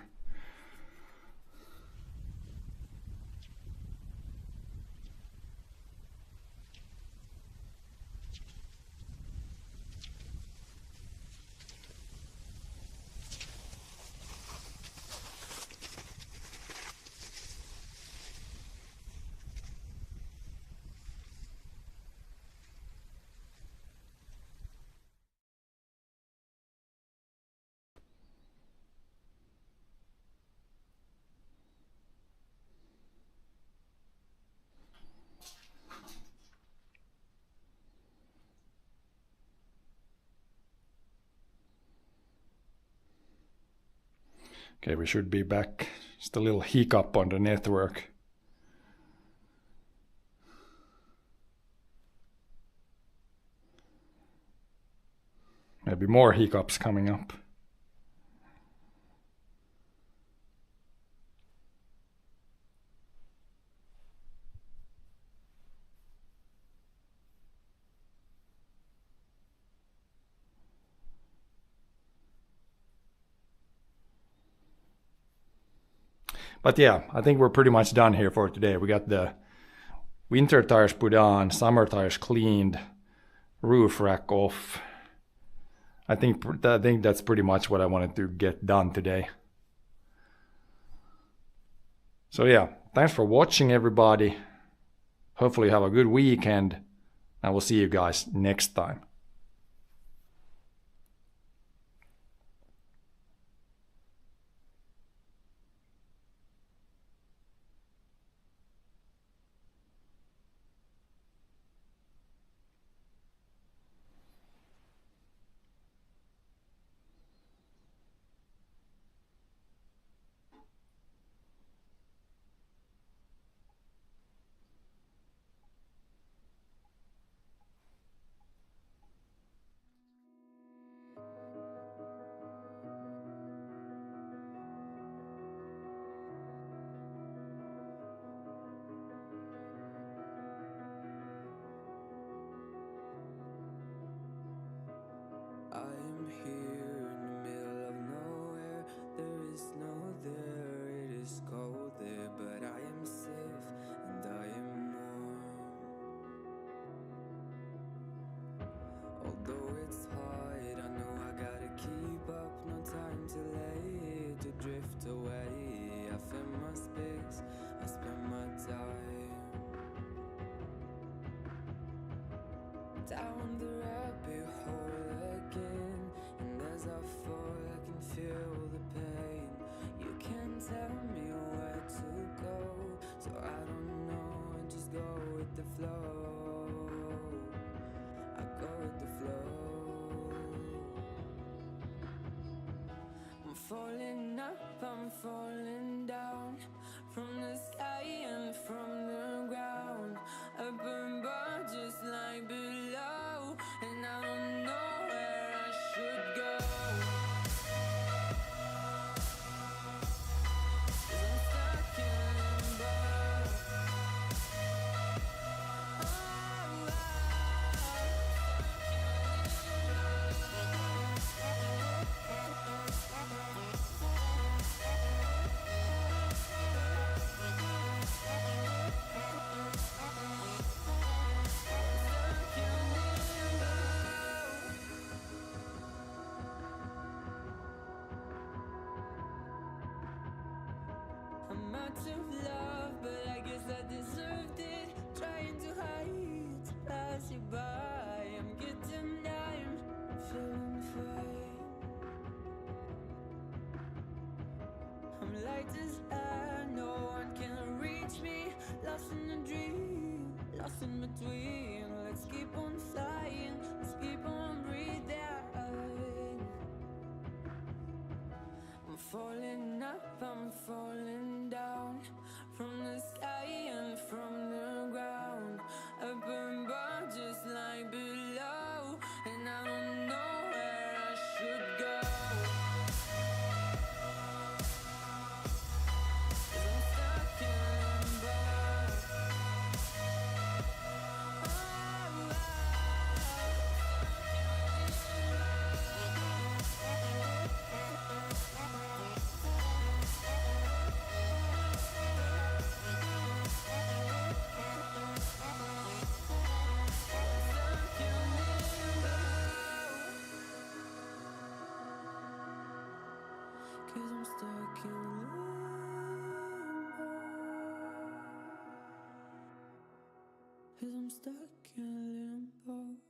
Okay, we should be back. Just a little hiccup on the network. Maybe more hiccups coming up. But yeah, I think we're pretty much done here for today. We got the winter tires put on, summer tires cleaned, roof rack off. I think that's pretty much what I wanted to get done today. So yeah, thanks for watching, everybody. Hopefully you have a good weekend, and we'll see you guys next time. I am here in the middle of nowhere. There is no there, it is cold there, but I am safe and I am warm. Although it's hard, I know I gotta keep up. No time to late to drift away. I fill my space, I spend my time down the rabbit hole again, and as I fall I can feel the pain. You can't tell me where to go, so I don't know, I just go with the flow. I go with the flow. I'm falling up, I'm falling down, from the sky and from the ground. Up above just like below, and I don't know where I should go. 'Cause I'm stuck in limbo. I'm out of love, but I guess I deserved it. Trying to hide, to pass you by. I'm getting down, feeling fine. I'm light as air, no one can reach me. Lost in a dream, lost in between. Let's keep on flying, let's keep on breathing. I'm falling up, I'm falling down, from the sky and from the ground. Up above just like below, and I don't know where I should go. 'Cause I'm stuck in limbo. Cause I'm stuck in limbo. Cause I'm stuck in limbo.